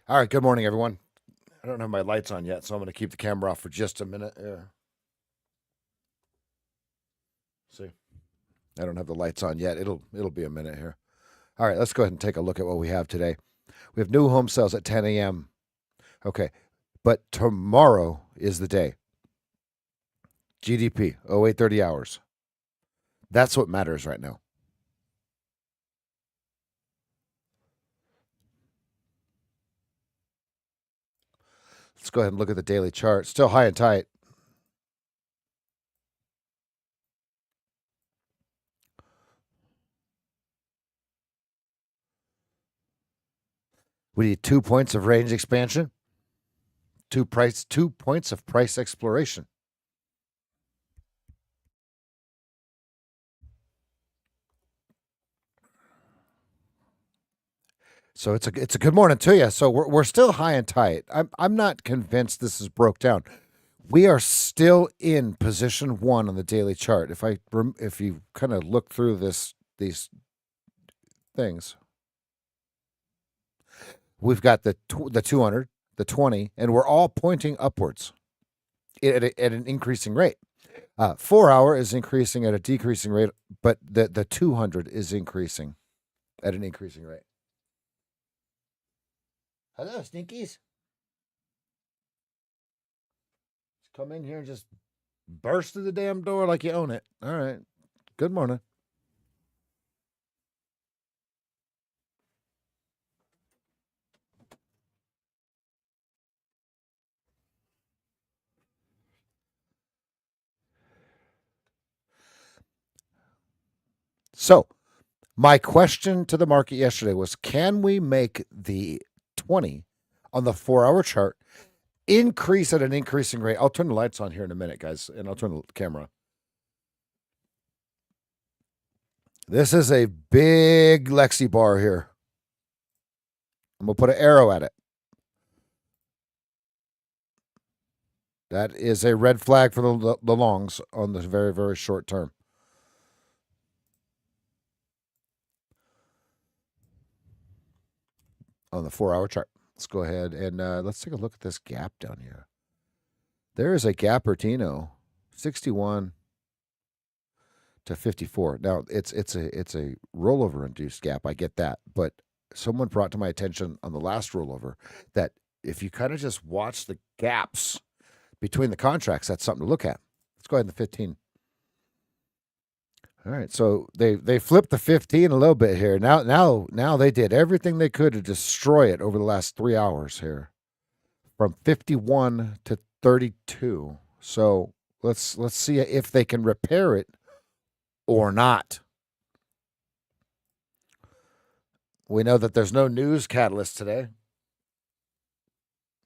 All right, good morning, everyone. I don't have my lights on yet, so I'm going to keep the camera off for just a minute. See, I don't have the lights on yet. It'll be a minute here. All right, let's go ahead and take a look at what we have today. We have new home sales at 10 a.m. Okay, but tomorrow is the day. GDP, 0830 hours. That's what matters right now. Let's go ahead and look at the daily chart. Still high and tight. We need 2 points of range expansion, 2 points of price exploration. So it's a good morning to you. So we're still high and tight. I'm not convinced this is broke down. We are still in position 1 on the daily chart. If you kind of look through these things, we've got the 200, the 20, and we're all pointing upwards at an increasing rate. 4 hour is increasing at a decreasing rate, but the 200 is increasing at an increasing rate. Hello, Stinkies. Come in here and just burst through the damn door like you own it. All right. Good morning. So, my question to the market yesterday was, can we make the 20 on the 4-hour chart increase at an increasing rate? I'll turn the lights on here in a minute, guys, and I'll turn the camera. This is a big Lexi bar here. I'm going to put an arrow at it. That is a red flag for the longs on the very, very short term. On the 4-hour chart. Let's go ahead and let's take a look at this gap down here. There is a gap Bertino, 61 to 54. Now it's a rollover induced gap. I get that, but someone brought to my attention on the last rollover that if you kind of just watch the gaps between the contracts, that's something to look at. Let's go ahead and the 15. All right, so they flipped the 15 a little bit here. Now they did everything they could to destroy it over the last 3 hours here, from 51 to 32. So let's see if they can repair it or not. We know that there's no news catalyst today,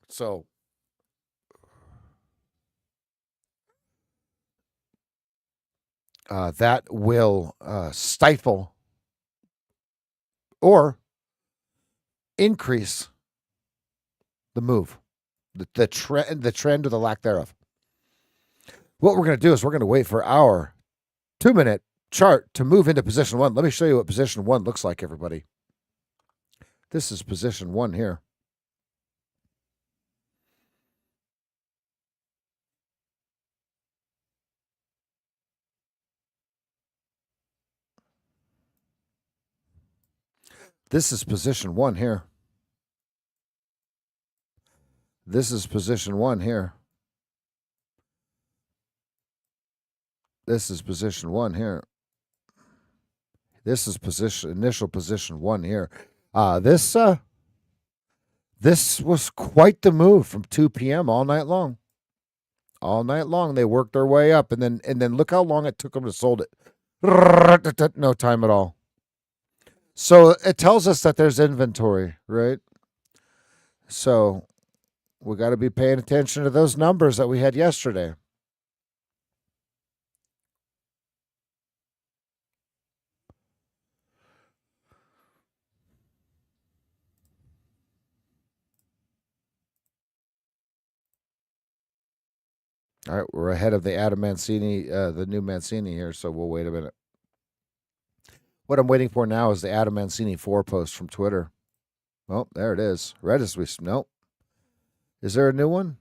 so that will stifle or increase the move, the trend or the lack thereof. What we're going to do is we're going to wait for our 2-minute chart to move into position 1. Let me show you what position 1 looks like, everybody. This is position 1 here. This is position 1 here. This is position 1 here. This is position 1 here. This is initial position 1 here. This was quite the move from 2 p.m. all night long. All night long they worked their way up, and then look how long it took them to sold it. No time at all. So it tells us that there's inventory, right? So we got to be paying attention to those numbers that we had yesterday. All right, we're ahead of the Adam Mancini, the new Mancini here, so we'll wait a minute. What I'm waiting for now is the Adam Mancini 4 post from Twitter. Oh, there it is. Red as we... Nope. Is there a new one?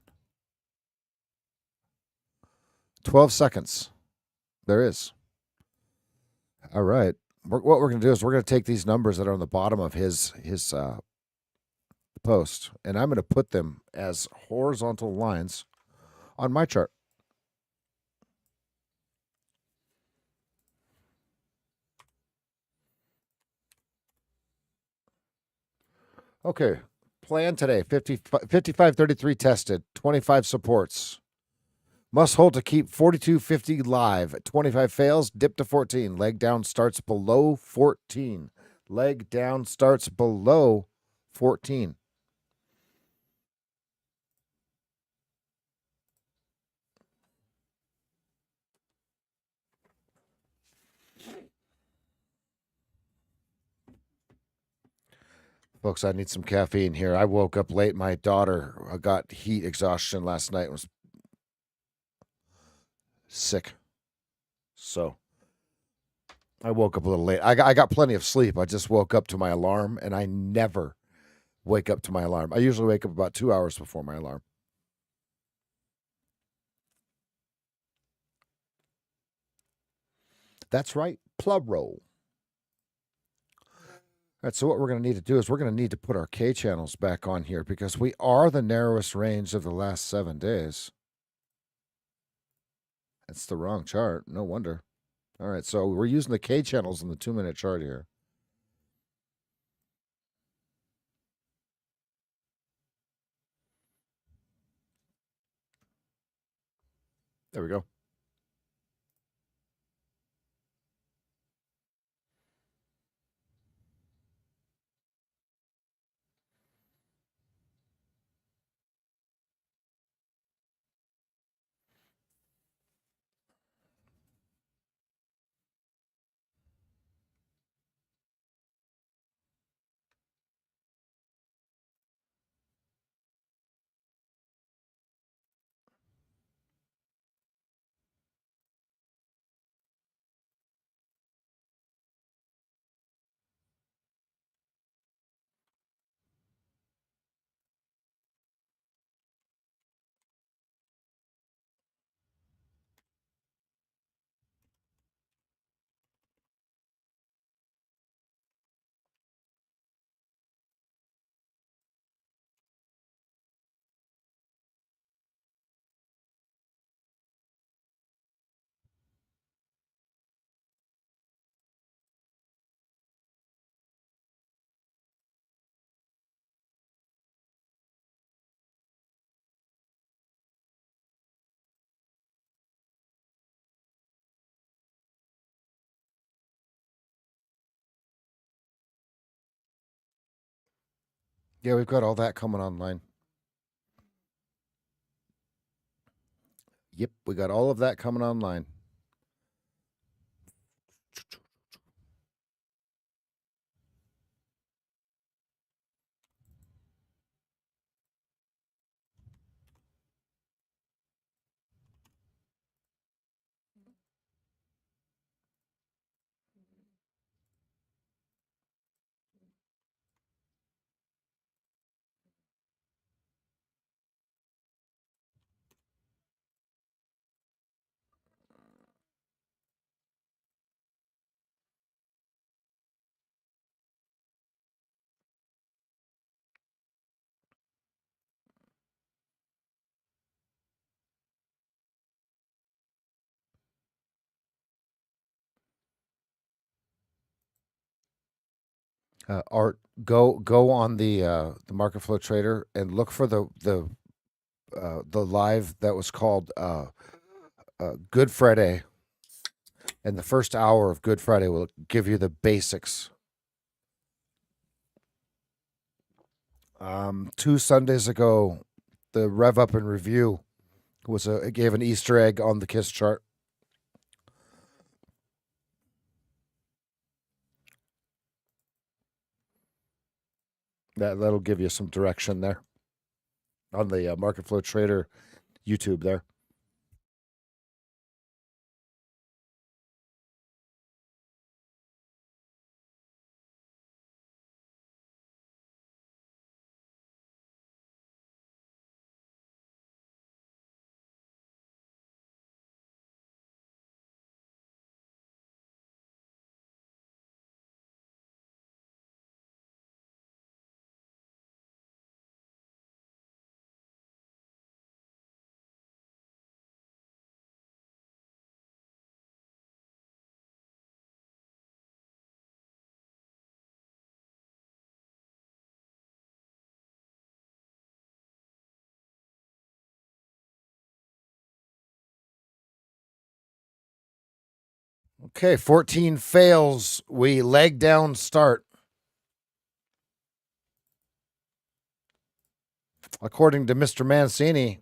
12 seconds. There is. All right. What we're going to do is we're going to take these numbers that are on the bottom of his post, and I'm going to put them as horizontal lines on my chart. Okay. Plan today 5533 tested, 25 supports. Must hold to keep 4250 live. 25 fails, dip to 14. Leg down starts below 14. Leg down starts below 14. Folks, I need some caffeine here. I woke up late. My daughter got heat exhaustion last night and was sick. So I woke up a little late. I got plenty of sleep. I just woke up to my alarm, and I never wake up to my alarm. I usually wake up about 2 hours before my alarm. That's right. Plug roll. All right, so what we're going to need to do is we're going to need to put our K channels back on here because we are the narrowest range of the last 7 days. That's the wrong chart. No wonder. All right, so we're using the K channels in the 2-minute chart here. There we go. Yeah, we've got all that coming online. Yep, we got all of that coming online. Art, go on the Market Flow Trader and look for the live that was called Good Friday, and the first hour of Good Friday will give you the basics. 2 Sundays ago, the Rev Up and Review it gave an Easter egg on the KISS chart. That'll give you some direction there on the Market Flow Trader YouTube there. Okay, 14 fails. We leg down start. According to Mr. Mancini.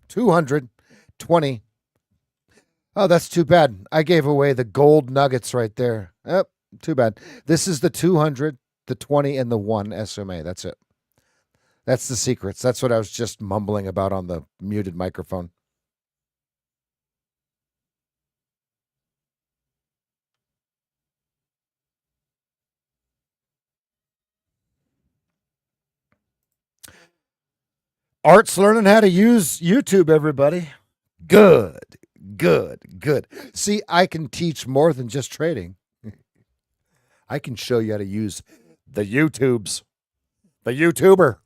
$220. Oh, that's too bad. I gave away the gold nuggets right there. Yep, too bad. This is the 200, the 20, and the 1 SMA. That's it. That's the secrets. That's what I was just mumbling about on the muted microphone. Art's learning how to use YouTube, everybody. Good, good. See, I can teach more than just trading. I can show you how to use the YouTubes, the YouTuber.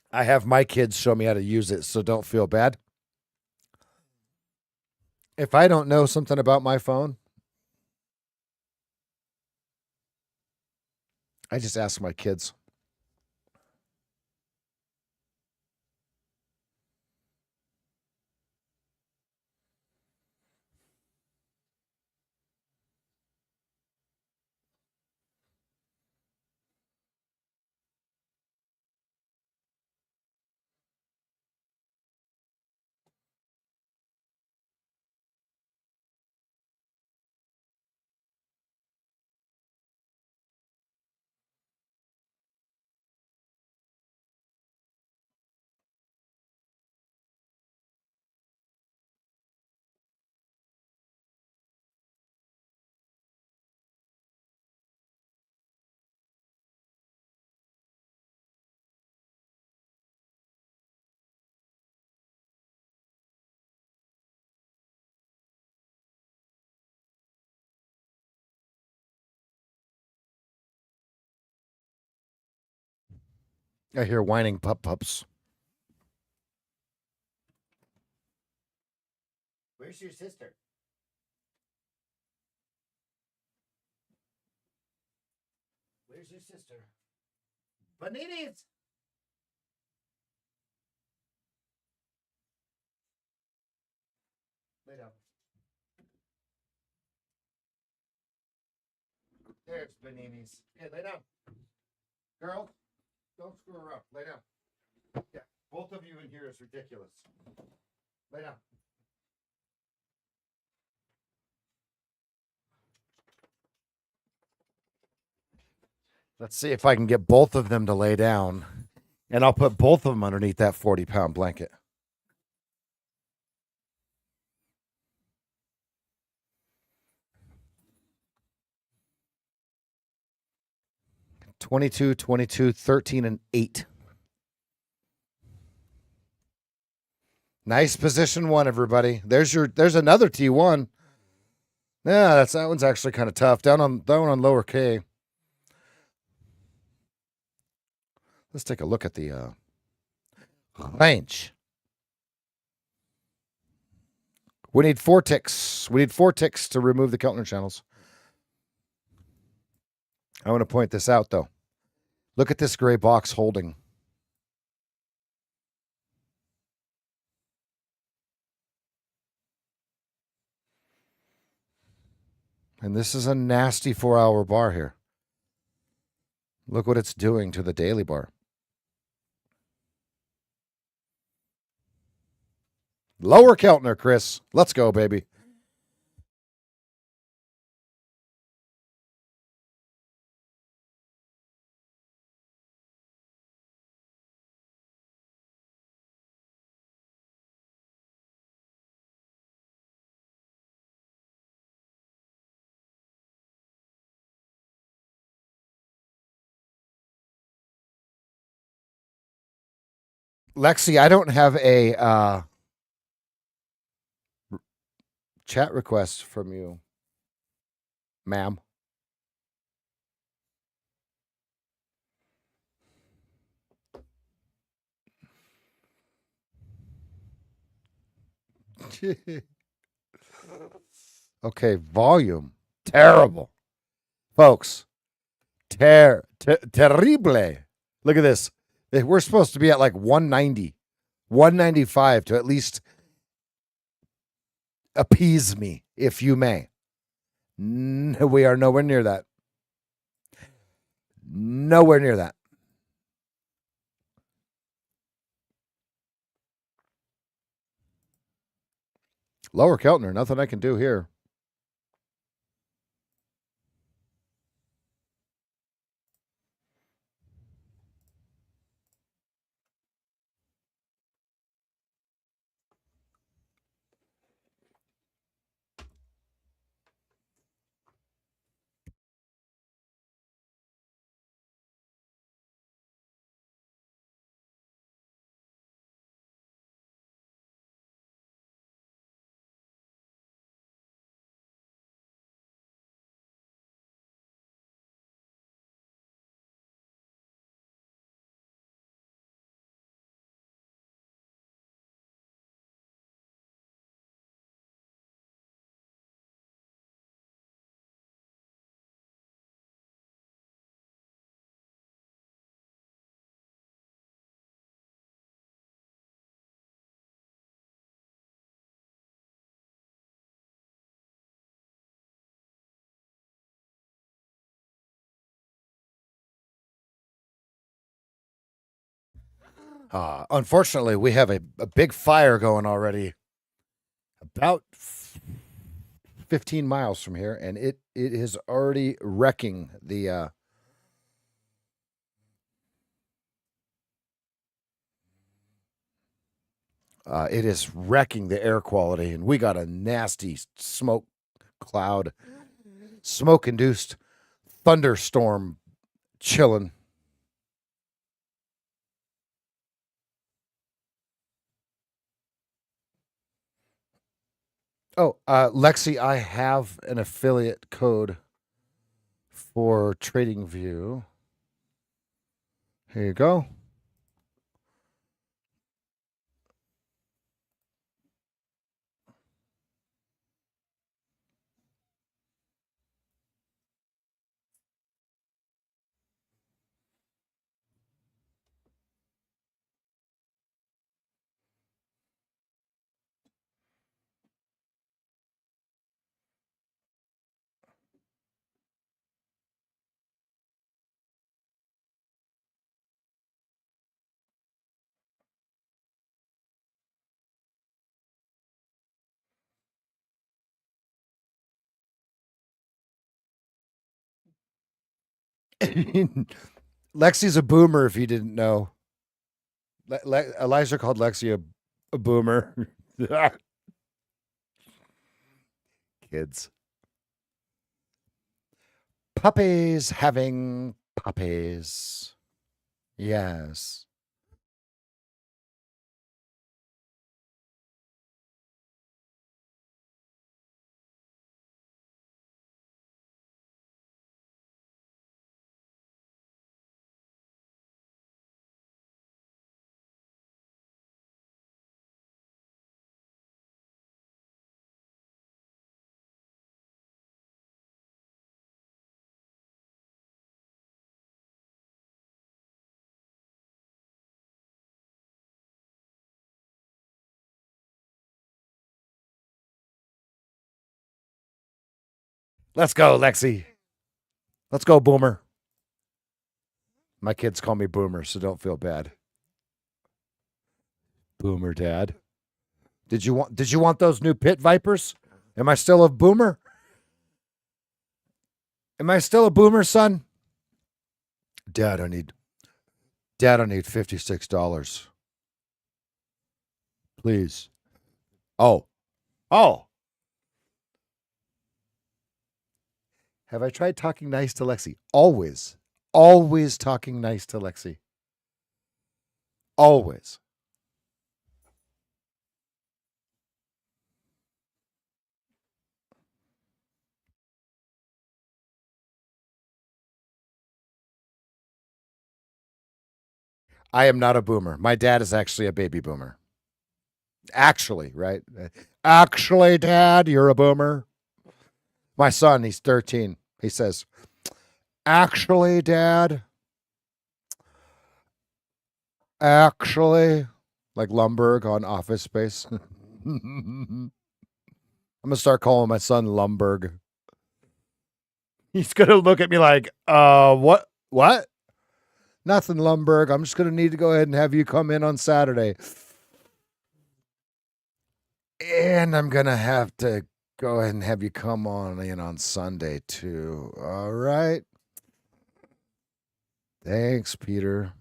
I have my kids show me how to use it, so don't feel bad. If I don't know something about my phone, I just ask my kids. I hear whining pups. Where's your sister? Where's your sister? Bananas! Lay down. There's bananas. Hey, lay down. Girl, don't screw her up. Lay down. Yeah, both of you in here is ridiculous. Lay down. Let's see if I can get both of them to lay down. And I'll put both of them underneath that 40-pound blanket. $22, $22, $13, and $8. Nice position one, everybody. There's another T1. Yeah, that one's actually kind of tough. Down on lower K. Let's take a look at the range. We need 4 ticks. We need 4 ticks to remove the Keltner channels. I want to point this out, though. Look at this gray box holding. And this is a nasty 4-hour bar here. Look what it's doing to the daily bar. Lower Keltner, Chris. Let's go, baby. Lexi, I don't have a chat request from you, ma'am. Okay, volume. Terrible. Folks. Terrible. Look at this. We're supposed to be at like 190, 195 to at least appease me, if you may. We are nowhere near that. Nowhere near that. Lower Keltner, nothing I can do here. Unfortunately, we have a big fire going already about 15 miles from here, and it is already wrecking the it is wrecking the air quality, and we got a nasty smoke cloud, smoke-induced thunderstorm chilling. Oh, Lexi, I have an affiliate code for TradingView. Here you go. Lexi's a boomer. If you didn't know, Elijah called Lexi a boomer. Kids, puppies having puppies. Yes. Let's go, Lexi. Let's go, boomer. My kids call me boomer, so don't feel bad. Boomer dad. Did you want those new pit vipers? Am I still a boomer? Am I still a boomer, son? Dad, I need $56. Please. Oh. Oh. Have I tried talking nice to Lexi? Always. Always talking nice to Lexi. Always. I am not a boomer. My dad is actually a baby boomer. Actually, right? Actually, Dad, you're a boomer. My son, he's 13. He says, actually, Dad, actually, like Lumberg on Office Space. I'm going to start calling my son Lumberg. He's going to look at me like, what? What? Nothing, Lumberg. I'm just going to need to go ahead and have you come in on Saturday. And I'm going to have to go ahead and have you come on in on Sunday, too. All right. Thanks, Peter.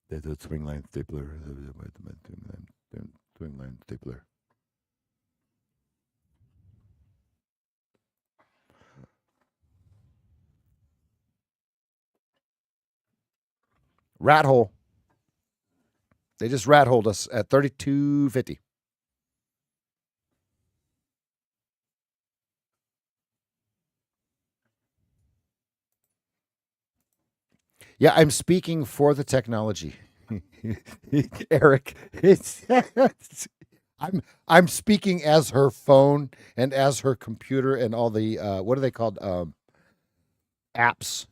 The swing line stapler. Swing line stapler. Rat hole. They just rat holed us at 32.50. Yeah, I'm speaking for the technology. Eric, I'm speaking as her phone and as her computer and all the what are they called apps.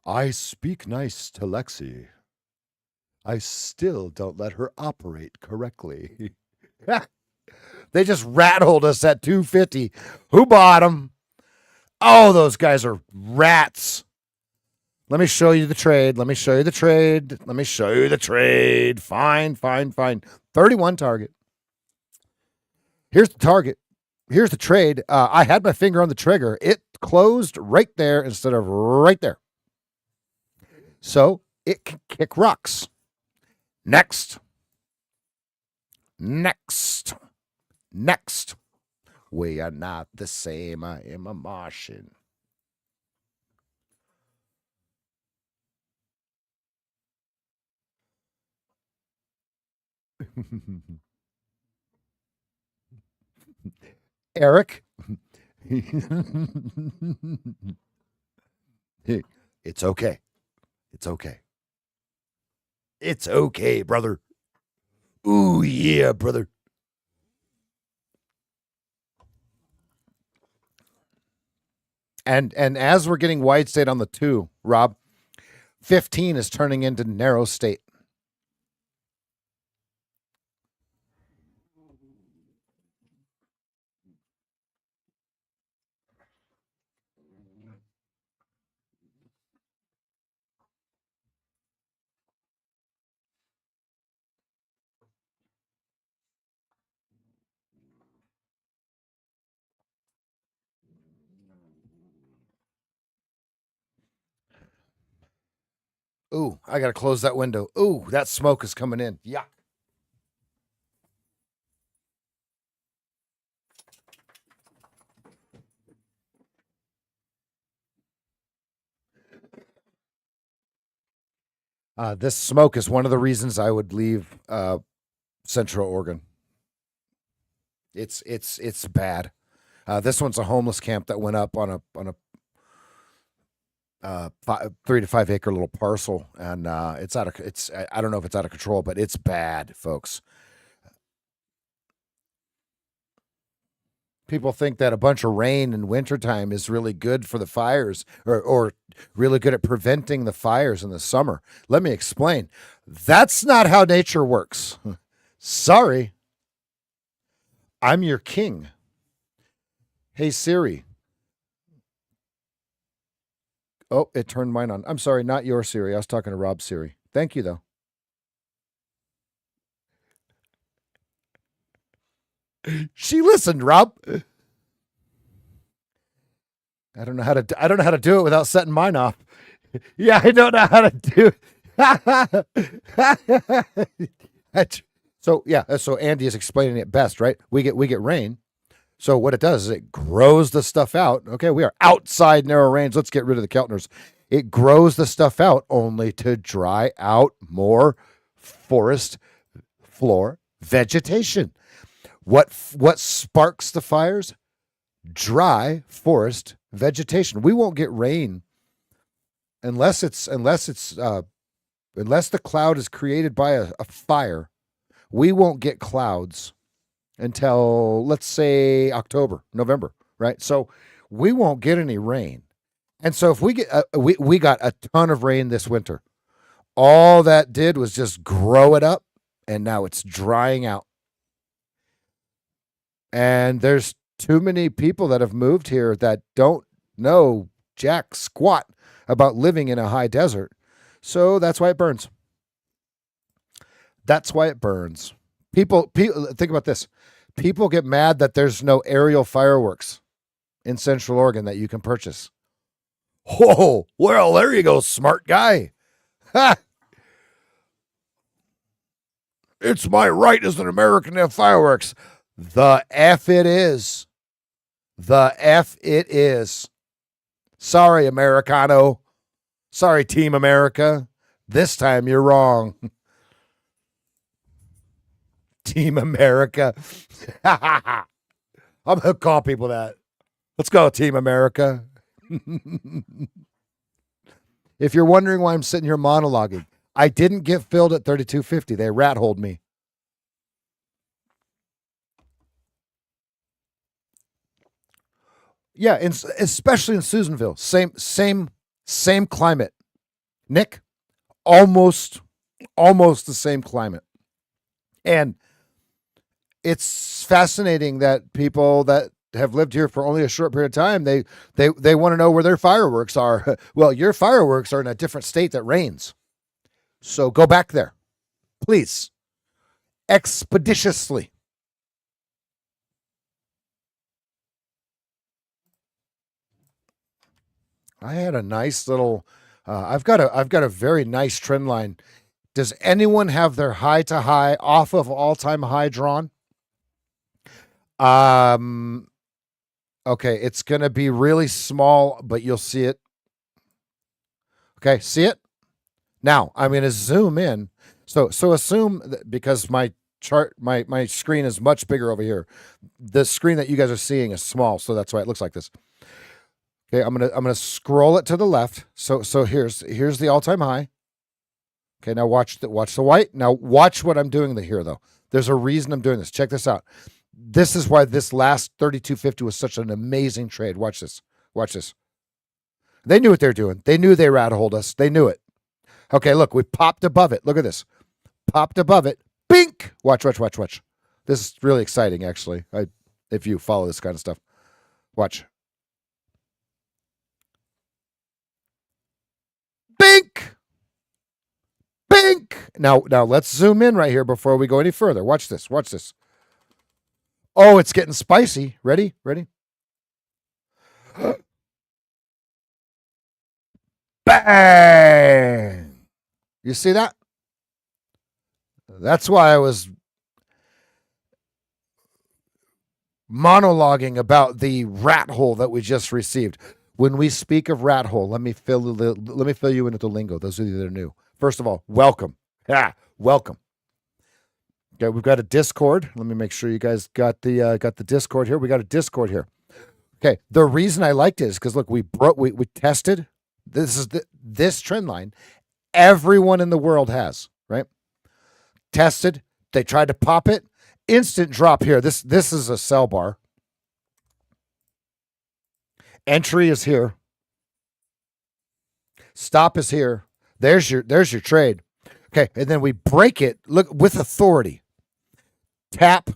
I speak nice to Lexi. I still don't let her operate correctly. They just rat-holed us at 250. Who bought them? Oh, those guys are rats. Let me show you the trade. Let me show you the trade. Let me show you the trade. Fine, fine, fine. 31 target. Here's the target. Here's the trade. I had my finger on the trigger. It closed right there instead of right there. So it can kick rocks. Next. Next. Next. We are not the same. I am a Martian. Eric. It's okay. It's okay. It's okay, brother. Ooh, yeah, brother. And as we're getting wide state on the 2, Rob, 15 is turning into narrow state. Ooh, I got to close that window. Ooh, that smoke is coming in. Yuck. This smoke is one of the reasons I would leave Central Oregon. It's bad. This one's a homeless camp that went up on a 3 to 5 acre little parcel, and I don't know if it's out of control, but it's bad, folks. People think that a bunch of rain in wintertime is really good for the fires or really good at preventing the fires in the summer. Let me explain. That's not how nature works. Sorry. I'm your king. Hey, Siri. Oh, it turned mine on. I'm sorry, not your Siri. I was talking to Rob's Siri. Thank you, though. She listened, Rob. I don't know how to do it without setting mine off. Yeah, I don't know how to do it. So Andy is explaining it best, right? We get rain. So what it does is it grows the stuff out. Okay, we are outside narrow range. Let's get rid of the Keltners. It grows the stuff out only to dry out more forest floor vegetation. What sparks the fires? Dry forest vegetation. We won't get rain unless the cloud is created by a fire. We won't get clouds until, let's say, October, November, right? So we won't get any rain. And so if we get we got a ton of rain this winter. All that did was just grow it up, and now it's drying out. And there's too many people that have moved here that don't know jack squat about living in a high desert. So that's why it burns. That's why it burns. People think about this. People get mad that there's no aerial fireworks in Central Oregon that you can purchase. Whoa, well, there you go, smart guy. Ha! It's my right as an American to have fireworks. The F it is. The F it is. Sorry, Americano. Sorry, Team America. This time you're wrong. Team America. I'm going to call people that. Let's go, Team America. If you're wondering why I'm sitting here monologuing, I didn't get filled at 3250. They rat-holed me. Yeah, especially in Susanville. Same climate. Nick, almost the same climate. And it's fascinating that people that have lived here for only a short period of time, they want to know where their fireworks are. Well, your fireworks are in a different state that rains. So go back there, please, expeditiously. I had a nice little. I've got a very nice trend line. Does anyone have their high to high off of all time high drawn? Okay, it's gonna be really small, but you'll see it. Okay, see it? Now I'm gonna zoom in. So assume that because my chart, my screen is much bigger over here. The screen that you guys are seeing is small, so that's why it looks like this. Okay, I'm gonna scroll it to the left. So here's the all-time high. Okay, now watch the white. Now watch what I'm doing here though. There's a reason I'm doing this. Check this out. This is why this last 3250 was such an amazing trade. Watch this. Watch this. They knew what they're doing. They knew they rat-holed us. They knew it. Okay, look, we popped above it. Look at this. Popped above it. Bink! Watch. This is really exciting, actually. If you follow this kind of stuff. Watch. Bink! Bink! Now let's zoom in right here before we go any further. Watch this. Oh, it's getting spicy. Ready? Bang! You see that? That's why I was monologuing about the rat hole that we just received. When we speak of rat hole, let me fill you in with the lingo. Those of you that are new. First of all, welcome. Welcome. Okay, we've got a Discord. Let me make sure you guys got the Discord here. We got a Discord here. Okay, the reason I liked it is because look, we tested. This trend line. Everyone in the world has, right? Tested. They tried to pop it. Instant drop here. This is a sell bar. Entry is here. Stop is here. There's your trade. Okay, and then we break it. Look with authority. Tap,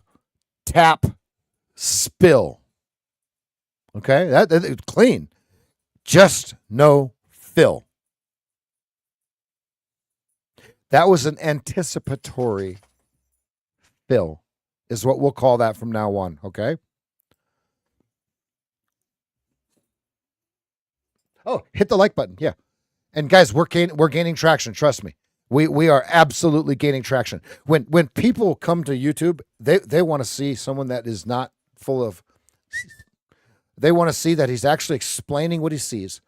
spill. Okay, that clean. Just no fill. That was an anticipatory fill, is what we'll call that from now on. Okay. Oh, hit the like button. Yeah. And guys, we're gaining traction. Trust me. We are absolutely gaining traction. When people come to YouTube, they want to see someone that is not full of. They want to see that he's actually explaining what he sees.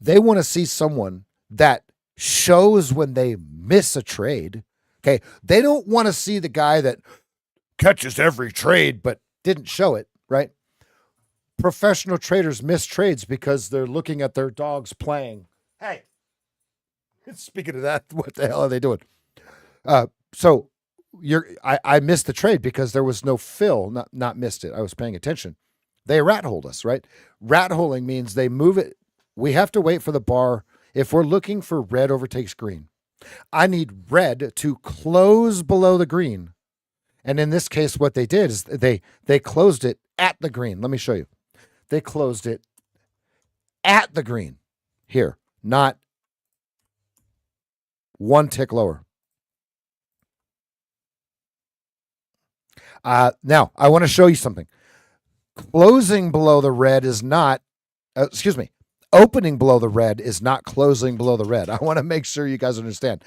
They want to see someone that shows when they miss a trade. Okay, they don't want to see the guy that catches every trade but didn't show it. Right? Professional traders miss trades because they're looking at their dogs playing. Hey. Speaking of that, what the hell are they doing? So I missed the trade because there was no fill. Not missed it. I was paying attention. They rat holed us, right? Rat holing means they move it. We have to wait for the bar. If we're looking for red overtakes green, I need red to close below the green. And in this case, what they did is they closed it at the green. Let me show you. They closed it at the green here, not one tick lower. Now, I want to show you something. Closing below the red is not, opening below the red is not closing below the red. I want to make sure you guys understand.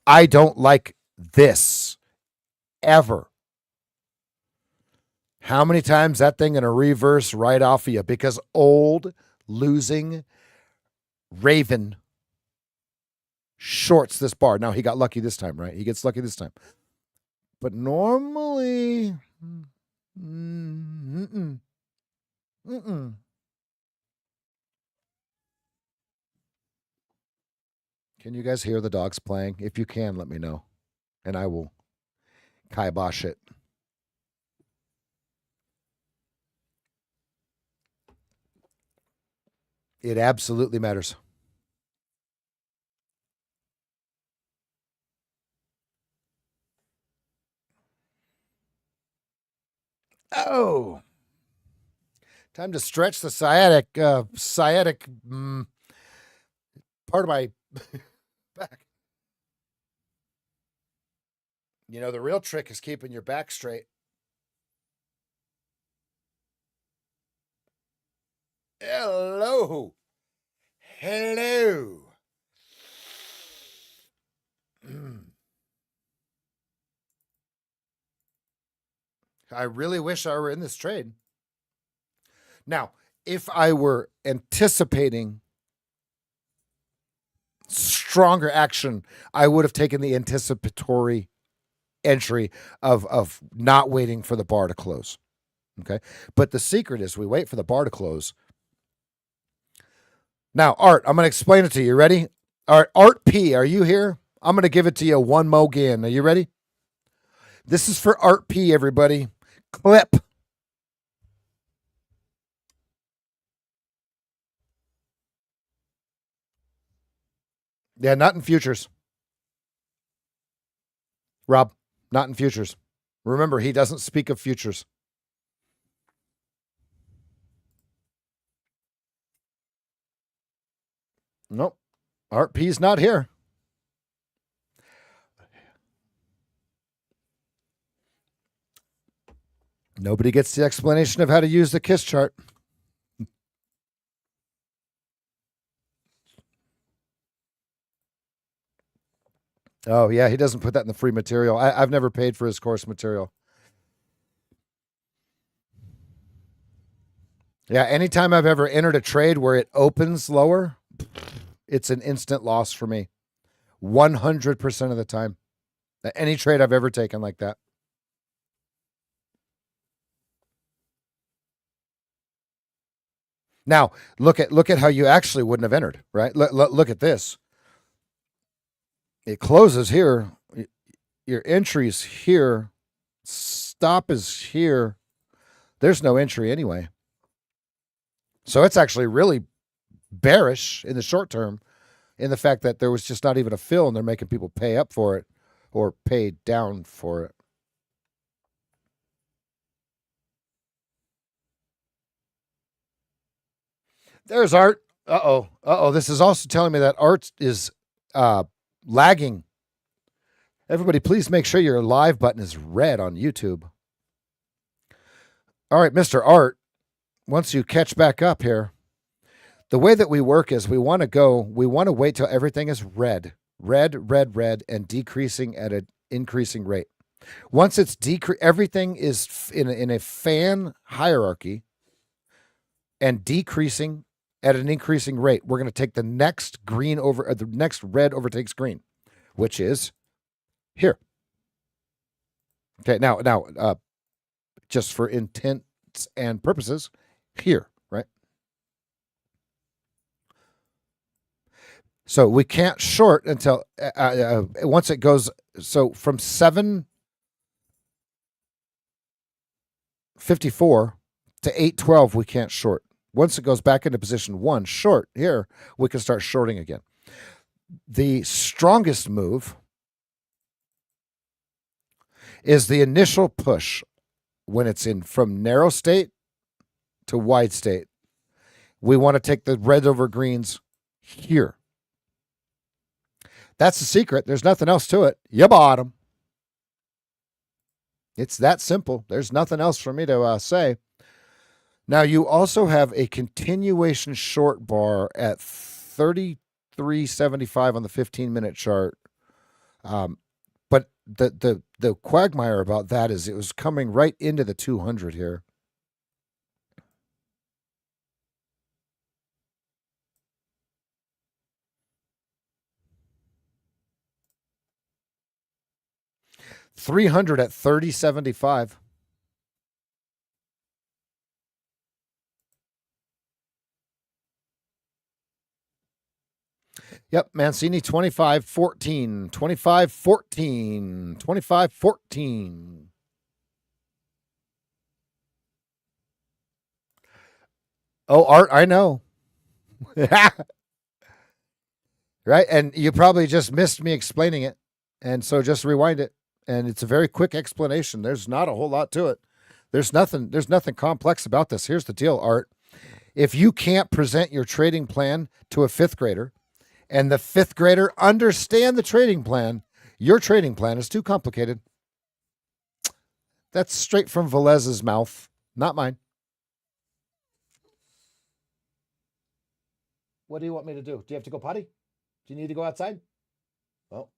I don't like this ever. How many times that thing in a reverse right off of you? Because old losing Raven shorts this bar. Now, he got lucky this time, right? He gets lucky this time. But normally, Can you guys hear the dogs playing? If you can, let me know, and I will kibosh it. It absolutely matters. Oh, time to stretch the sciatic part of my back. You know, the real trick is keeping your back straight. Hello. I really wish I were in this trade. Now, if I were anticipating stronger action, I would have taken the anticipatory entry of not waiting for the bar to close. Okay. But the secret is we wait for the bar to close. Now, Art, I'm going to explain it to you. Ready? All right, Art P, are you here? I'm going to give it to you one mo again. Are you ready? This is for Art P, everybody. Clip. Yeah, not in futures. Rob, not in futures. Remember, he doesn't speak of futures. Nope. Art P's not here. Nobody gets the explanation of how to use the KISS chart. Oh, yeah, he doesn't put that in the free material. I've never paid for his course material. Yeah, anytime I've ever entered a trade where it opens lower, it's an instant loss for me. 100% of the time. Any trade I've ever taken like that. Now, look at how you actually wouldn't have entered, right? Look at this. It closes here. Your entry's here. Stop is here. There's no entry anyway. So it's actually really bearish in the short term in the fact that there was just not even a fill and they're making people pay up for it or pay down for it. There's Art. Uh-oh. This is also telling me that Art is lagging. Everybody, please make sure your live button is red on YouTube. All right, Mr. Art, once you catch back up here, the way that we work is we want to wait till everything is red, and decreasing at an increasing rate. Once it's everything is in a fan hierarchy and decreasing at an increasing rate, we're going to take the next green over, the next red overtakes green, which is here. Okay, now, just for intents and purposes, here, right? So we can't short until once it goes. So from 754 to 812, we can't short. Once it goes back into position 1 short here, we can start shorting again. The strongest move is the initial push when it's in from narrow state to wide state. We want to take the red over greens here. That's the secret. There's nothing else to it. You bought them. It's that simple. There's nothing else for me to say. Now, you also have a continuation short bar at 33.75 on the 15-minute chart. But the quagmire about that is it was coming right into the 200 here. $300 at 30.75. Yep, Mancini 25.14, 25.14, 25.14. Oh, Art, I know. Right? And you probably just missed me explaining it. And so just rewind it. And it's a very quick explanation. There's not a whole lot to it. There's nothing complex about this. Here's the deal, Art. If you can't present your trading plan to a 5th grader and the 5th grader understand the trading plan, your trading plan is too complicated. That's straight from Velez's mouth, not mine. What do you want me to do? Do you have to go potty? Do you need to go outside? Oh.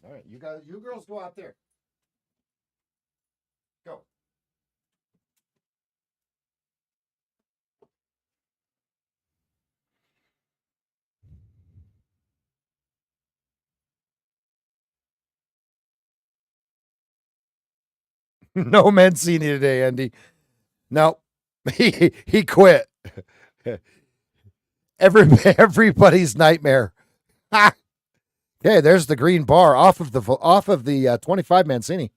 All right, you girls go out there. Go. No Mancini today, Andy. No, he quit. Everybody's nightmare. Ha! Okay, there's the green bar off of the 25 Mancini.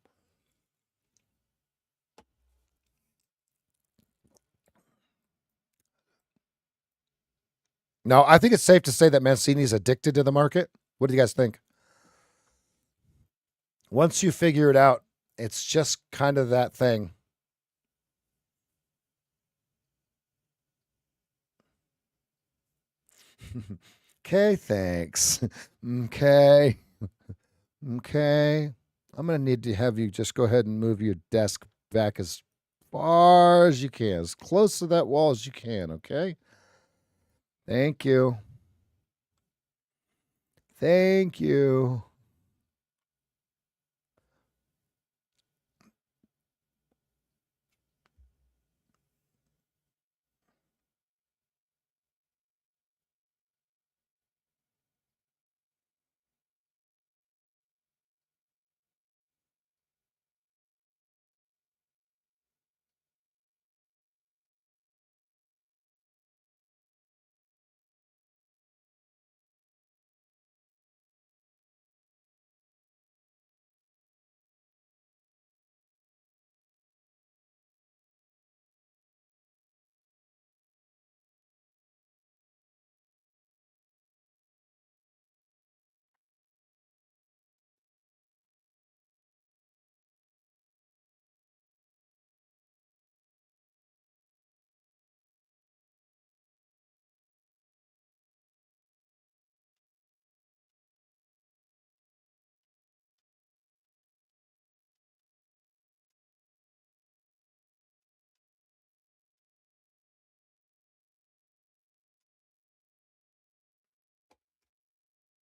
Now, I think it's safe to say that Mancini's addicted to the market. What do you guys think? Once you figure it out, it's just kind of that thing. Okay, thanks. Okay. Okay. I'm going to need to have you just go ahead and move your desk back as far as you can, as close to that wall as you can, okay? Thank you. Thank you.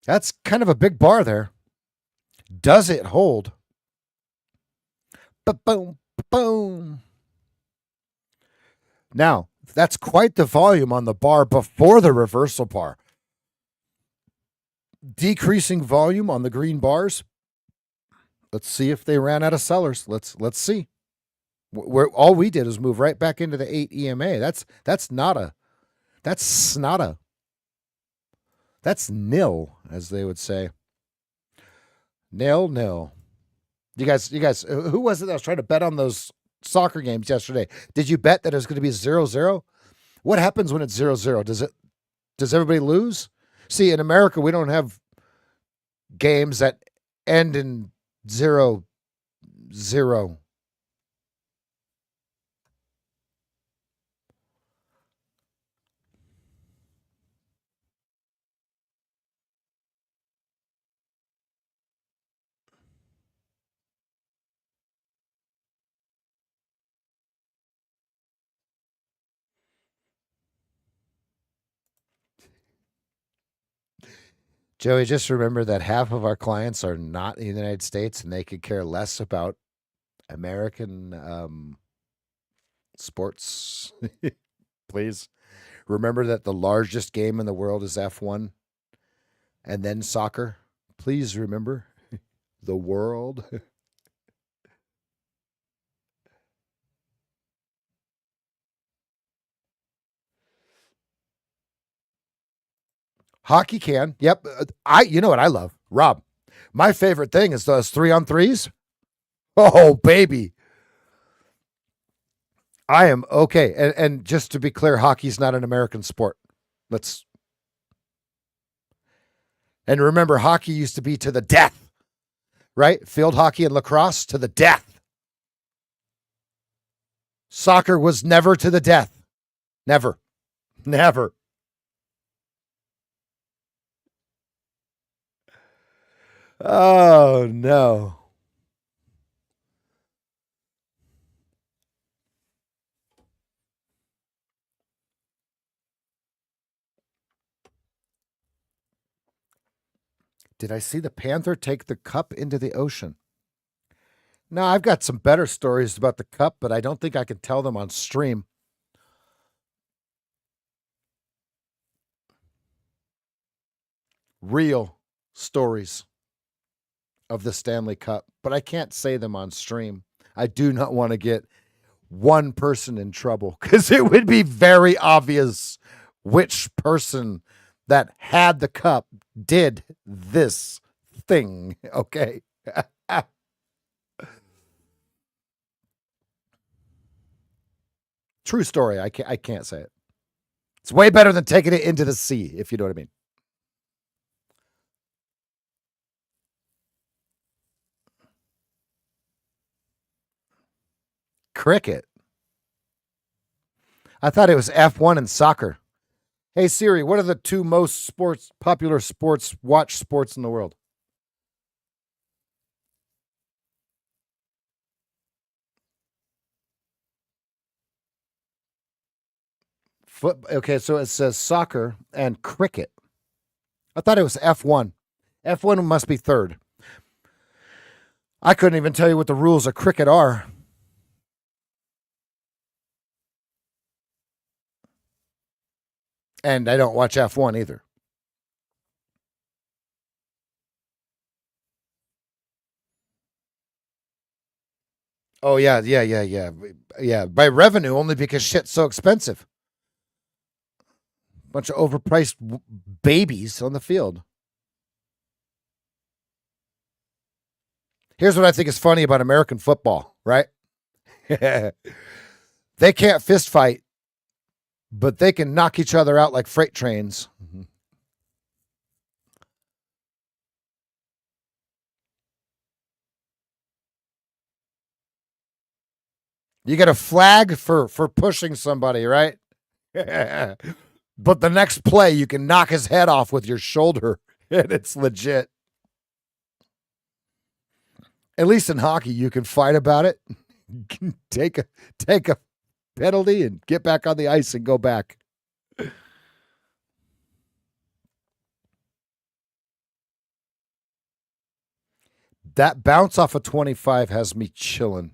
That's kind of a big bar there. Does it hold? Boom, boom. Now, that's quite the volume on the bar before the reversal bar. Decreasing volume on the green bars. Let's see if they ran out of sellers. Let's see. All we did is move right back into the 8 EMA. That's nada. That's snada. That's nil, as they would say. Nil. You guys, who was it that was trying to bet on those soccer games yesterday? Did you bet that it was going to be 0-0? What happens when it's 0-0? Does everybody lose? See, in America, we don't have games that end in 0-0. Joey, just remember that half of our clients are not in the United States and they could care less about American sports. Please remember that the largest game in the world is F1 and then soccer. Please remember the world. Hockey can. Yep. You know what I love? Rob. My favorite thing is those 3-on-3s. Oh, baby. I am okay. And just to be clear, hockey's not an American sport. And remember, hockey used to be to the death, right? Field hockey and lacrosse to the death. Soccer was never to the death. Never. Oh, no. Did I see the panther take the cup into the ocean? No, I've got some better stories about the cup, but I don't think I can tell them on stream. Real stories of the Stanley Cup, but I can't say them on stream. I do not want to get one person in trouble because it would be very obvious which person that had the cup did this thing. Okay. True story. I can't say it. It's way better than taking it into the sea, if you know what I mean. Cricket. I thought it was F1 and soccer. Hey Siri, what are the two most popular watch sports in the world? Okay, so it says soccer and cricket. I thought it was F1. F1 must be third. I couldn't even tell you what the rules of cricket are. And I don't watch F1 either. Oh, yeah. Yeah, by revenue, only because shit's so expensive. Bunch of overpriced babies on the field. Here's what I think is funny about American football, right? They can't fist fight, but they can knock each other out like freight trains. You get a flag for pushing somebody, right? But the next play, you can knock his head off with your shoulder, and it's legit. At least in hockey, you can fight about it, take a penalty, and get back on the ice and go back. That bounce off of 25 has me chilling.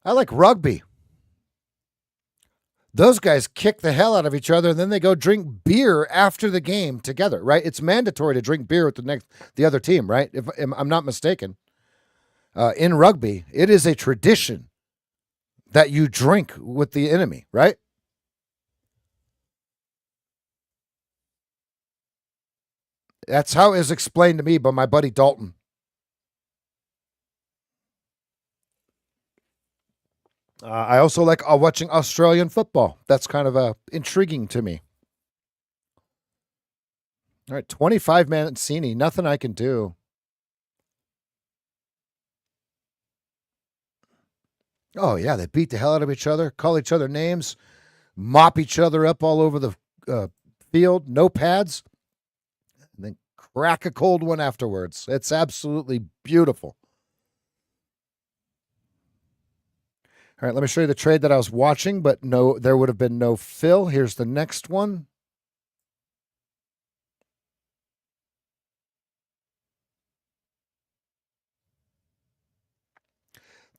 I like rugby. Those guys kick the hell out of each other, and then they go drink beer after the game together, right? It's mandatory to drink beer with the other team, right? If I'm not mistaken, in rugby, it is a tradition that you drink with the enemy, right? That's how it was explained to me by my buddy Dalton. I also like watching Australian football. That's kind of intriguing to me. All right, 25 Mancini, nothing I can do. Oh, yeah, they beat the hell out of each other, call each other names, mop each other up all over the field, no pads, and then crack a cold one afterwards. It's absolutely beautiful. All right, let me show you the trade that I was watching, but no, there would have been no fill. Here's the next one.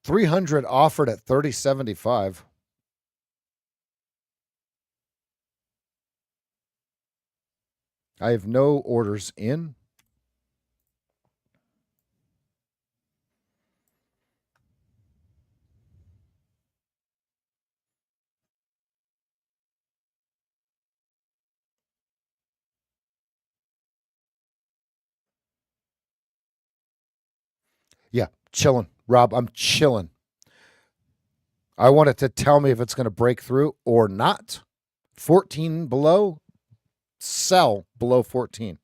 $300 offered at $30.75. I have no orders in. Yeah, chilling. Rob, I'm chilling. I want it to tell me if it's going to break through or not. 14 below, sell below 14.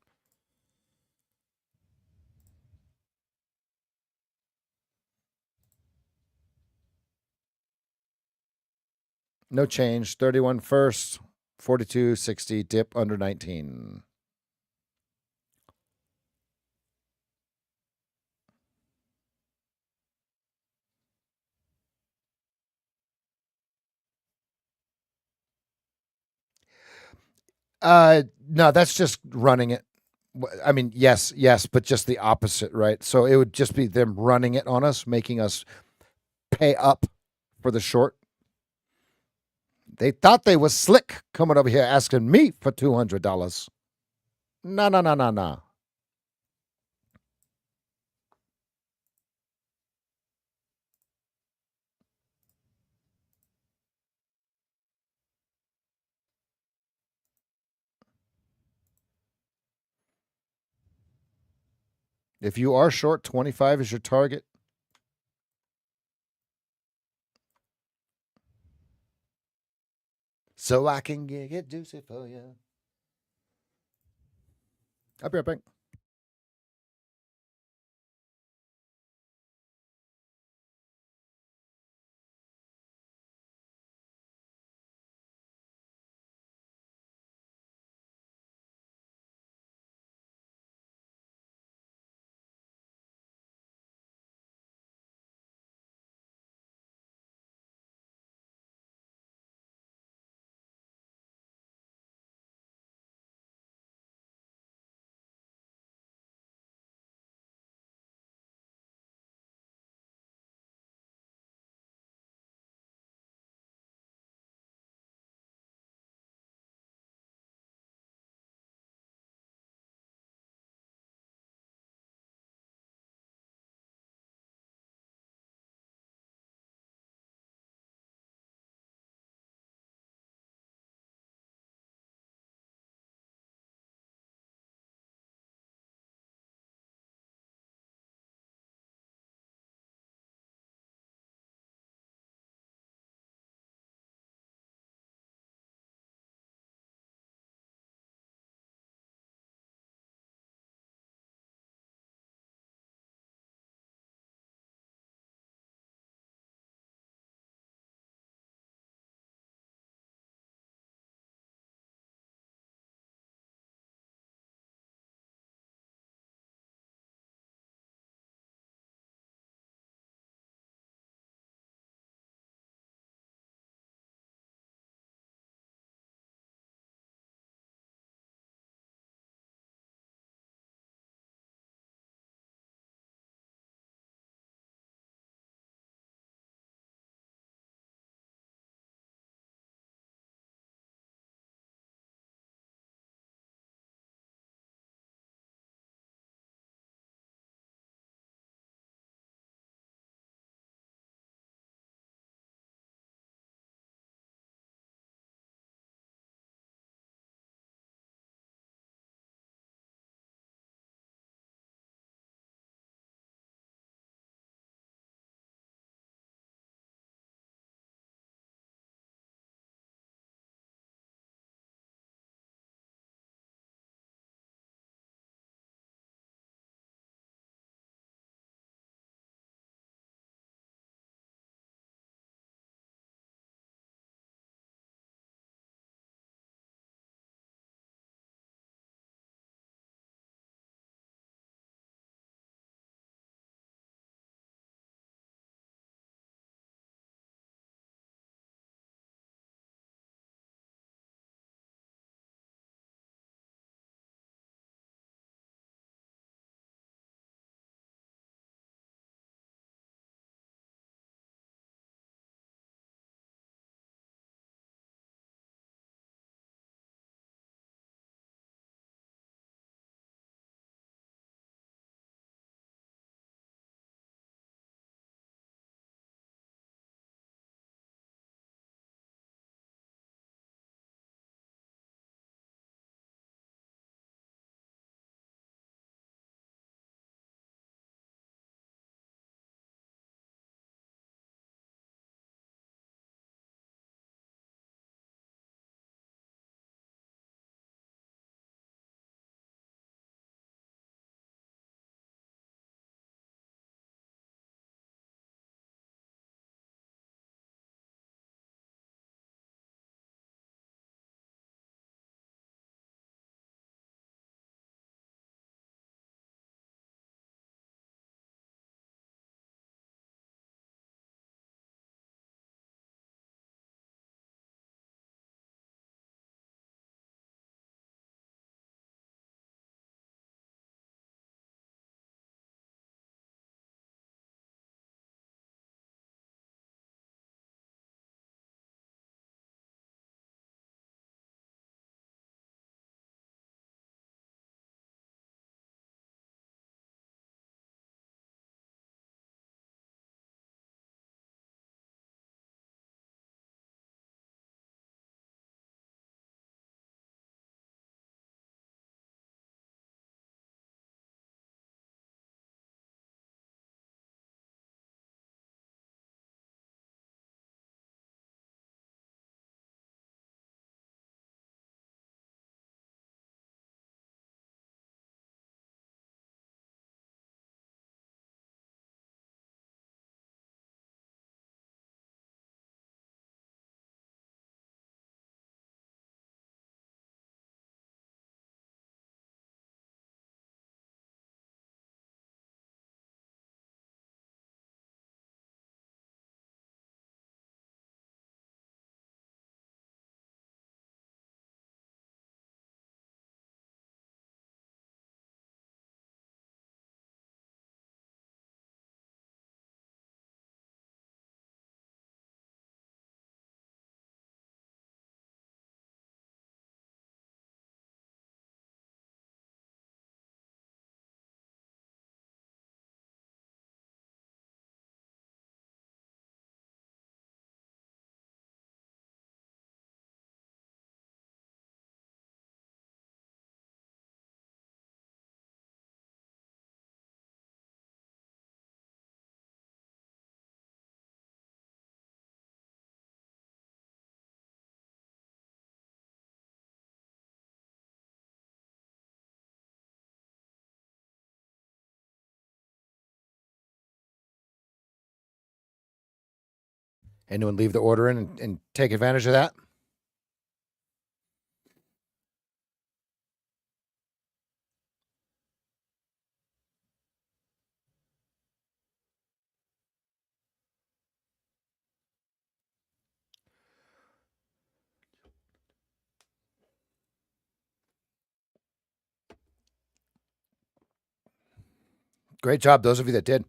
No change. 31 first, 42.60, dip under 19. No, that's just running it. I mean, yes, but just the opposite, right? So it would just be them running it on us, making us pay up for the short. They thought they was slick coming over here asking me for $200. No, no, no, no, no. If you are short, 25 is your target. So I can get juicy for you. I'll be right back. Anyone leave the order in and take advantage of that? Great job, those of you that did.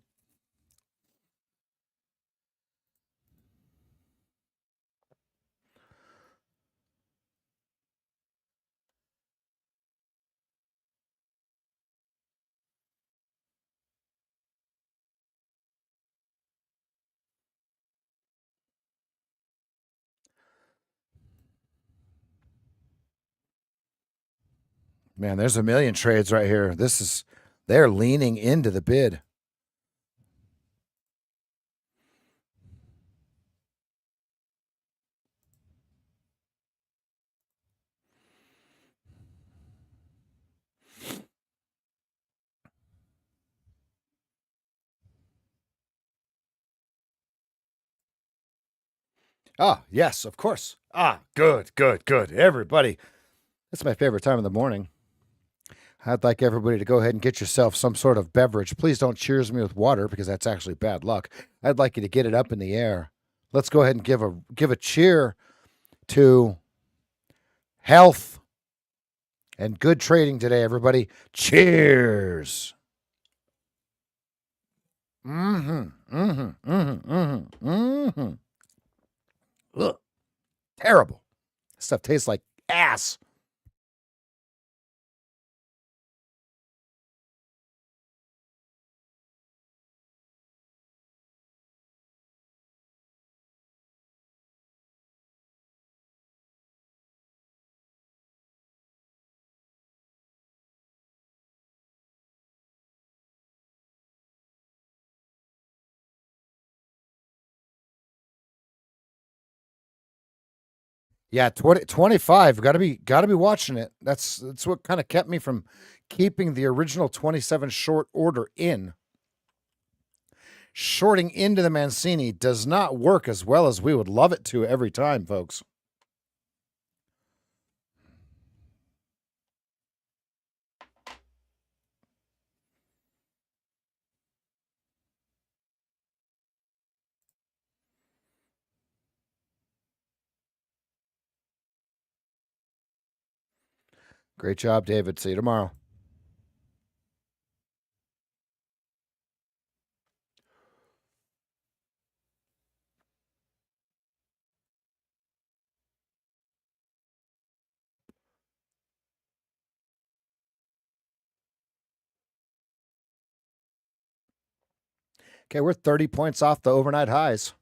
Man, there's a million trades right here. They're leaning into the bid. Ah, yes, of course. Ah, good, good, good. Everybody, that's my favorite time of the morning. I'd like everybody to go ahead and get yourself some sort of beverage. Please don't cheers me with water because that's actually bad luck. I'd like you to get it up in the air. Let's go ahead and give a cheer to health and good trading today, everybody. Cheers. Mm-hmm. Mm-hmm. Mm-hmm. Mm-hmm. Mm-hmm. Ugh. Terrible. This stuff tastes like ass. Yeah, 25. Gotta be watching it. That's what kind of kept me from keeping the original 27 short order in. Shorting into the Mancini does not work as well as we would love it to every time, folks. Great job, David. See you tomorrow. Okay, we're 30 points off the overnight highs.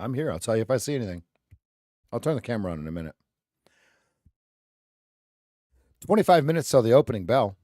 I'm here. I'll tell you if I see anything. I'll turn the camera on in a minute. 25 minutes till the opening bell.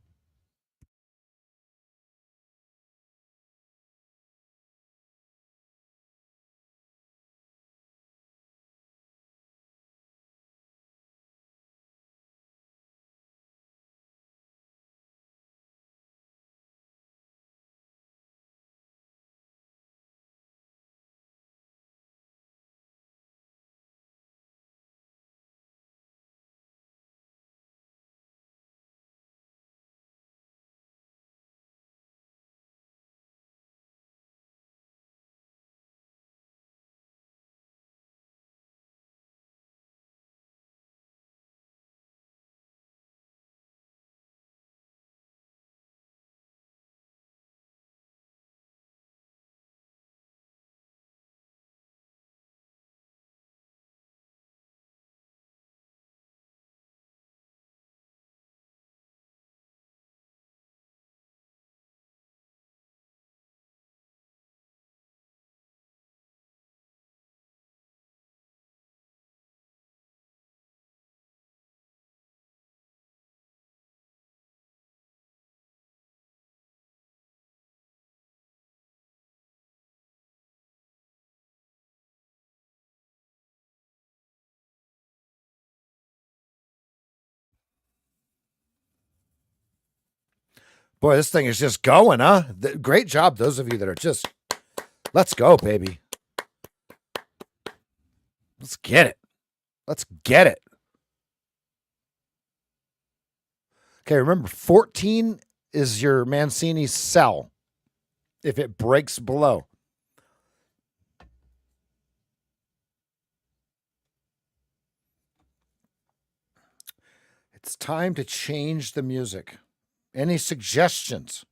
Boy, this thing is just going, huh? Great job, those of you that are just, let's go, baby. Let's get it. Let's get it. Okay, remember, 14 is your Mancini sell if it breaks below. It's time to change the music. Any suggestions?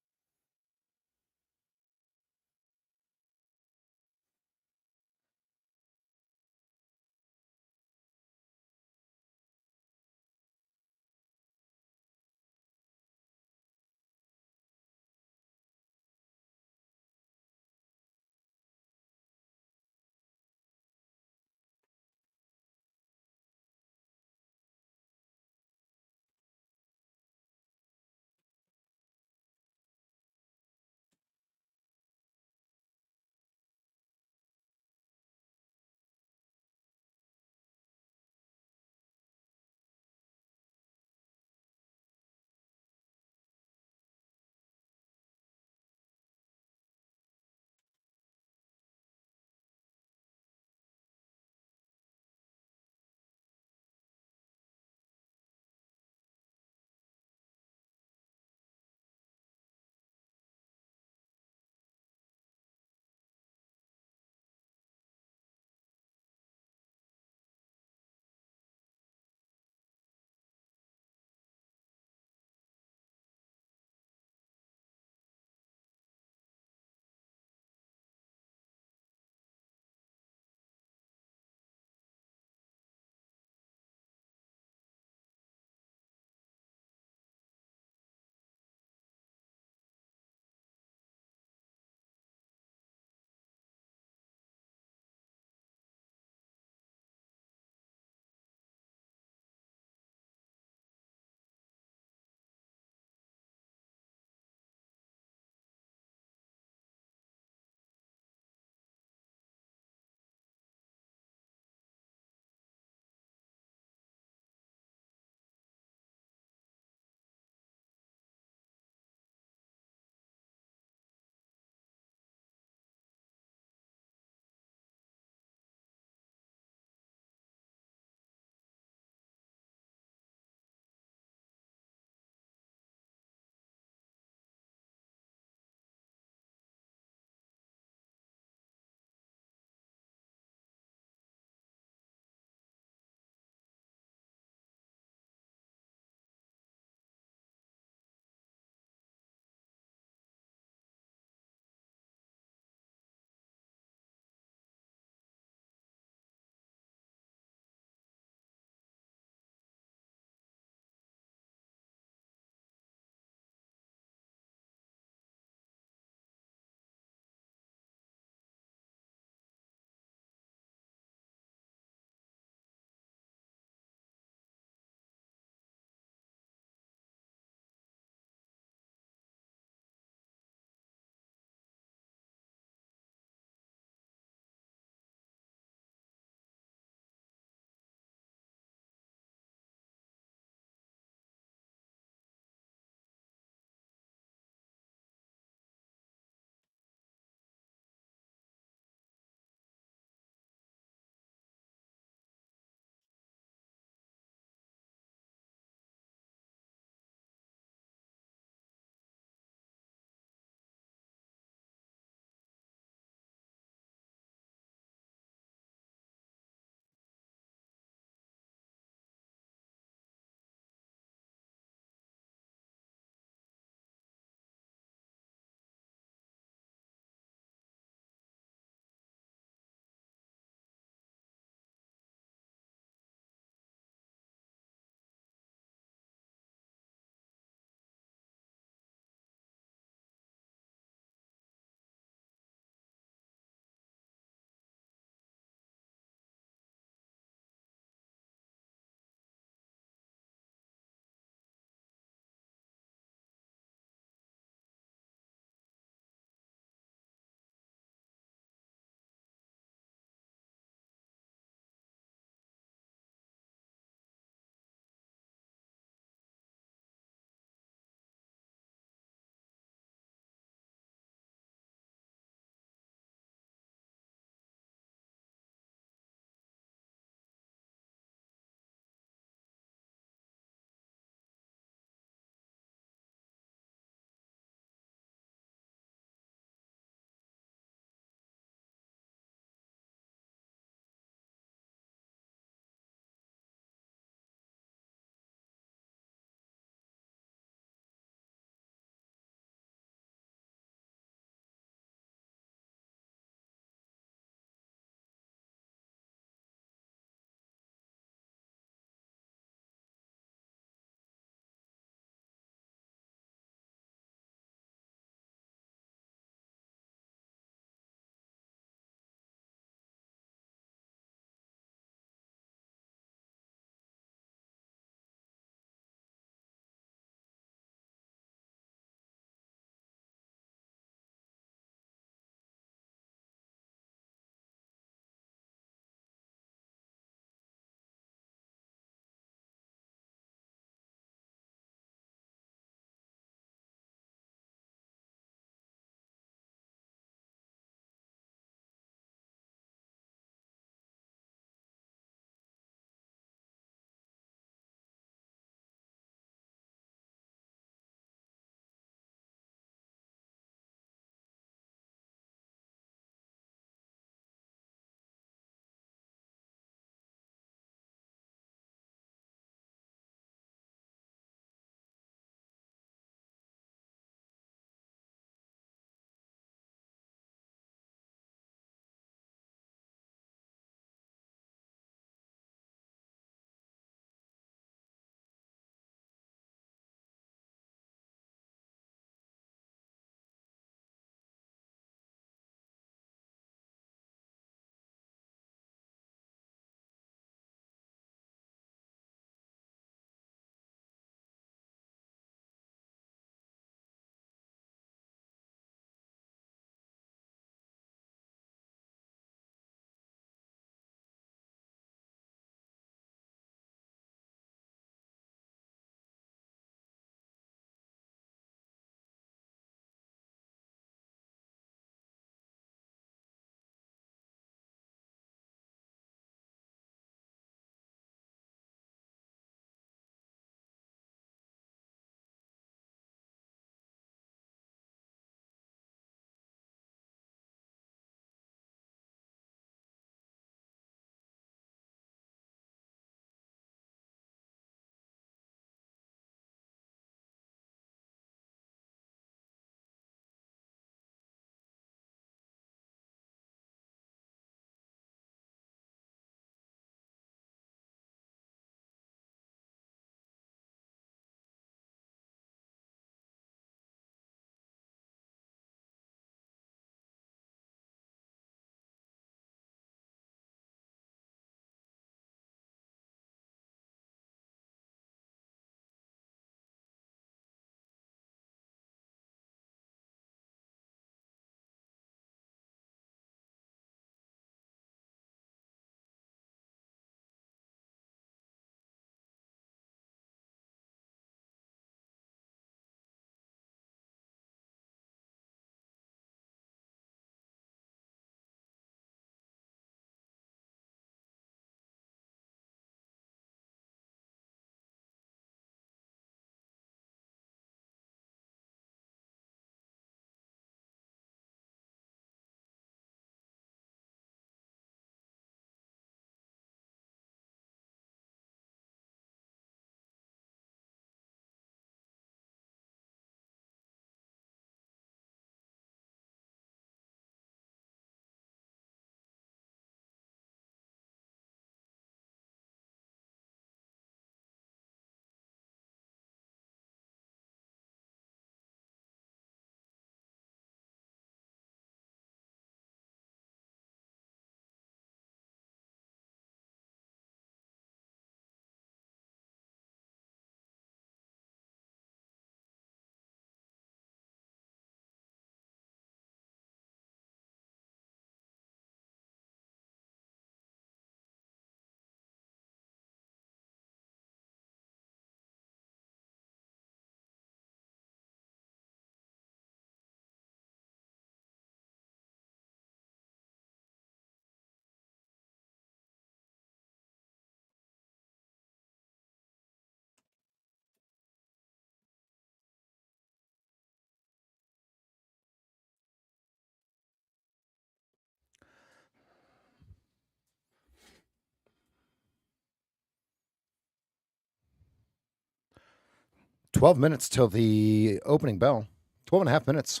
12 minutes till the opening bell. 12 and a half minutes.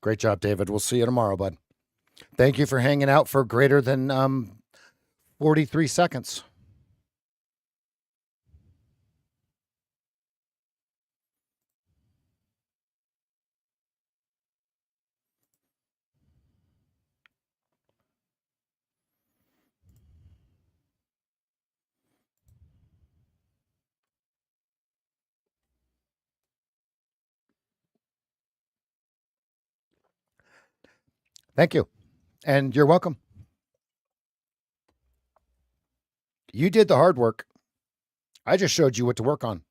Great job, David. We'll see you tomorrow, bud. Thank you for hanging out for greater than 43 seconds. Thank you. And you're welcome. You did the hard work. I just showed you what to work on.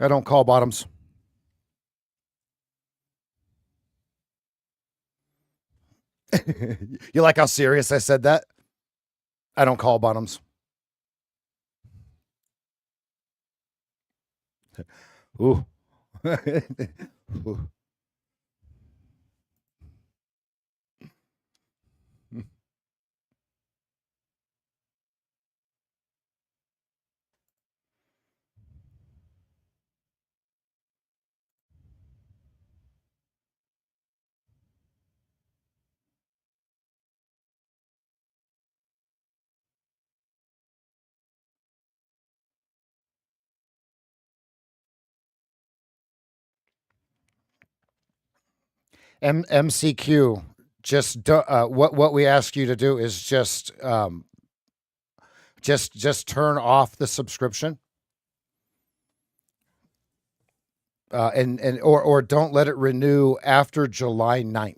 I don't call bottoms. You like how serious I said that? I don't call bottoms. Ooh. Ooh. MCQ. Just what we ask you to do is just turn off the subscription, or don't let it renew after July 9th,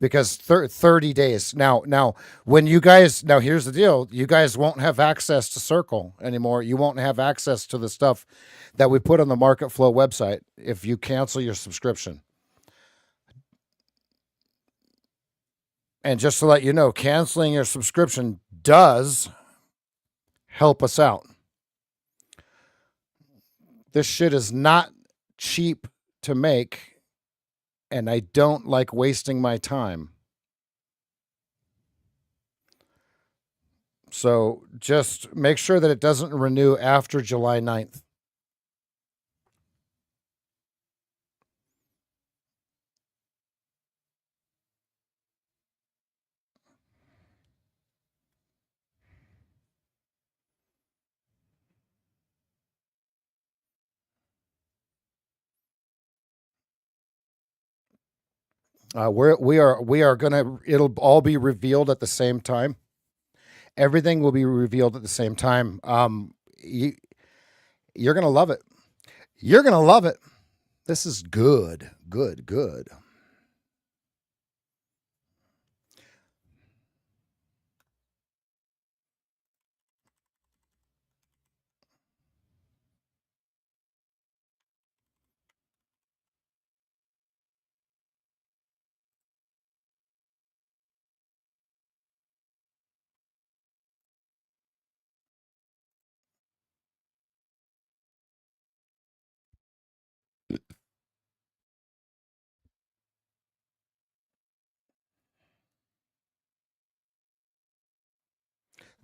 because 30 days. Now when you guys, now here's the deal, you guys won't have access to Circle anymore. You won't have access to the stuff that we put on the Market Flow website if you cancel your subscription. And just to let you know, canceling your subscription does help us out. This shit is not cheap to make, and I don't like wasting my time. So just make sure that it doesn't renew after July 9th. We are gonna, it'll all be revealed at the same time. Everything will be revealed at the same time. You're gonna love it. You're gonna love it. This is good. Good.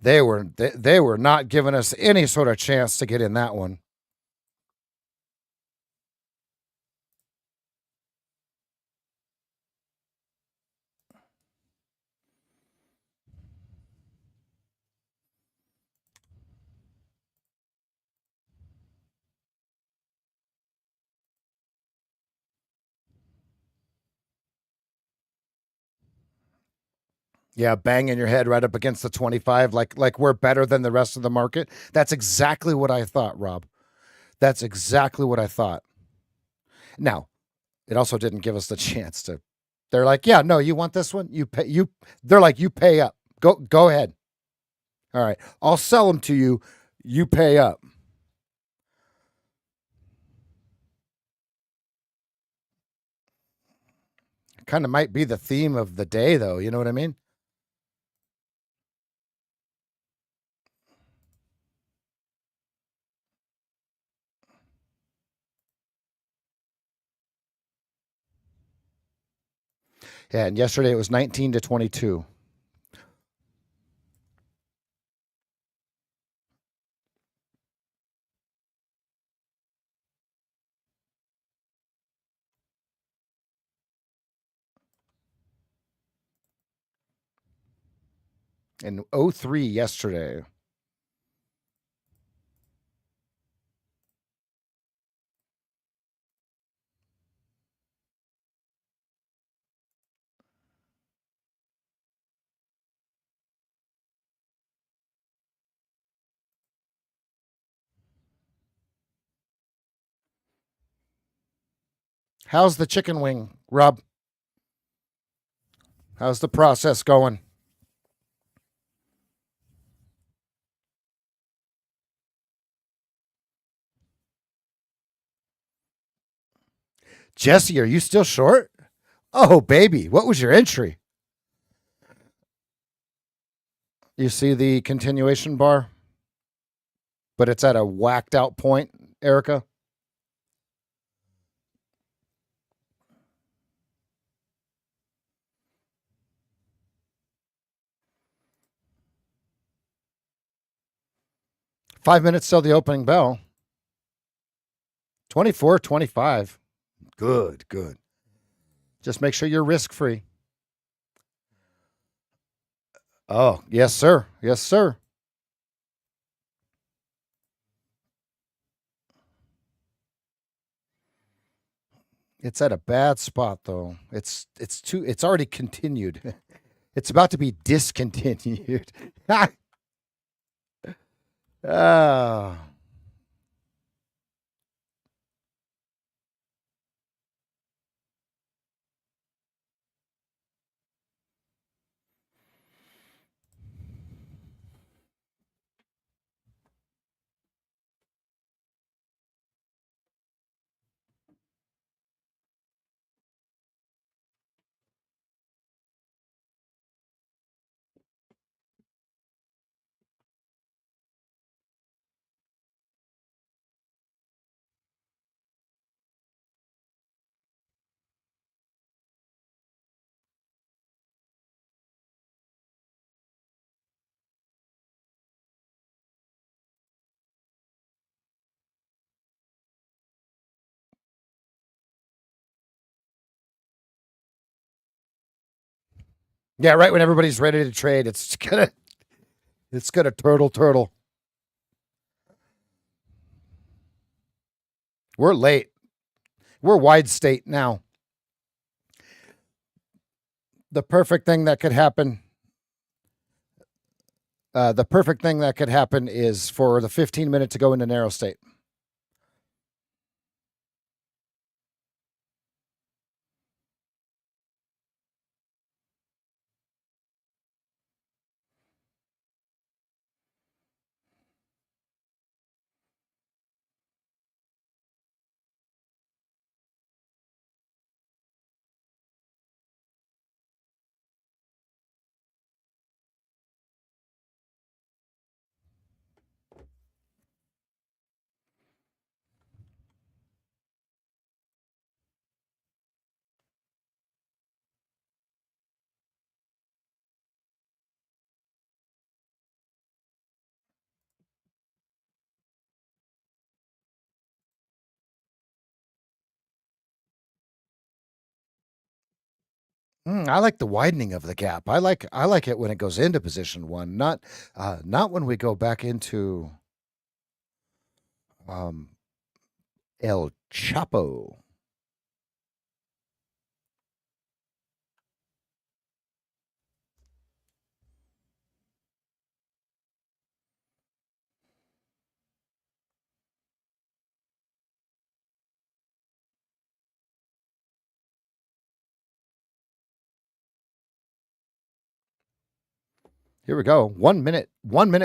They were not giving us any sort of chance to get in that one. Yeah, banging your head right up against the 25 like we're better than the rest of the market. That's exactly what I thought, Rob. That's exactly what I thought. Now, it also didn't give us the chance to. They're like, "Yeah, no, you want this one? You pay you." They're like, "You pay up. Go ahead. All right. I'll sell them to you. You pay up." Kind of might be the theme of the day though, you know what I mean? Yeah, and yesterday it was 19 to 22. And 03 yesterday. How's the chicken wing, Rob? How's the process going? Jesse, are you still short? Oh, baby, what was your entry? You see the continuation bar, but it's at a whacked out point, Erica. Five minutes till the opening bell. 24-25. Good, good. Just make sure you're risk free. Oh, yes, sir. Yes, sir. It's at a bad spot though. It's already continued. It's about to be discontinued. Oh. Yeah, right when everybody's ready to trade, it's gonna turtle. We're late. We're wide state now. The perfect thing that could happen. The perfect thing that could happen is for the 15-minute to go into narrow state. I like the widening of the gap. I like it when it goes into position one, not when we go back into El Chapo. Here we go. 1 minute,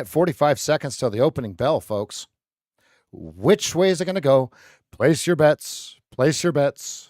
45 seconds till the opening bell, folks. Which way is it going to go? Place your bets. Place your bets.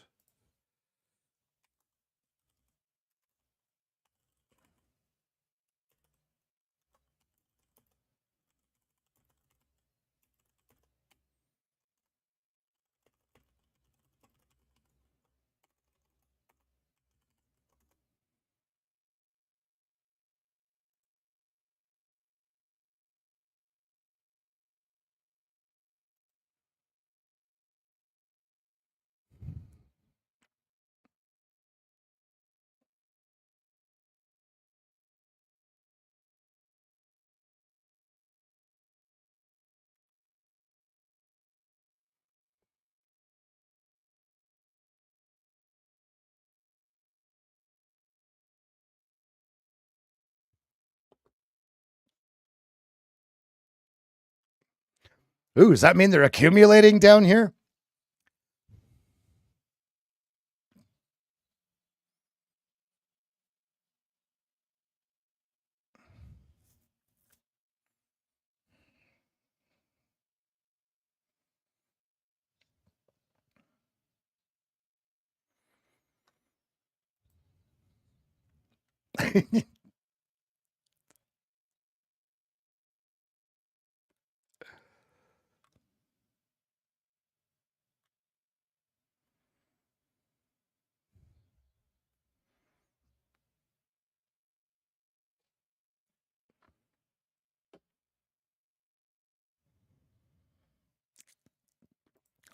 Ooh, does that mean they're accumulating down here?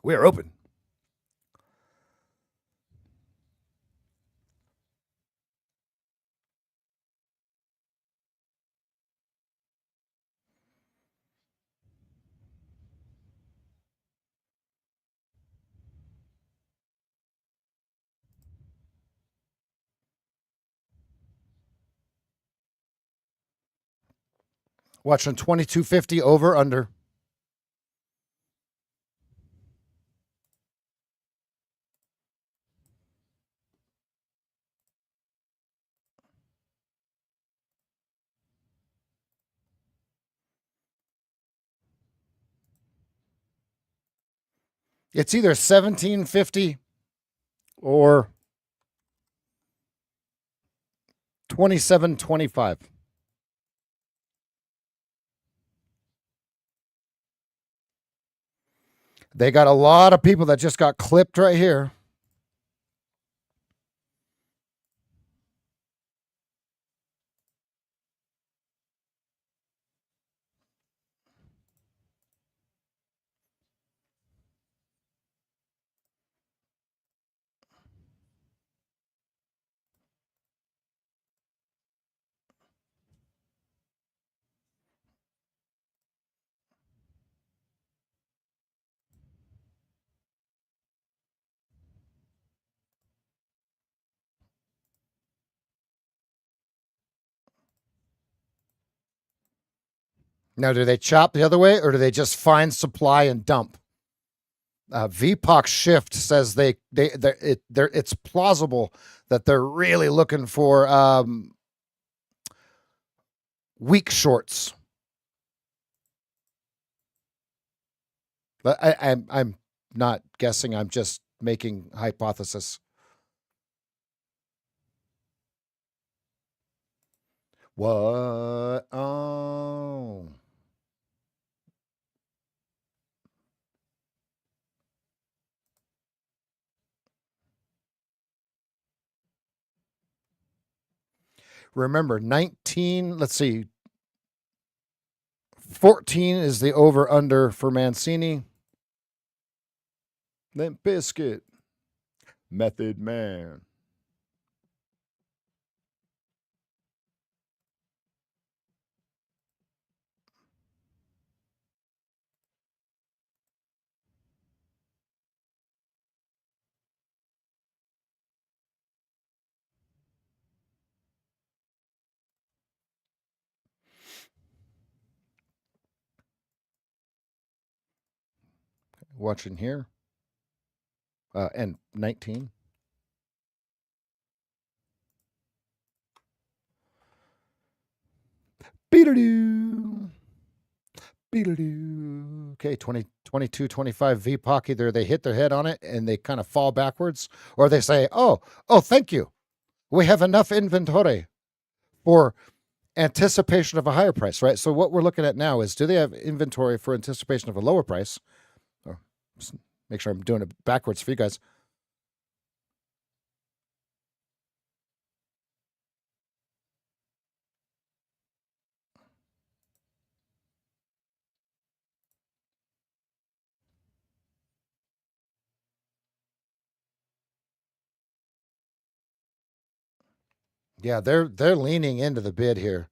We are open. Watching 2250 over under. It's either 1750 or 2725. They got a lot of people that just got clipped right here. Now, do they chop the other way or do they just find supply and dump? VPOC Shift says it's plausible that they're really looking for weak shorts. But I'm not guessing. I'm just making hypothesis. What? Oh. Remember, 19, let's see. 14 is the over under for Mancini. Limp Biscuit. Method Man. watching here. And 19. Beedadoo. Beedadoo. Okay, 20, 22, 25 VPOC. Either they hit their head on it and they kind of fall backwards, or they say, oh, thank you. We have enough inventory for anticipation of a higher price, right? So what we're looking at now is, do they have inventory for anticipation of a lower price? Or make sure I'm doing it backwards for you guys. Yeah, they're leaning into the bid here.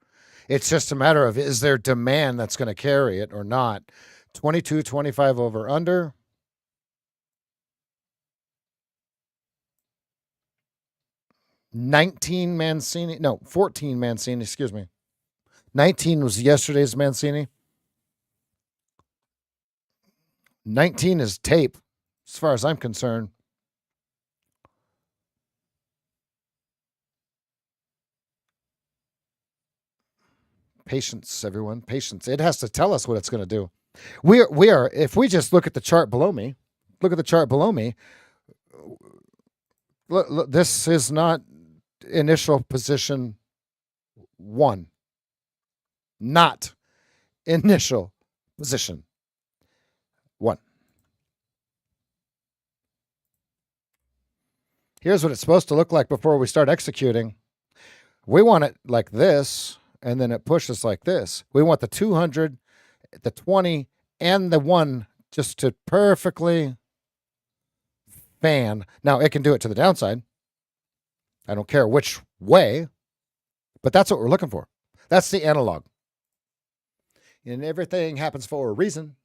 It's just a matter of, is there demand that's going to carry it or not? 22, 25 over under. 19 Mancini. No, 14 Mancini, excuse me. 19 was yesterday's Mancini. 19 is tape, as far as I'm concerned. Patience, everyone. Patience. It has to tell us what it's going to do. We are, if we just look at the chart below me, look, this is not initial position 1. Not initial position 1. Here's what it's supposed to look like before we start executing. We want it like this, and then it pushes like this. We want the 200, the 20, and the 1 just to perfectly fan. Now, it can do it to the downside. I don't care which way, but that's what we're looking for. That's the analog. And everything happens for a reason.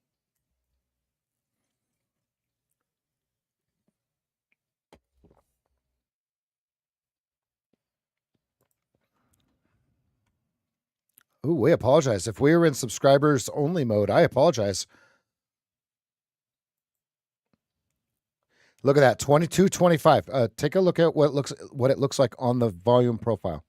Ooh, we apologize. If we were in subscribers only mode, I apologize. Look at that, 22.25. Take a look at what it looks like on the volume profile.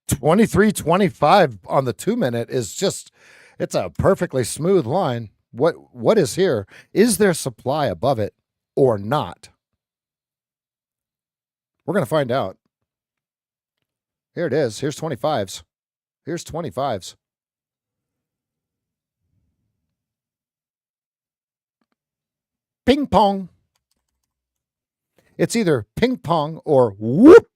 $23.25 on the 2-minute is just, it's a perfectly smooth line. What is here? Is there supply above it or not? We're going to find out. Here it is. Here's 25s. Here's 25s. Ping pong. It's either ping pong or whoop.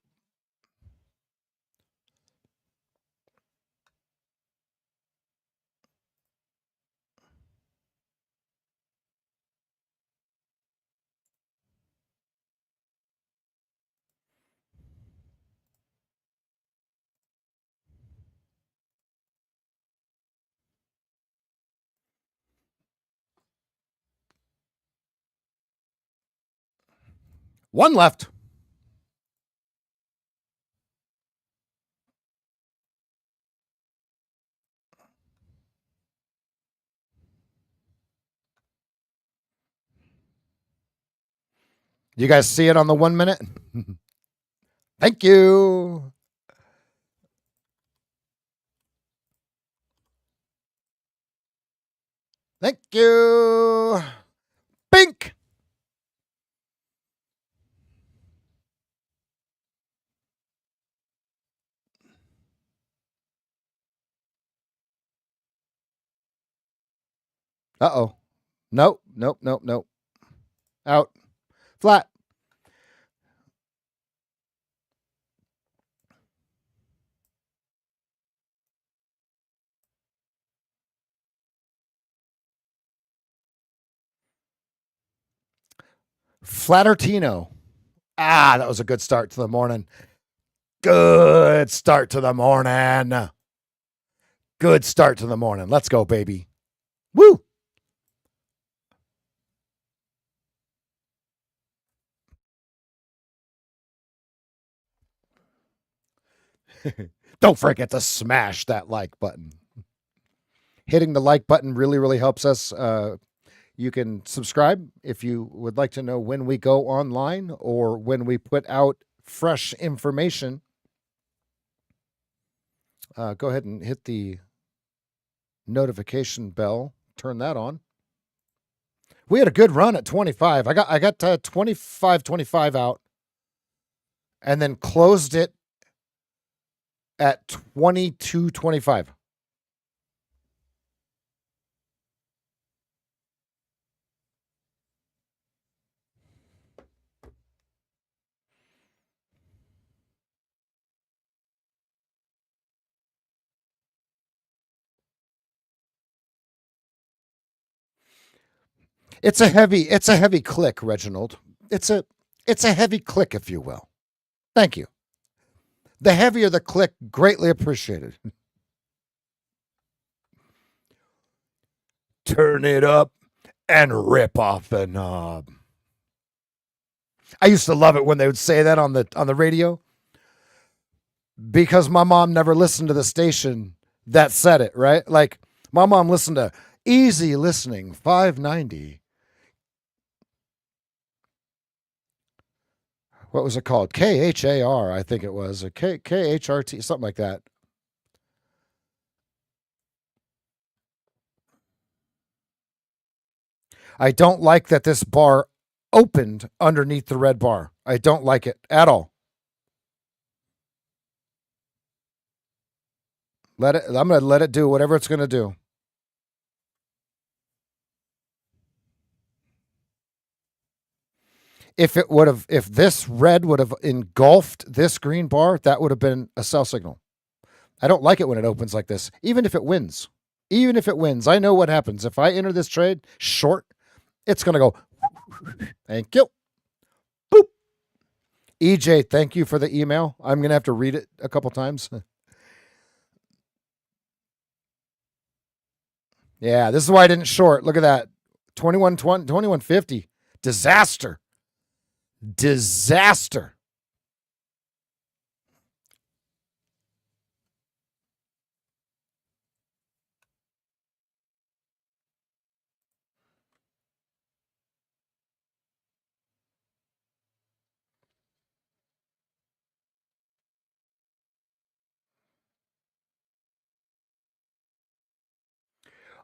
One left. You guys see it on the 1 minute? Thank you. Thank you. Bink. Uh-oh. Nope. Out. Flat. Flattertino. Ah, that was a good start to the morning. Good start to the morning. Good start to the morning. Let's go, baby. Woo! Don't forget to smash that like button. Hitting the like button really, really helps us. You can subscribe if you would like to know when we go online or when we put out fresh information. Go ahead and hit the notification bell. Turn that on. We had a good run at 25. I got 25 out and then closed it at 22.25. It's a heavy click, Reginald. It's a heavy click, if you will. Thank you. The heavier the click, greatly appreciated. Turn it up and rip off the knob. I used to love it when they would say that on the radio because my mom never listened to the station that said it, right? Like my mom listened to Easy Listening 590. What was it called? KHAR, I think it was. A KHRT, something like that. I don't like that this bar opened underneath the red bar. I don't like it at all. I'm going to let it do whatever it's going to do. If this red would have engulfed this green bar, that would have been a sell signal. I don't like it when it opens like this, even if it wins. Even if it wins, I know what happens. If I enter this trade short, it's going to go, thank you. Boop. EJ, thank you for the email. I'm going to have to read it a couple times. Yeah, this is why I didn't short. Look at that. 2150. Disaster. Disaster.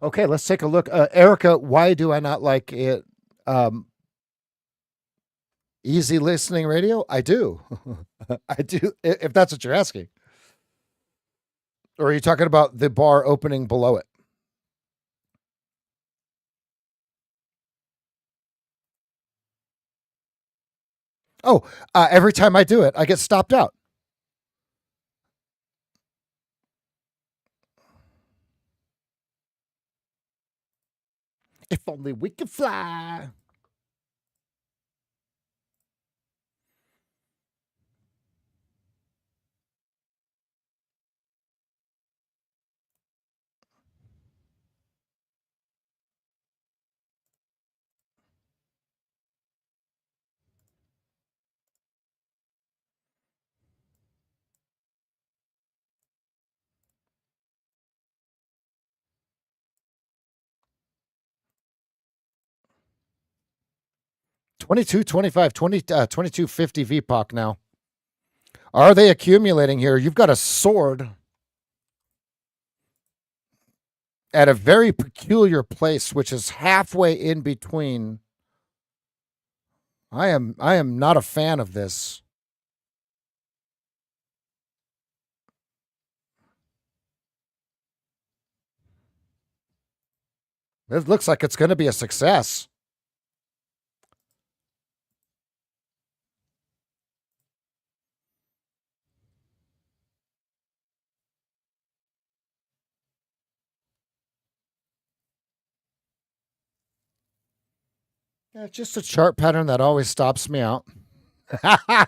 Okay, let's take a look. Erica, why do I not like it? Easy listening radio? I do. I do, if that's what you're asking. Or are you talking about the bar opening below it? Oh, every time I do it, I get stopped out. If only we could fly. Twenty-two, 25, 2250 VPOC now. Are they accumulating here? You've got a sword at a very peculiar place, which is halfway in between. I am not a fan of this. It looks like it's going to be a success. Yeah, just a chart pattern that always stops me out. I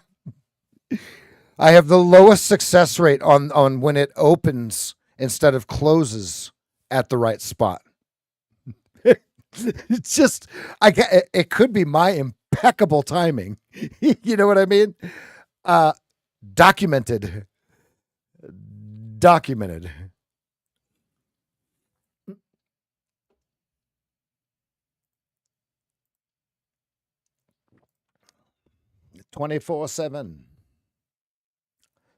have the lowest success rate on when it opens instead of closes at the right spot. It's just it could be my impeccable timing. You know what I mean? Uh documented. Documented. 24/7.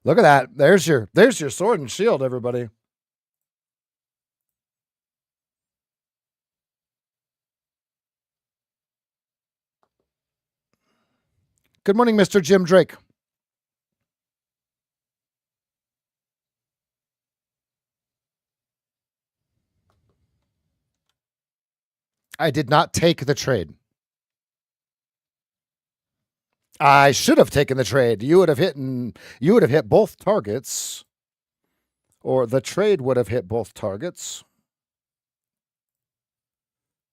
Look at that. There's your sword and shield, everybody. Good morning, Mr. Jim Drake. I did not take the trade. I should have taken the trade. You would have hit both targets, or the trade would have hit both targets.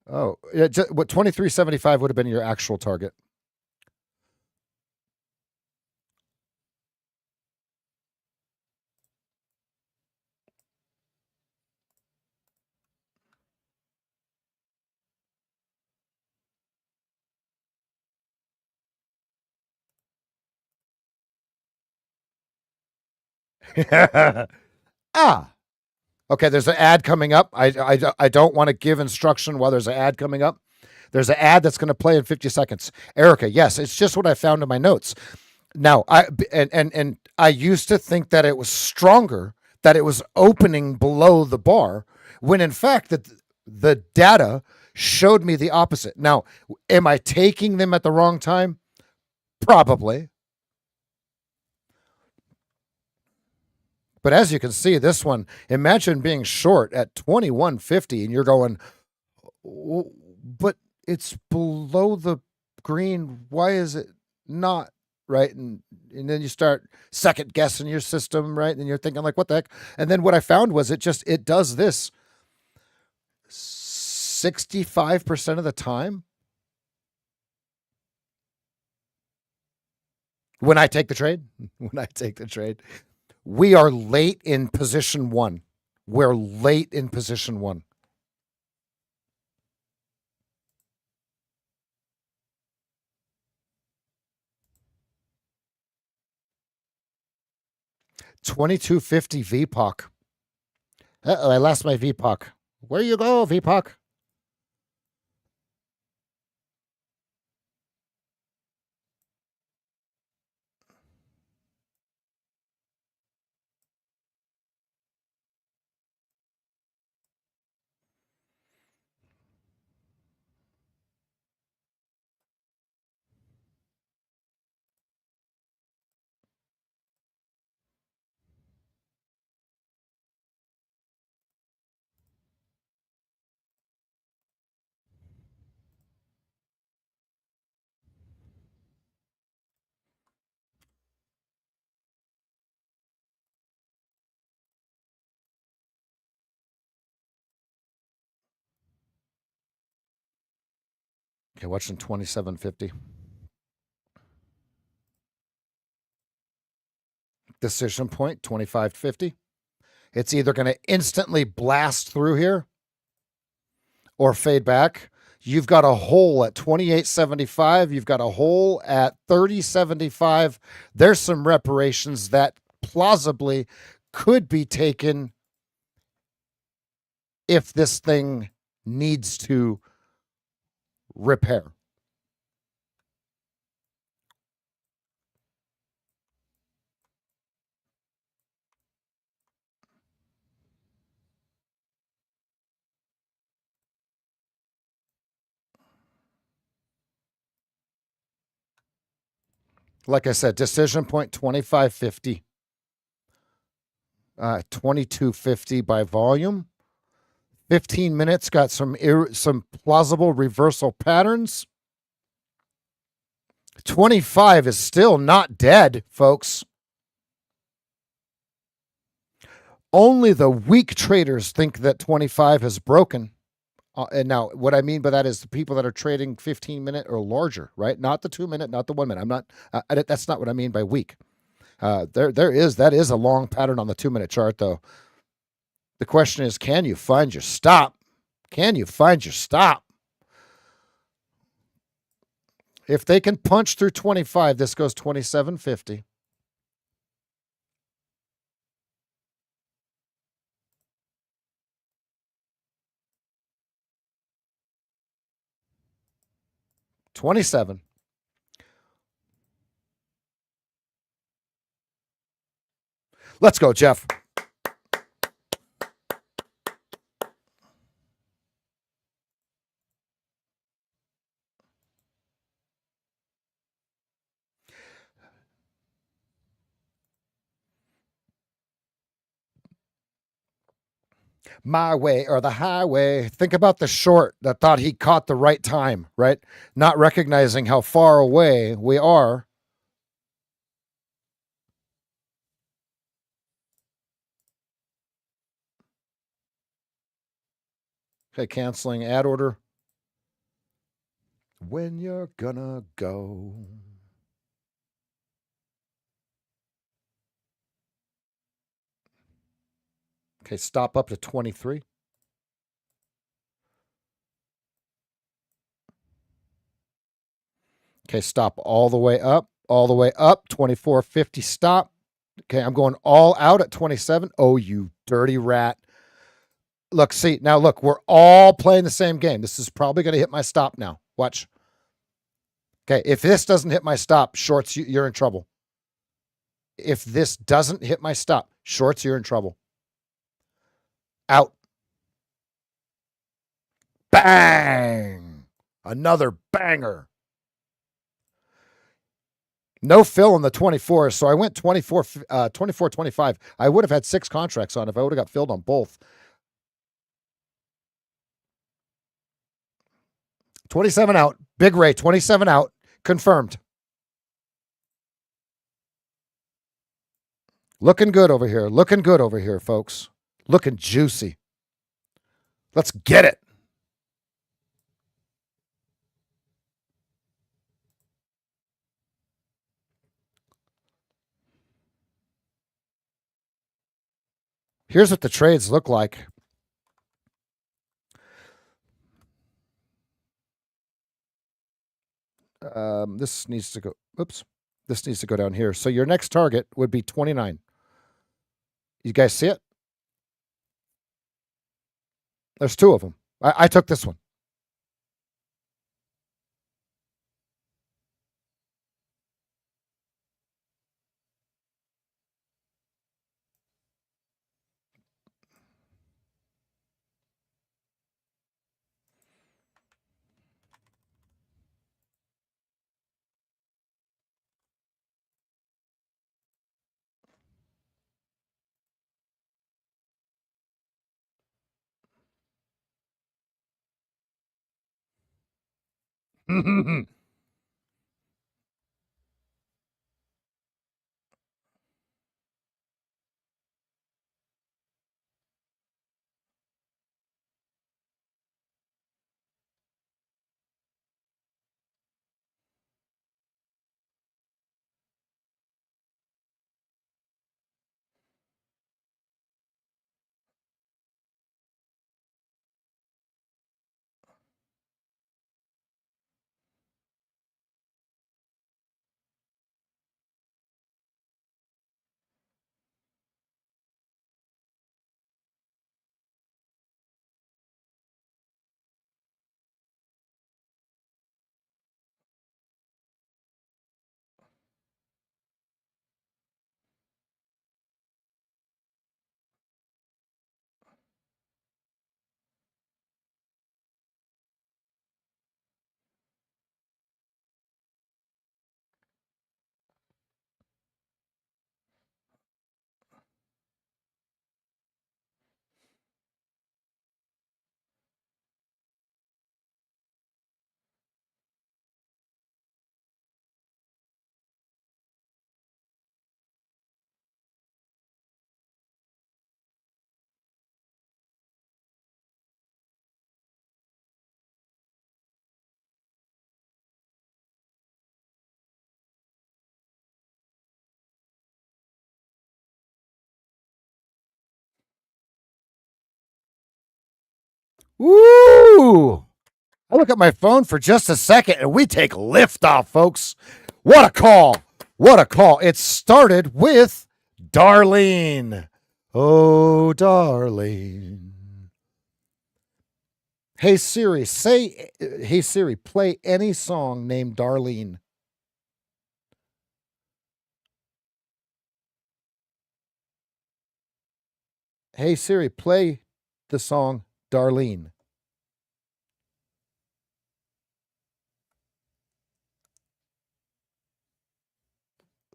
Oh, yeah, what 23.75 would have been your actual target. Ah, okay. There's an ad coming up. I don't want to give instruction while there's an ad coming up. There's an ad that's going to play in 50 seconds. Erica, yes, it's just what I found in my notes. Now, and I used to think that it was stronger, that it was opening below the bar, when in fact that the data showed me the opposite. Now, am I taking them at the wrong time? Probably. But as you can see, this one, imagine being short at 21.50 and you're going, but it's below the green. Why is it not? Right. And then you start second guessing your system, right? And you're thinking like, what the heck? And then what I found was it does this 65% of the time. When I take the trade, we are late in position one. We're late in position one. $22.50 VPOC. Uh-oh, I lost my VPOC. Where you go, VPOC? Okay, watching 27.50. Decision point, 25.50. It's either going to instantly blast through here or fade back. You've got a hole at 28.75. You've got a hole at 30.75. There's some reparations that plausibly could be taken if this thing needs to repair. Like I said, decision point 25.50. 22.50 by volume. 15 minutes got some plausible reversal patterns. 25 is still not dead, folks. Only the weak traders think that 25 has broken. And now what I mean by that is the people that are trading 15-minute or larger, right? Not the 2-minute, not the 1 minute. I'm not. That's not what I mean by weak. That is a long pattern on the 2-minute chart, though. The question is, can you find your stop? Can you find your stop? If they can punch through 25, this goes 27.50. $27. Let's go, Jeff. My way or the highway. Think about the short that thought he caught the right time, right? Not recognizing how far away we are. Okay, canceling ad order. When you're gonna go. Okay, stop up to 23. Okay, stop all the way up, 24.50 stop. Okay, I'm going all out at 27. Oh, you dirty rat. Look, see, now look, we're all playing the same game. This is probably going to hit my stop now. Watch. Okay, if this doesn't hit my stop, shorts, you're in trouble. If this doesn't hit my stop, shorts, you're in trouble. Out. Bang. Another banger. No fill on the 24, so I went 24, 25. I would have had 6 contracts on if I would have got filled on both. 27 out. Big Ray, 27 out. Confirmed. Looking good over here. Looking good over here, folks. Looking juicy. Let's get it. Here's what the trades look like. This needs to go. Oops. This needs to go down here. So your next target would be 29. You guys see it? There's 2 of them. I took this one. Woo! I look at my phone for just a second and we take liftoff, folks. What a call. What a call. It started with Darlene. Oh, Darlene. Hey Siri, hey Siri, play any song named Darlene. Hey Siri, play the song Darlene.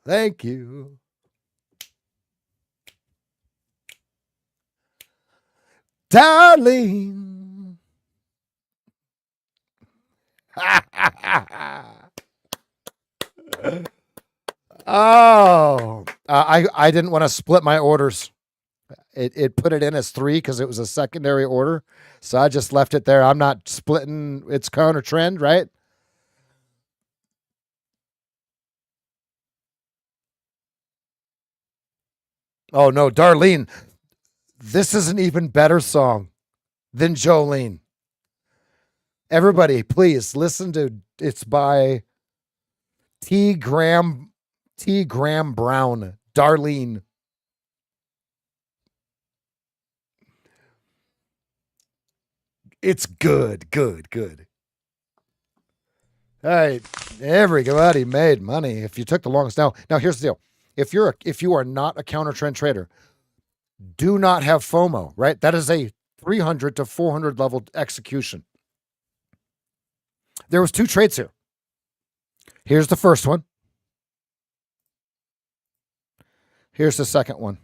Thank you. Darlene. Oh, I didn't want to split my orders. It put it in as 3 because it was a secondary order, so I just left it there. I'm not splitting its counter trend, right? Oh no, Darlene, this is an even better song than Jolene. Everybody, please listen to. It's by T. Graham Brown. Darlene. It's good, good, good. All right, everybody made money if you took the longest. Now here's the deal: if you are not a counter trend trader, do not have FOMO. Right, that is a 300 to 400 level execution. There was 2 trades here. Here's the first one. Here's the second one.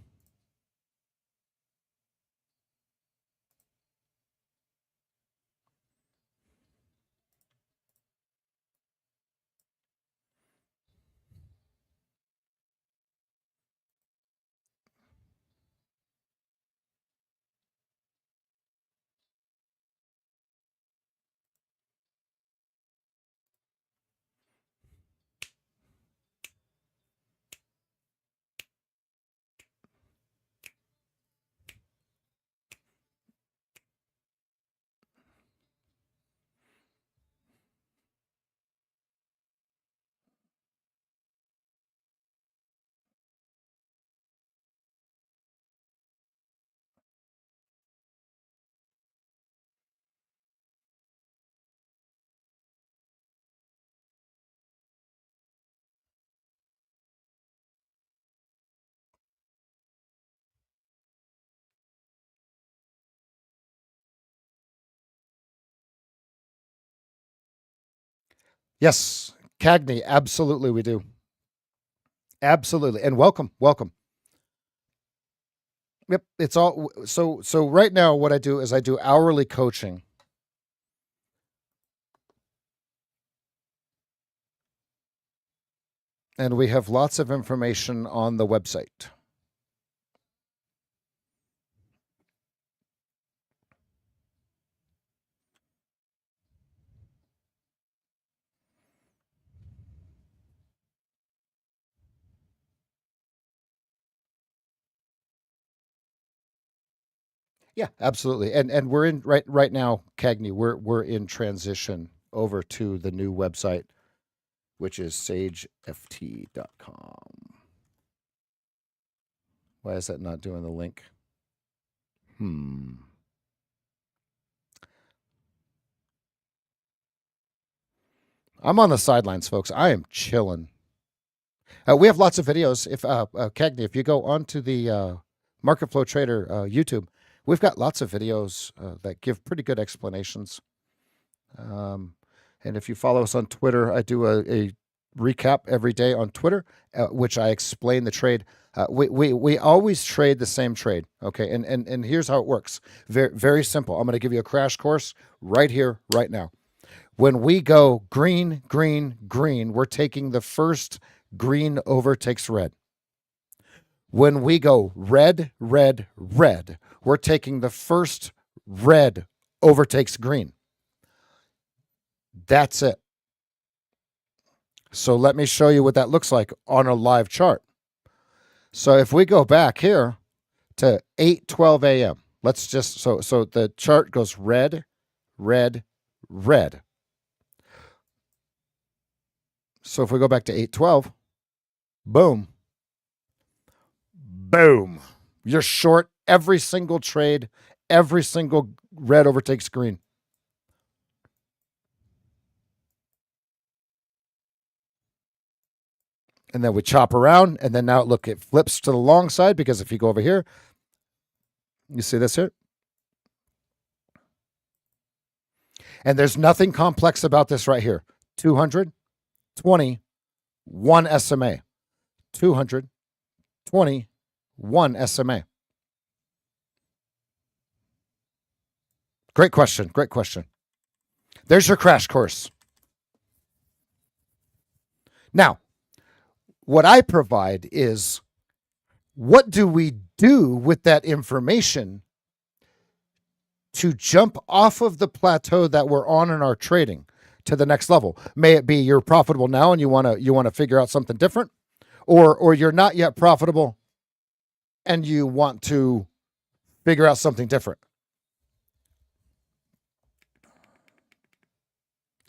Yes, Cagney, absolutely we do. Absolutely. And welcome, welcome. Yep, it's all so right now what I do is I do hourly coaching. And we have lots of information on the website. Yeah, absolutely. And we're in right now, Cagney, we're in transition over to the new website, which is SageFT.com. Why is that not doing the link? I'm on the sidelines, folks. I am chilling. We have lots of videos. If Cagney, if you go onto the Market Flow Trader YouTube, we've got lots of videos that give pretty good explanations. And if you follow us on Twitter, I do a recap every day on Twitter, which I explain the trade. We always trade the same trade, okay? And here's how it works. Very very simple. I'm going to give you a crash course right here, right now. When we go green, green, green, we're taking the first green overtakes red. When we go red, red, red, we're taking the first red overtakes green. That's it. So let me show you what that looks like on a live chart. So if we go back here to 8:12 a.m., Let's just, so the chart goes red, red, red. So if we go back to 812, boom, boom. You're short every single trade, every single red overtakes green. And then we chop around, and then now look, it flips to the long side, because if you go over here, you see this here? And there's nothing complex about this right here. 220, 1 SMA. 220, 1 SMA. Great question. Great question. There's your crash course. Now, what I provide is, what do we do with that information to jump off of the plateau that we're on in our trading to the next level? May it be you're profitable now and you want to figure out something different, or you're not yet profitable and you want to figure out something different.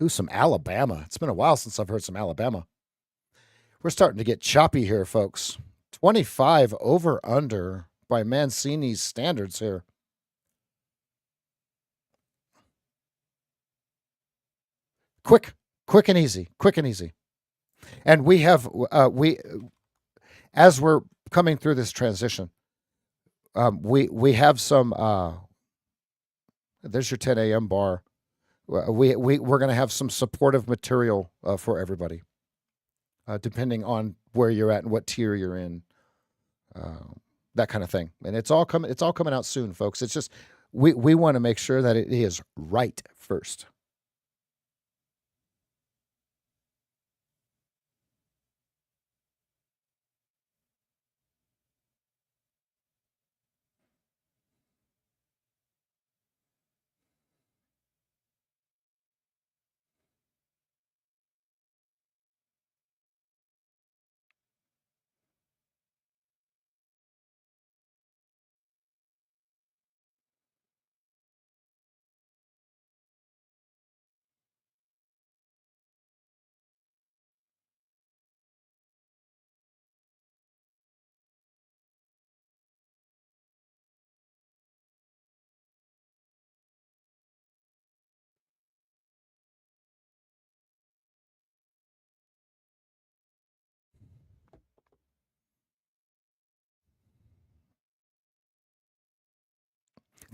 Ooh, some Alabama. It's been a while since I've heard some Alabama. We're starting to get choppy here, folks. 25 over under by Mancini's standards here. Quick and easy, quick and easy. And we have, as we're coming through this transition, we have some, there's your 10 a.m. bar. We're going to have some supportive material for everybody, depending on where you're at and what tier you're in, that kind of thing. And it's all coming out soon, folks. It's just, we want to make sure that it is right first.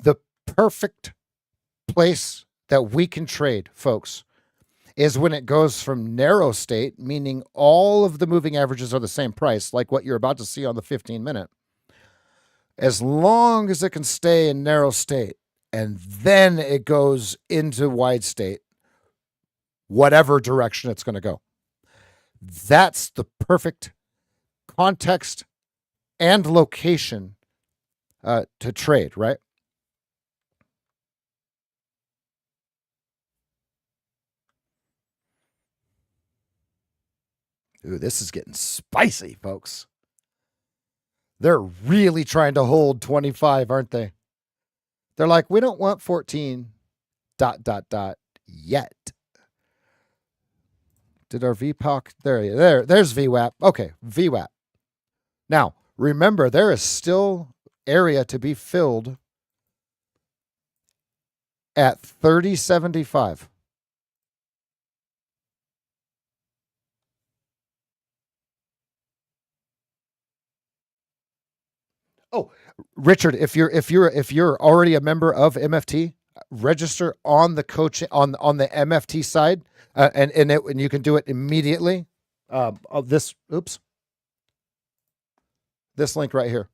The perfect place that we can trade, folks, is when it goes from narrow state, meaning all of the moving averages are the same price, like what you're about to see on the 15-minute, as long as it can stay in narrow state, and then it goes into wide state, whatever direction it's going to go. That's the perfect context and location to trade, right? Ooh, this is getting spicy, folks. They're really trying to hold 25, aren't they? They're like, we don't want 14 ... yet. Did our VPOC? There's VWAP. Okay, VWAP. Now, remember, there is still area to be filled at 30.75. Oh, Richard, if you're already a member of MFT, register on the coaching on the MFT side, and you can do it immediately. This link right here.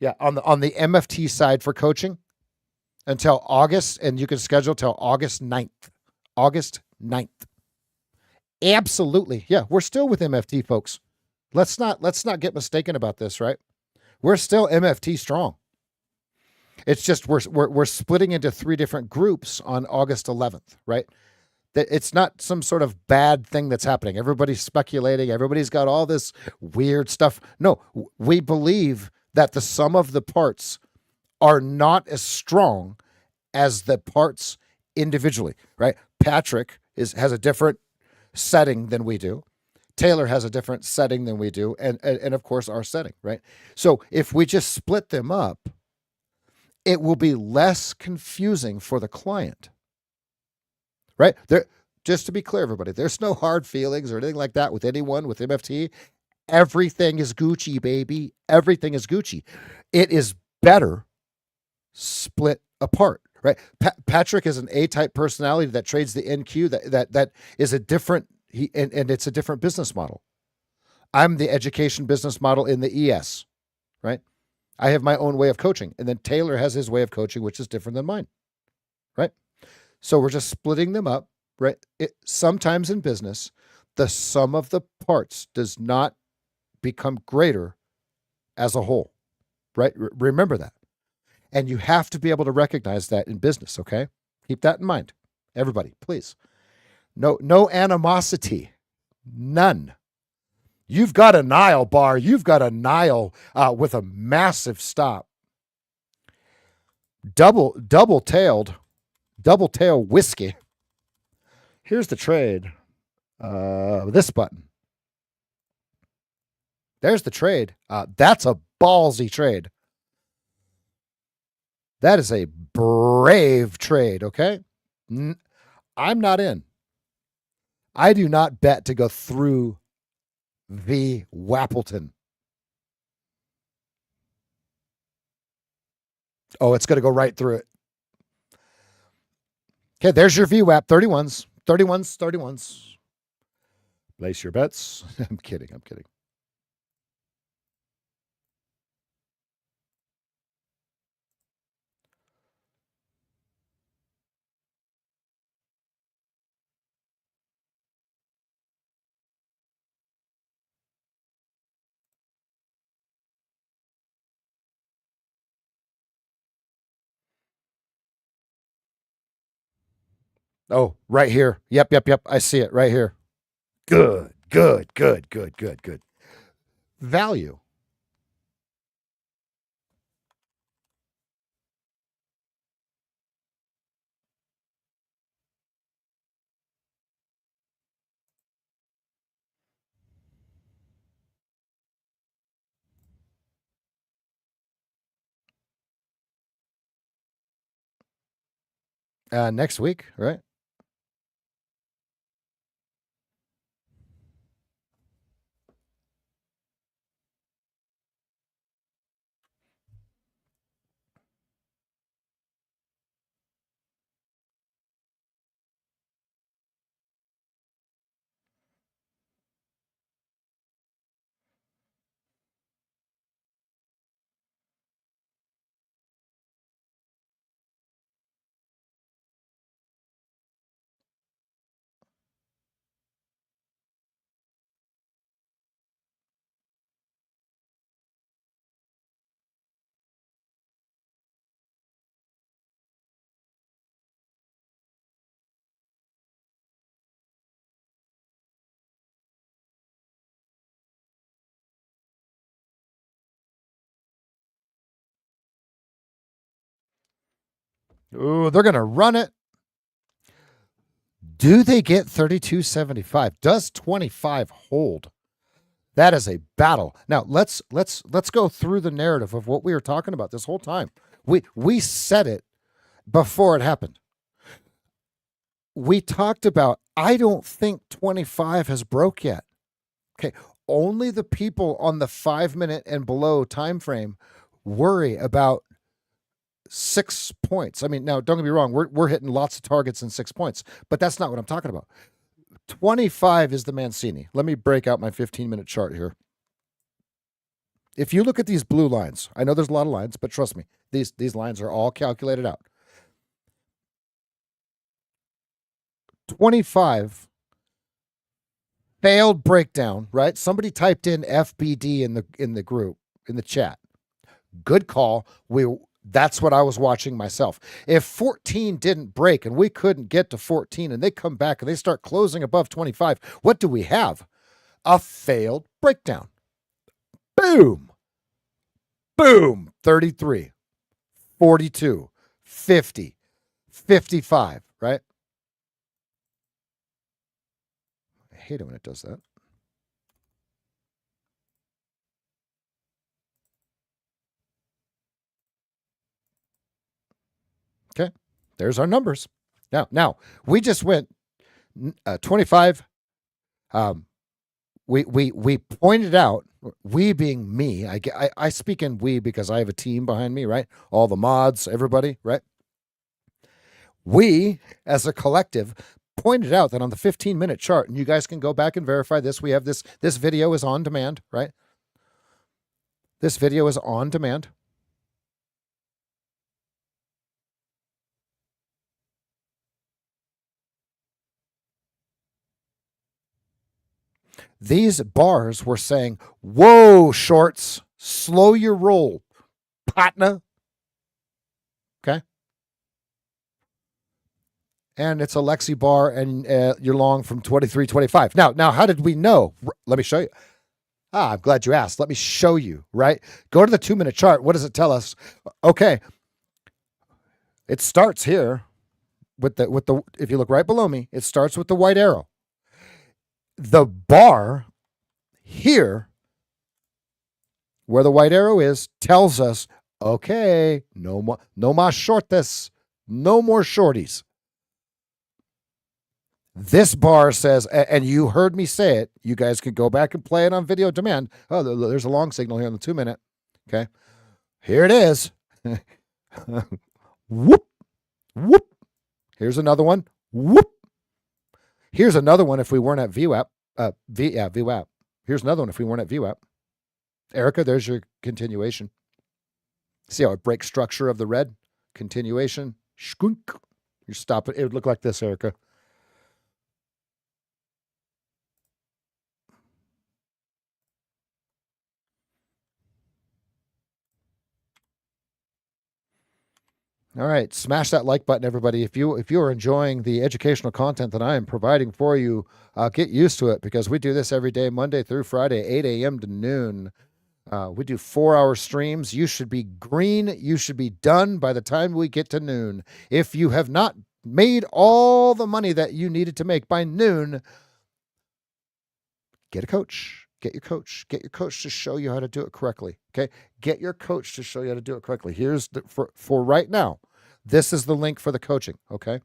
Yeah, on the MFT side for coaching until August, and you can schedule till August 9th. August 9th. Absolutely. Yeah, we're still with MFT, folks. Let's not get mistaken about this, right? We're still MFT strong. It's just we're splitting into 3 different groups on August 11th, right? It's not some sort of bad thing that's happening. Everybody's speculating. Everybody's got all this weird stuff. No, we believe that the sum of the parts are not as strong as the parts individually, right? Patrick has a different setting than we do. Taylor has a different setting than we do, and of course our setting, right? So if we just split them up, it will be less confusing for the client, right? There, just to be clear, everybody, there's no hard feelings or anything like that with anyone with MFT. Everything is Gucci, baby. Everything is Gucci. It is better split apart, right? Patrick is an A-type personality that trades the NQ. That is a different and it's a different business model. I'm the education business model in the ES, right? I have my own way of coaching, and then Taylor has his way of coaching, which is different than mine, right? So we're just splitting them up, right? Sometimes in business, the sum of the parts does not become greater as a whole, right? Remember that. And you have to be able to recognize that in business, okay? Keep that in mind. Everybody, please. No animosity. None. You've got a Nile bar. You've got a Nile with a massive stop. Double tail whiskey. Here's the trade. This button. There's the trade. That's a ballsy trade. That is a brave trade, okay? I'm not in. I do not bet to go through the Wappleton. Oh, it's going to go right through it. Okay, there's your VWAP. 31s. 31s. 31s. Place your bets. I'm kidding. Oh, right here. Yep. I see it right here. Good. Value. Next week, right? Ooh, they're going to run it. Do they get 32.75? Does 25 hold? That is a battle. Now let's go through the narrative of what we were talking about this whole time. We said it before it happened. We talked about I don't think 25 has broke yet. Okay, only the people on the 5-minute and below time frame worry about 6 points. I mean, now don't get me wrong, we're hitting lots of targets in 6 points, but that's not what I'm talking about. 25 is the Mancini. Let me break out my 15-minute chart here. If you look at these blue lines, I know there's a lot of lines, but trust me, these lines are all calculated out. 25 failed breakdown, right? Somebody typed in FBD in the group, in the chat. Good call. That's what I was watching myself. If 14 didn't break and we couldn't get to 14 and they come back and they start closing above 25, what do we have? A failed breakdown. Boom. 33. 42, 50, 55, right? I hate it when it does that. Okay, there's our numbers. Now we just went 25. We pointed out, we being me, I speak in we because I have a team behind me, right? All the mods, everybody, right? We, as a collective, pointed out that on the 15-minute chart, and you guys can go back and verify this, we have this video is on demand, right? This video is on demand. These bars were saying, whoa, shorts, slow your roll, partner. Okay. And it's a Lexi bar, and you're long from 23.25. Now, how did we know? Let me show you. I'm glad you asked. Let me show you, right? Go to the 2-minute chart. What does it tell us? Okay. It starts here with the if you look right below me, it starts with the white arrow. The bar here where the white arrow is tells us, okay, no more short this. No more shorties. This bar says, and you heard me say it, you guys can go back and play it on video demand. Oh, there's a long signal here on the 2-minute. Okay. Here it is. Whoop, whoop. Here's another one. Whoop. Here's another one if we weren't at VWAP. VWAP. Here's another one if we weren't at VWAP. Erica, there's your continuation. See how it breaks structure of the red? Continuation. Skunk. You stop it. It would look like this, Erica. All right, smash that like button, everybody. If you are enjoying the educational content that I am providing for you, get used to it because we do this every day, Monday through Friday, 8 a.m. to noon. We do 4-hour streams. You should be green. You should be done by the time we get to noon. If you have not made all the money that you needed to make by noon, get a coach. Get your coach. Get your coach to show you how to do it correctly. Okay. Get your coach to show you how to do it correctly. Here's for right now. This is the link for the coaching. Okay.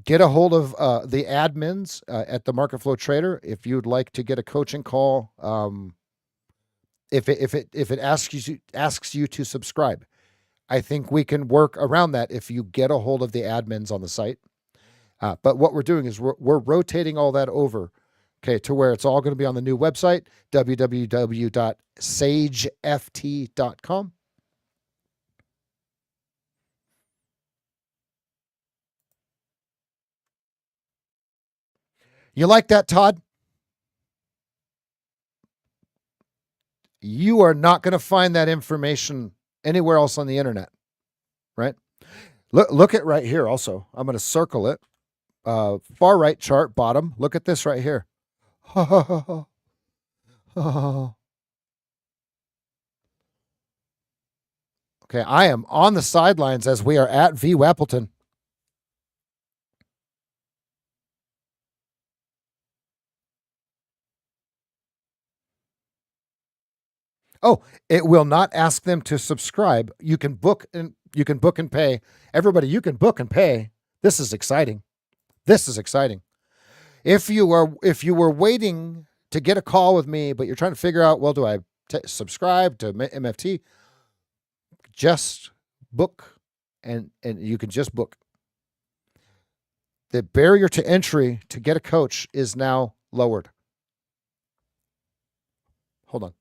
Get a hold of the admins at the Market Flow Trader if you'd like to get a coaching call. If it asks you to subscribe, I think we can work around that if you get a hold of the admins on the site. But what we're doing is we're rotating all that over, okay, to where it's all going to be on the new website, www.sageft.com. You like that, Todd? You are not going to find that information anywhere else on the internet, right? Look at right here also. I'm going to circle it. Far right chart, bottom. Look at this right here. Okay, I am on the sidelines as we are at V. Wappleton. Oh, it will not ask them to subscribe. You can book and pay. Everybody, you can book and pay. This is exciting. This is exciting. If you were waiting to get a call with me, but you're trying to figure out, well, do I subscribe to MFT? Just book, and you can just book. The barrier to entry to get a coach is now lowered. Hold on.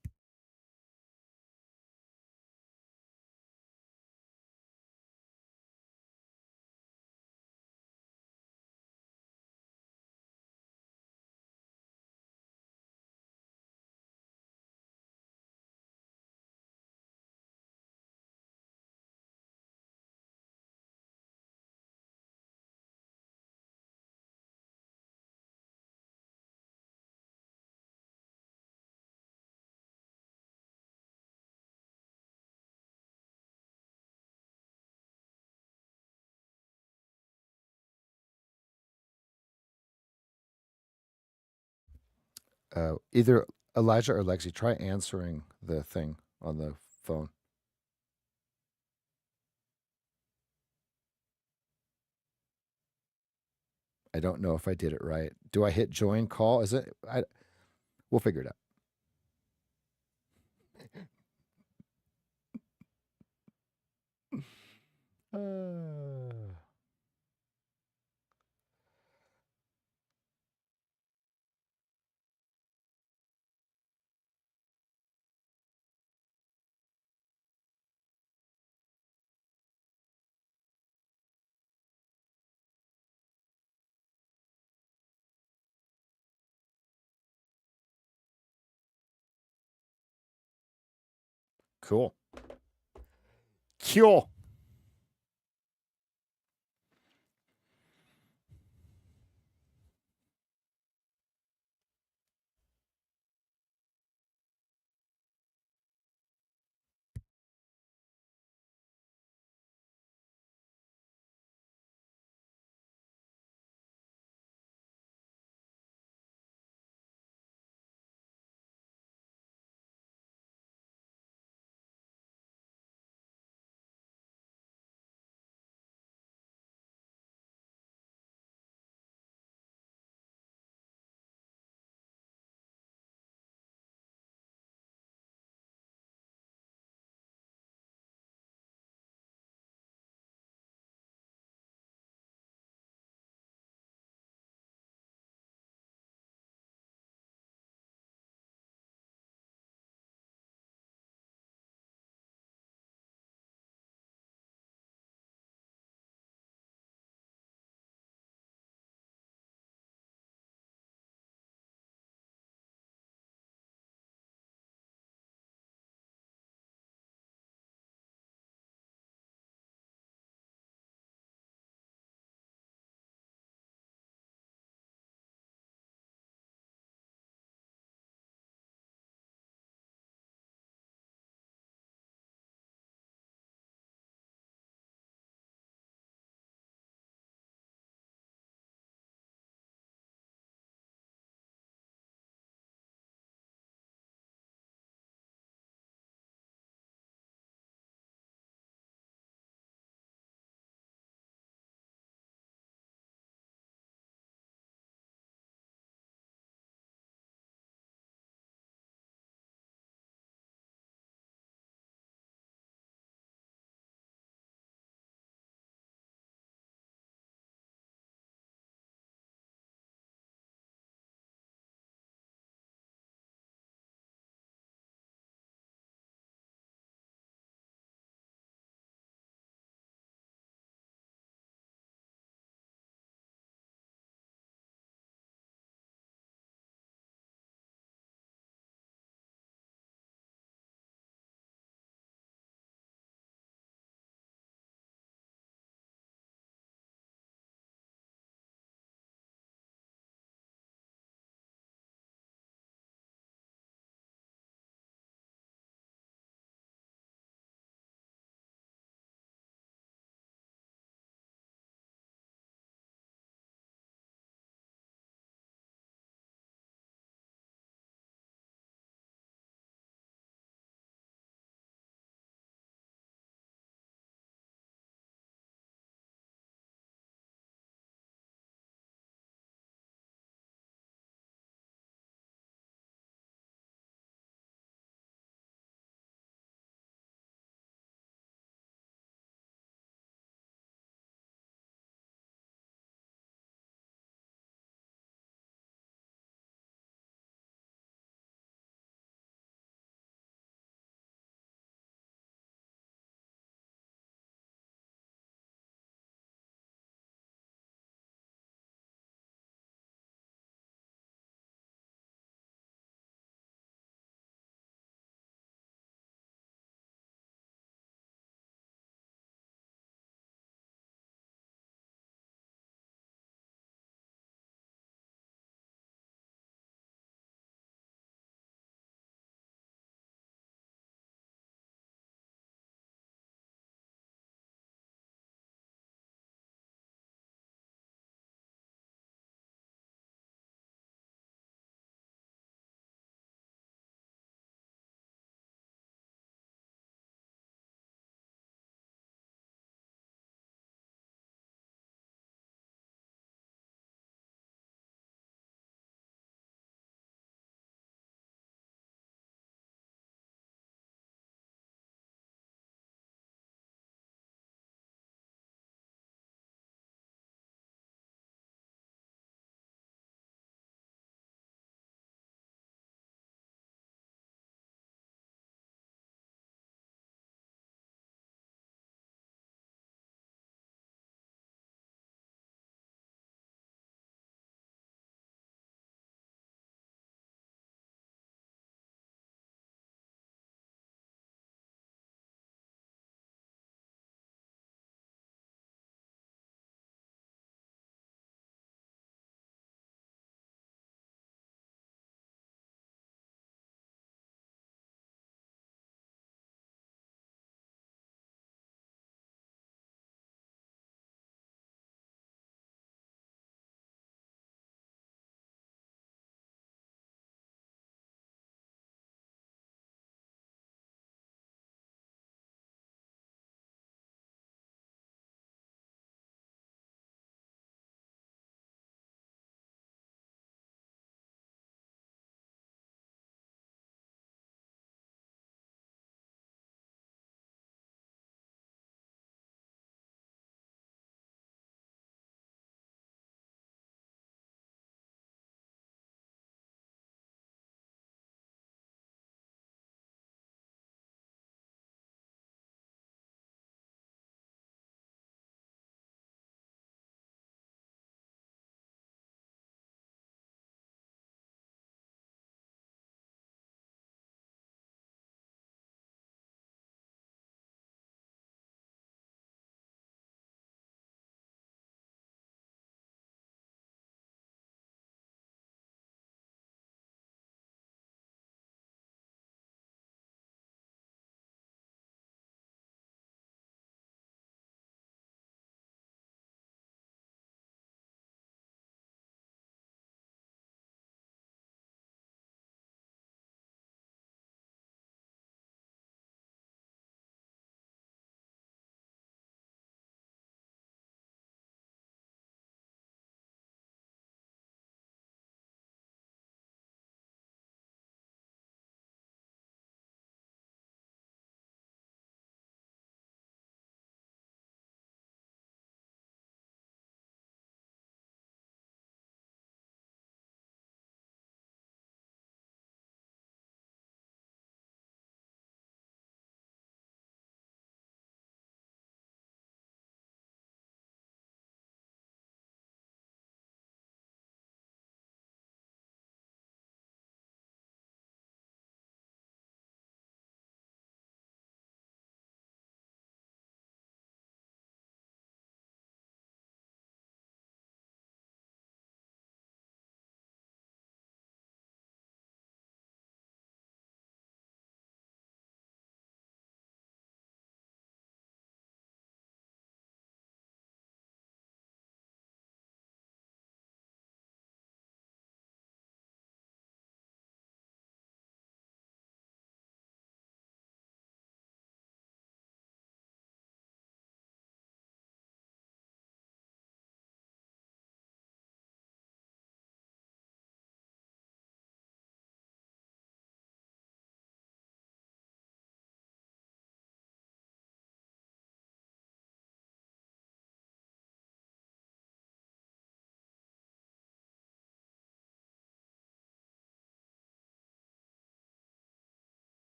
Either Elijah or Lexi, try answering the thing on the phone. I don't know if I did it right. Do I hit join call? Is it? We'll figure it out. Cool. Cool.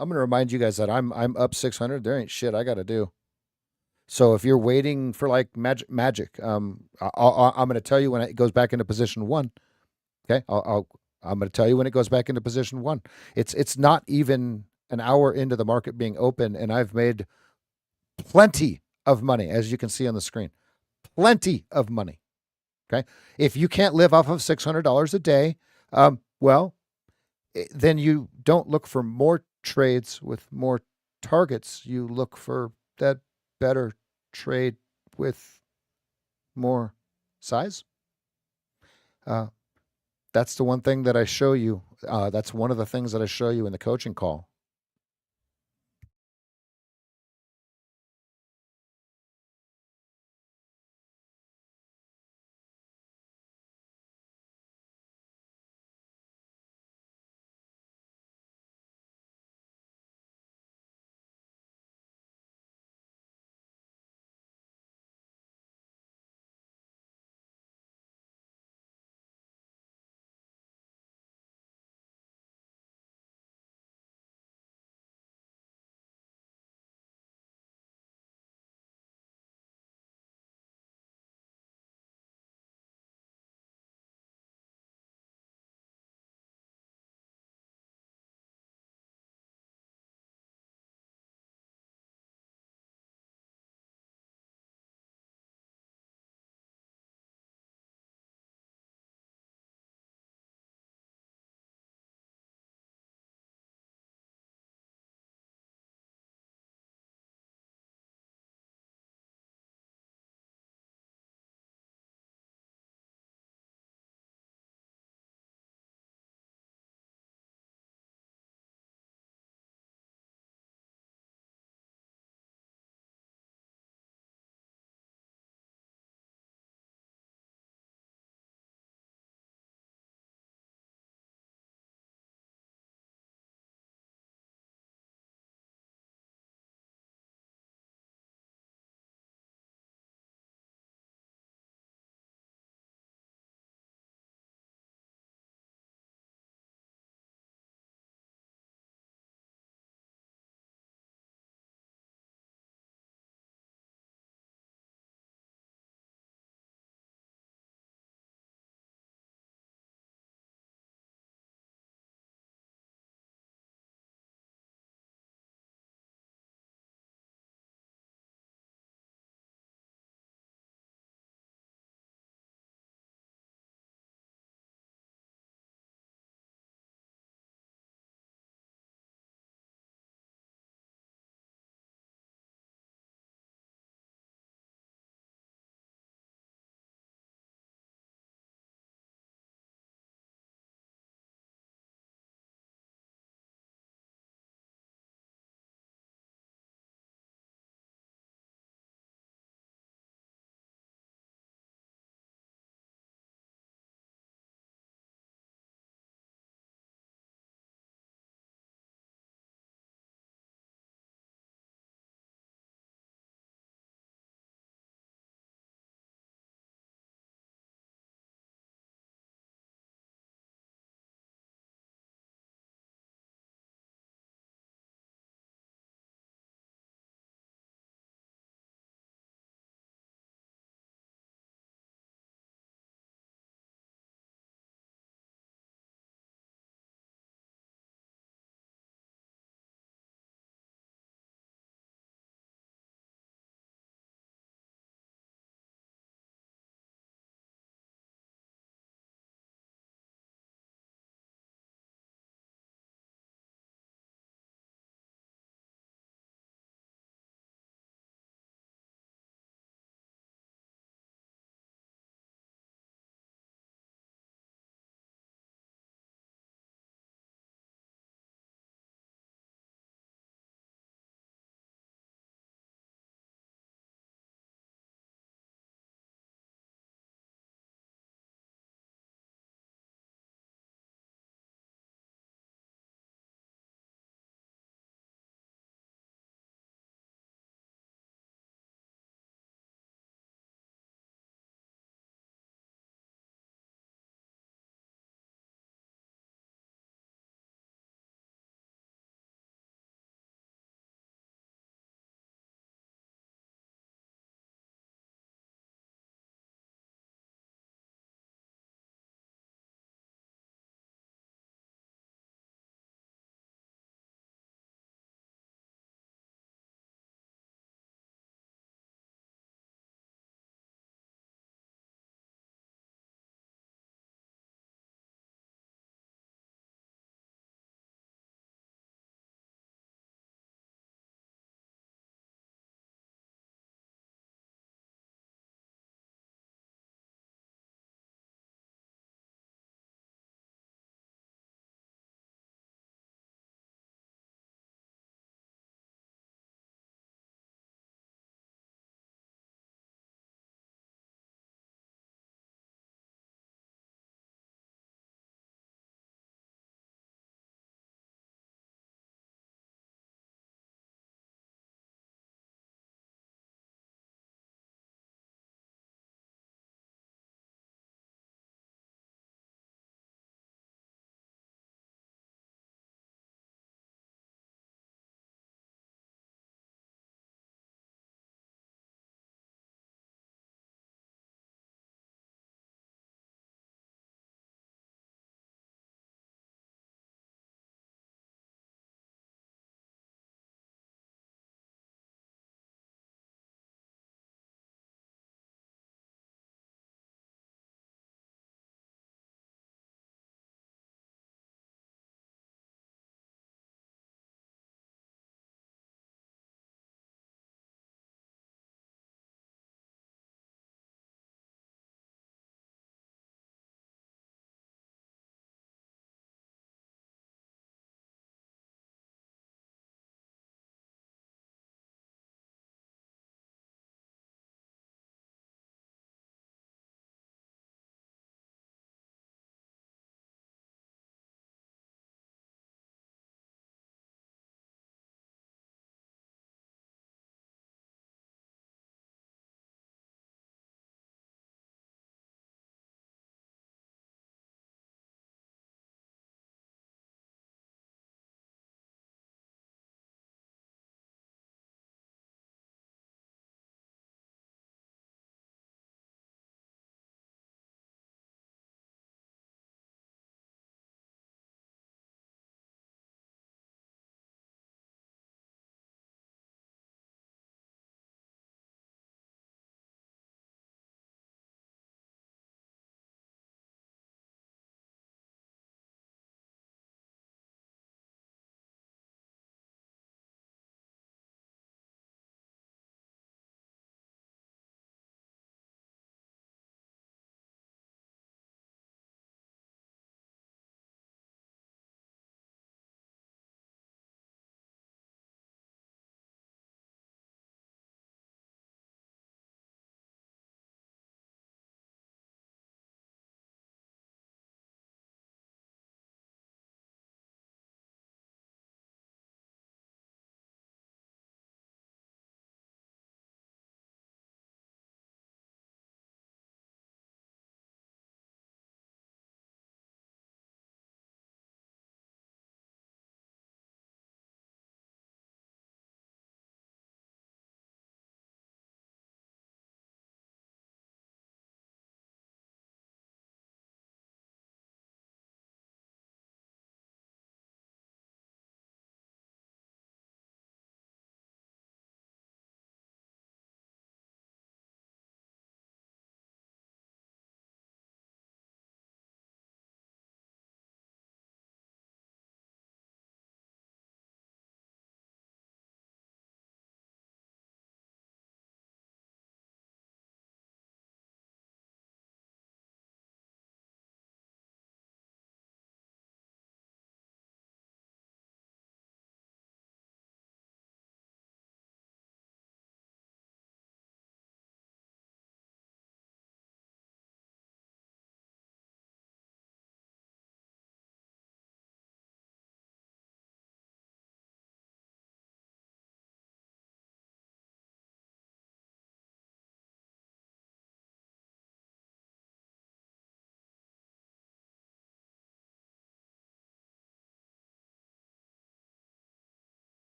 I'm gonna remind you guys that I'm up 600. There ain't shit I got to do. So if you're waiting for like magic, I'm going to tell you when it goes back into position one. Okay, I'm going to tell you when it goes back into position one. It's not even an hour into the market being open, and I've made plenty of money, as you can see on the screen. Plenty of money. Okay, if you can't live off of $600 a day, well, then you don't look for more trades with more targets. You look for that better trade with more size. Uh, that's the one thing that I show you. That's one of the things that I show you in the coaching call.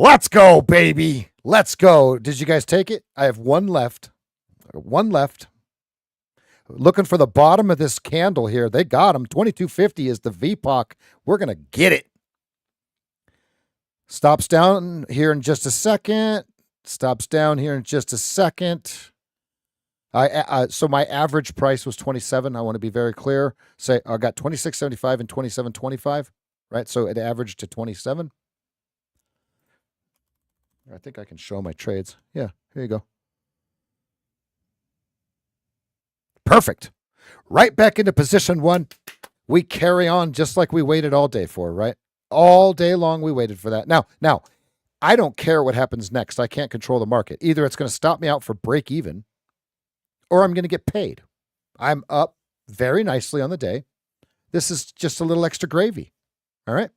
Let's go, baby. Let's go. Did you guys take it? I have one left. One left. Looking for the bottom of this candle here. They got him. 2250 is the VPOC. We're going to get it. Stops down here in just a second. Stops down here in just a second. So my average price was 27. I want to be very clear. Say I got 26.75 and 27.25, right? So it averaged to 27. I think I can show my trades. Yeah, here you go. Perfect. Right back into position one. We carry on just like we waited all day for, right? All day long we waited for that. Now, I don't care what happens next. I can't control the market. Either it's going to stop me out for break even or I'm going to get paid. I'm up very nicely on the day. This is just a little extra gravy. All right.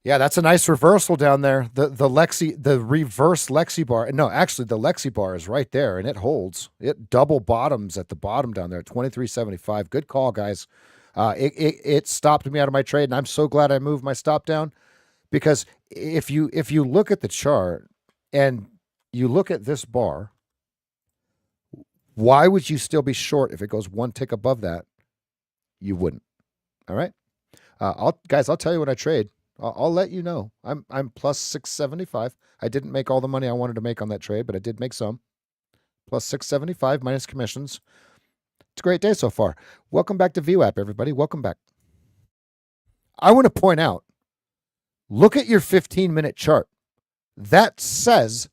Yeah, that's a nice reversal down there. The reverse Lexi bar. No, actually the Lexi bar is right there and it holds. It double bottoms at the bottom down there at 23.75. Good call, guys. It stopped me out of my trade, and I'm so glad I moved my stop down, because if you look at the chart and you look at this bar, why would you still be short if it goes one tick above that? You wouldn't. All right. I'll tell you when I trade. I'll let you know. I'm plus 675. I didn't make all the money I wanted to make on that trade, but I did make some. Plus 675 minus commissions. It's a great day so far. Welcome back to VWAP, everybody. Welcome back. I want to point out, look at your 15-minute chart. That says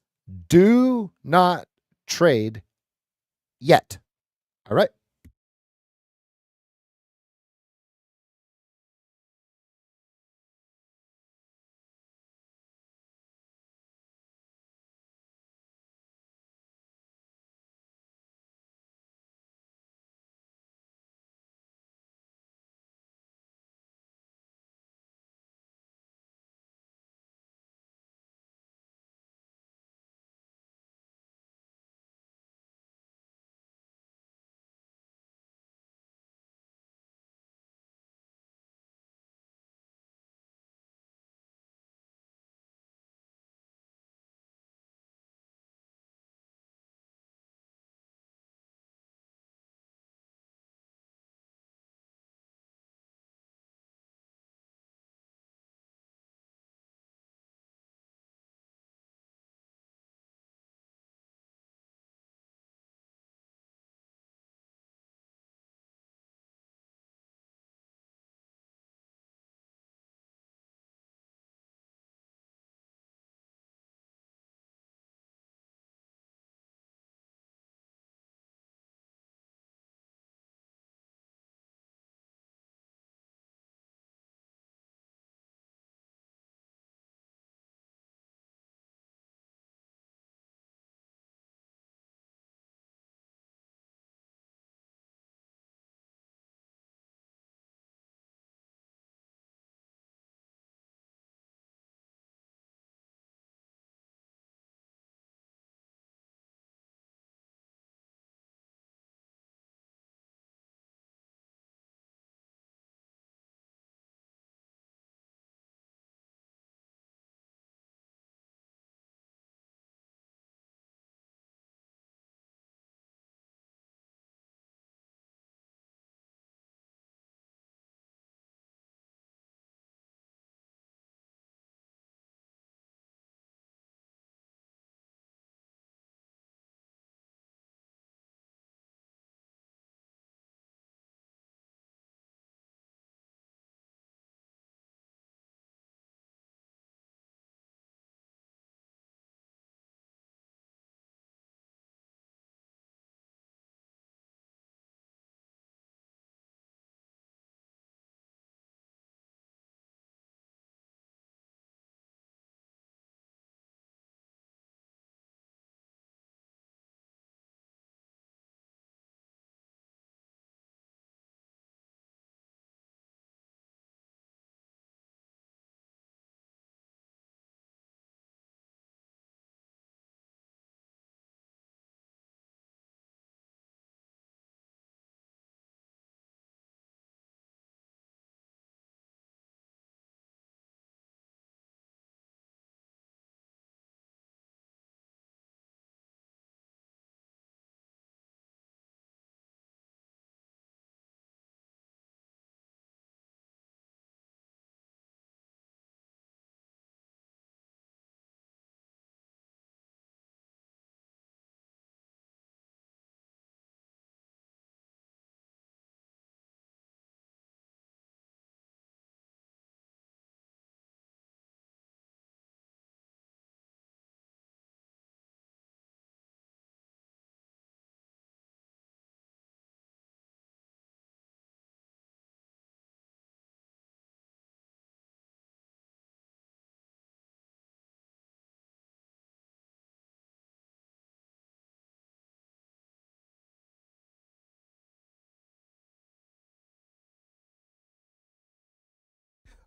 do not trade yet. All right.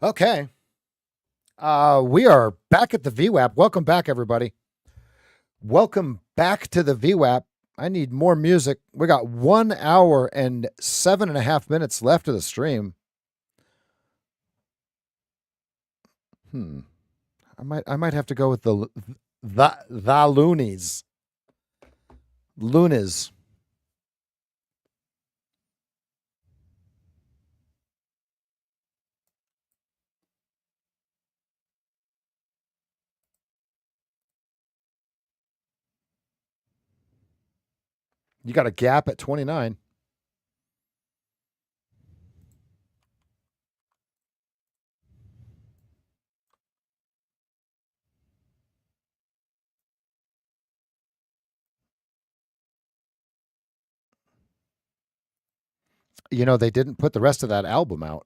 Okay. We are back at the VWAP. Welcome back, everybody. Welcome back to the VWAP. I need more music. We got 1 hour and 7.5 minutes left of the stream. I might have to go with the loonies. Loonies. You got a gap at 29. You know, they didn't put the rest of that album out.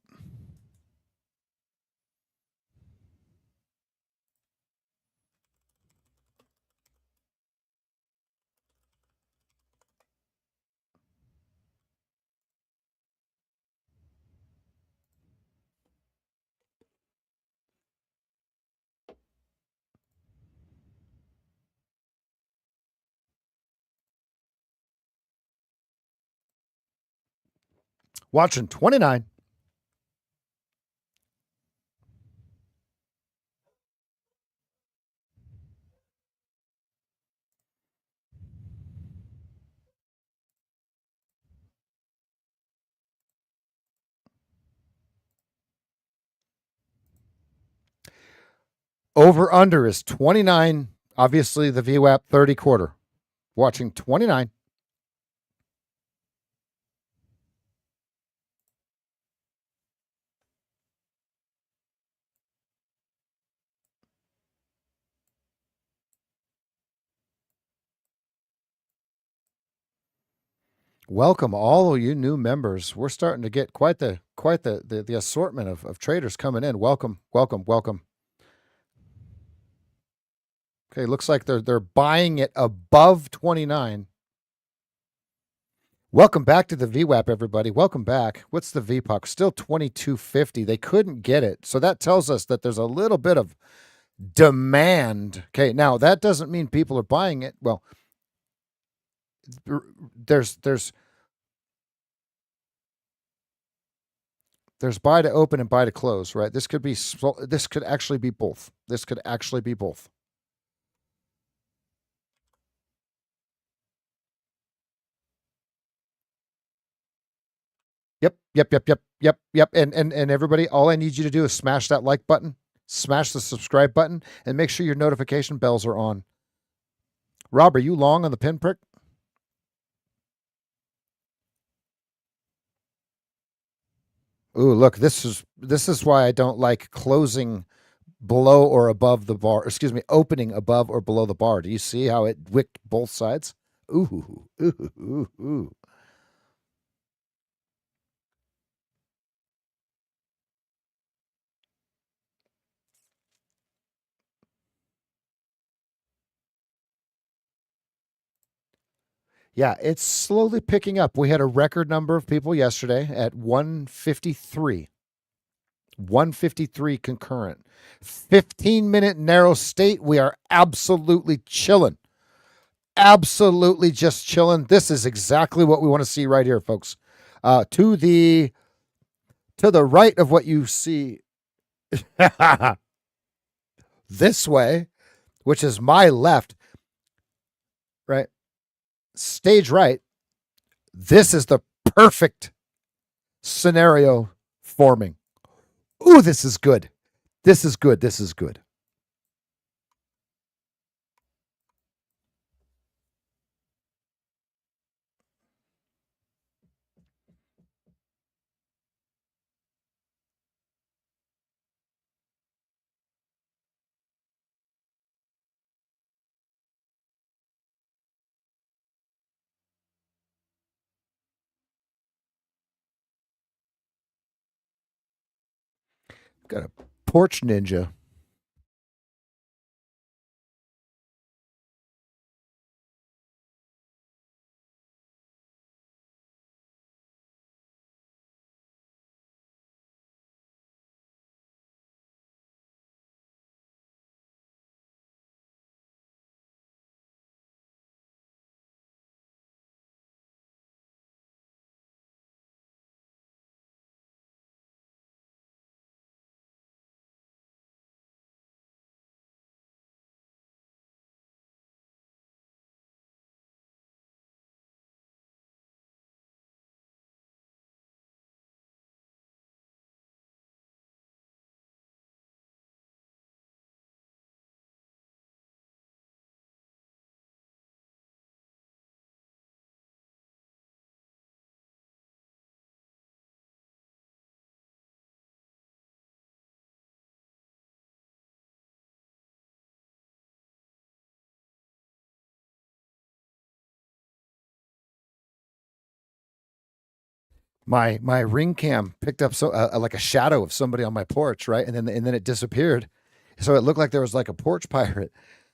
Watching 29. Over under is 29. Obviously, the VWAP 30 quarter. Watching 29. Welcome all of you new members. We're starting to get quite the assortment of traders coming in. Welcome. Okay, looks like they're buying it above 29. Welcome back to the VWAP, everybody. Welcome back. What's the VPOC? Still 2250. They couldn't get it. So that tells us that there's a little bit of demand. Okay, now that doesn't mean people are buying it. Well, there's buy to open and buy to close, right? This could actually be both. Yep. And everybody, all I need you to do is smash that like button, smash the subscribe button, and make sure your notification bells are on. Rob, are you long on the pinprick? Ooh, look, this is why I don't like closing below or above the bar. Excuse me, opening above or below the bar. Do you see how it wicked both sides? Ooh. Yeah, it's slowly picking up. We had a record number of people yesterday at 153. 153 concurrent. 15-minute narrow state. We are absolutely chilling. Absolutely just chilling. This is exactly what we want to see right here, folks. To the right of what you see this way, which is my left, right? Stage right. This is the perfect scenario forming. Ooh, this is good. This is good. Got a porch ninja. My ring cam picked up like a shadow of somebody on my porch, right? And then it disappeared. So it looked like there was like a porch pirate.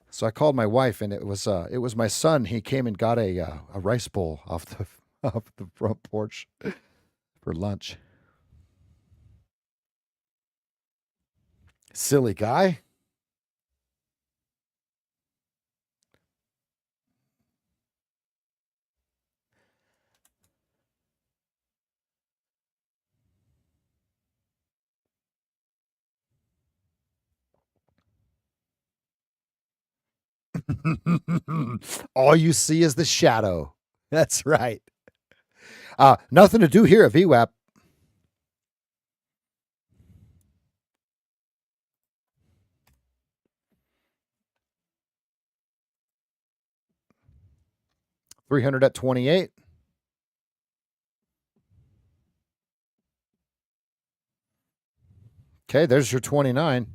So I called my wife, and it was my son. He came and got a rice bowl off the off the front porch for lunch. Silly guy. All you see is the shadow. That's right. Nothing to do here at VWAP. $300 at 28. Okay, there's your 29.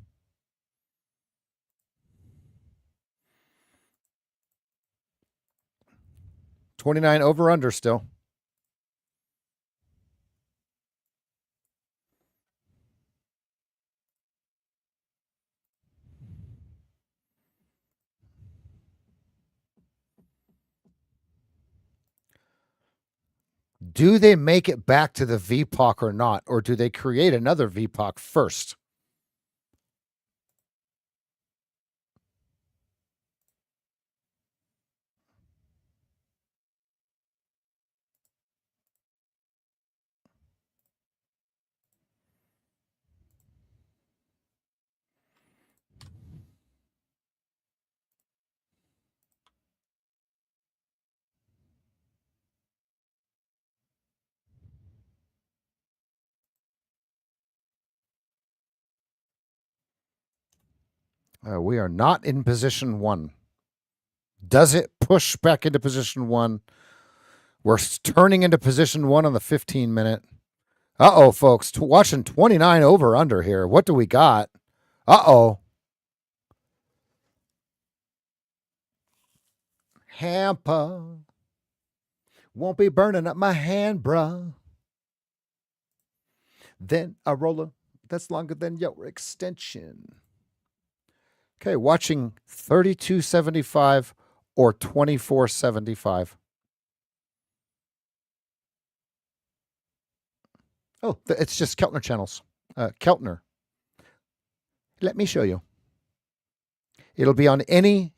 29 over under still. Do they make it back to the VPOC or not? Or do they create another VPOC first? We are not in position one. Does it push back into position one? We're turning into position one on the 15-minute. Uh-oh, folks. Watching 29 over under here. What do we got? Uh-oh. Hamper. Won't be burning up my hand, bruh. Then a roller that's longer than your extension. Okay, watching 32.75 or 24.75. Oh, it's just Keltner channels. Keltner. Let me show you. It'll be on any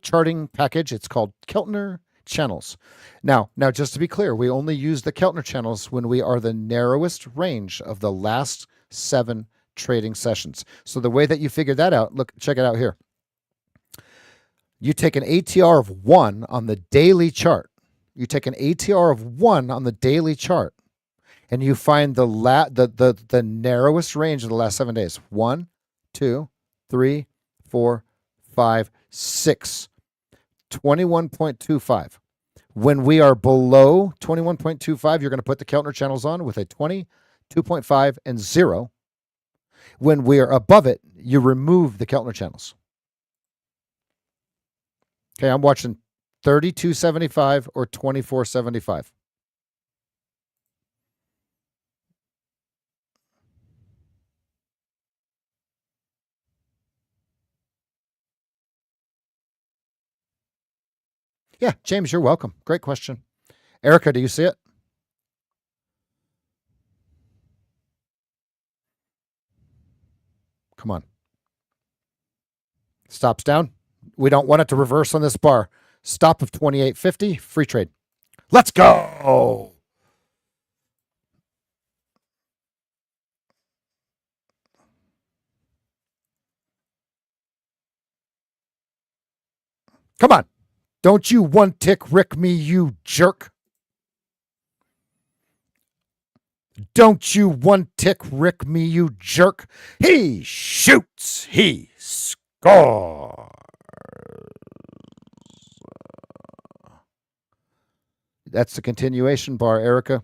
charting package. It's called Keltner channels. Now, just to be clear, we only use the Keltner channels when we are the narrowest range of the last 7 trading sessions. So the way that you figure that out, look, check it out here. You take an ATR of 1 on the daily chart. You take an ATR of 1 on the daily chart, and you find the narrowest range of the last 7 days. 1, 2, 3, 4, 5, 6. 21.25. When we are below 21.25, you're going to put the Keltner channels on with a 20, 2.5, and 0. When we are above it, you remove the Keltner channels. Okay, I'm watching 32.75 or 24.75. Yeah, James, you're welcome. Great question. Erica, do you see it? Come on. Stops down. We don't want it to reverse on this bar. Stop of 28.50, free trade. Let's go. Come on. Don't you one tick Rick me, you jerk. Don't you one tick Rick me, you jerk. He shoots. He scores. That's the continuation bar, Erica.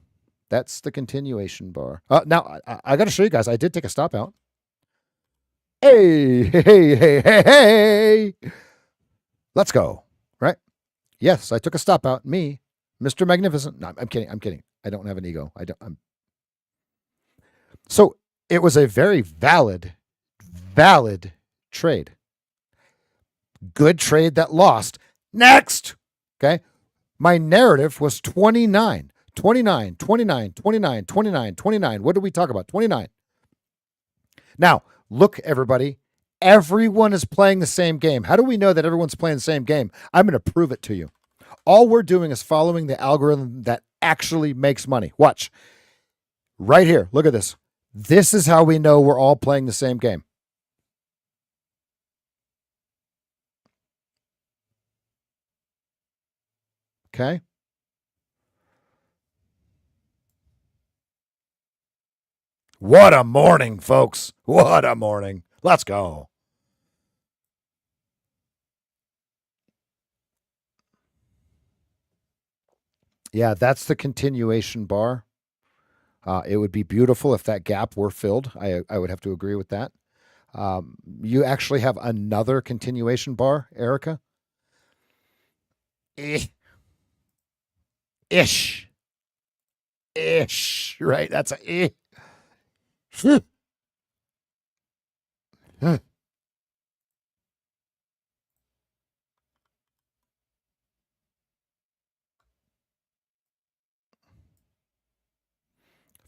That's the continuation bar. Now, I got to show you guys. I did take a stop out. Hey. Let's go. Right? Yes, I took a stop out. Me, Mr. Magnificent. No, I'm kidding. I don't have an ego. So it was a very valid trade. Good trade that lost. Next. Okay. My narrative was 29, 29, 29, 29, 29, 29. What did we talk about? 29. Now, look, everybody. Everyone is playing the same game. How do we know that everyone's playing the same game? I'm going to prove it to you. All we're doing is following the algorithm that actually makes money. Watch. Right here. Look at this. This is how we know we're all playing the same game. Okay. What a morning, folks. What a morning. Let's go. Yeah, that's the continuation bar. It would be beautiful if that gap were filled. I would have to agree with that. You actually have another continuation bar, Erica? Ish. Ish. Right? That's a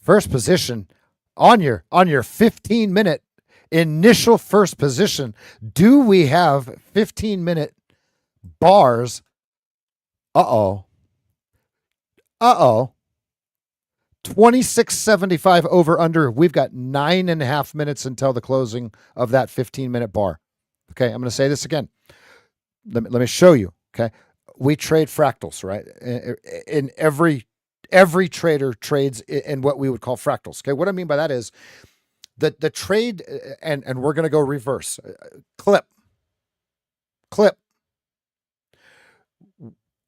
first position on your 15-minute initial first position. Do we have 15-minute bars? Uh-oh. 26.75 over under. We've got 9.5 minutes until the closing of that 15-minute bar. Okay, I'm going to say this again. Let me show you. Okay, we trade fractals, right? In every trader trades in what we would call fractals. Okay, what I mean by that is the trade, and we're going to go reverse. Clip.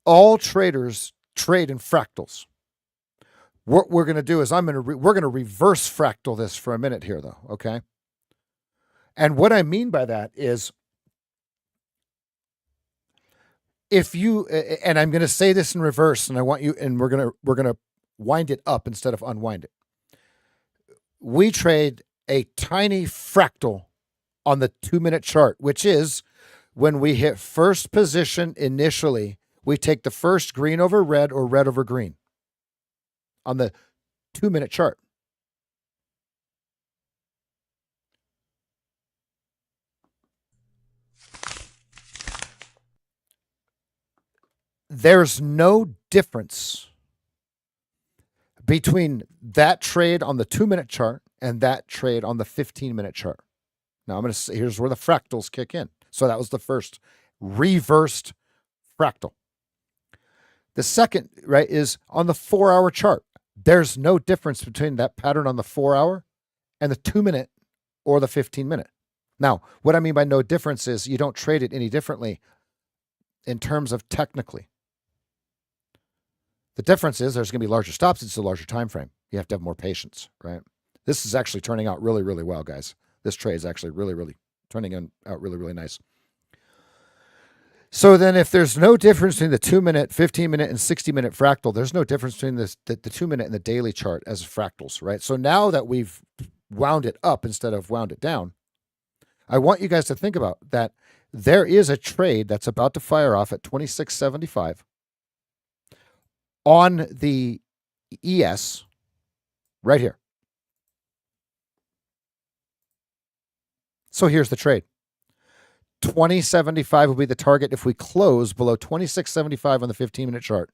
All traders trade in fractals. What we're going to do is we're going to reverse fractal this for a minute here, though. Okay. And what I mean by that is, if you, and I'm going to say this in reverse, and I want you, and we're going to wind it up instead of unwind it. We trade a tiny fractal on the 2-minute chart, which is when we hit first position initially, we take the first green over red or red over green on the 2-minute chart. There's no difference between that trade on the 2-minute chart and that trade on the 15-minute chart. Now I'm going to say, here's where the fractals kick in. So that was the first reversed fractal. The second, right, is on the 4-hour chart. There's no difference between that pattern on the 4-hour and the 2-minute or the 15-minute. Now, what I mean by no difference is you don't trade it any differently in terms of technically. The difference is there's going to be larger stops. It's a larger time frame. You have to have more patience, right? This is actually turning out really, really well, guys. This trade is actually really, really turning out really, really nice. So then if there's no difference between the 2-minute, 15-minute, and 60-minute fractal, there's no difference between the 2-minute and the daily chart as fractals, right? So now that we've wound it up instead of wound it down, I want you guys to think about that there is a trade that's about to fire off at 26.75 on the ES right here. So here's the trade. 20.75 will be the target if we close below 26.75 on the 15-minute chart.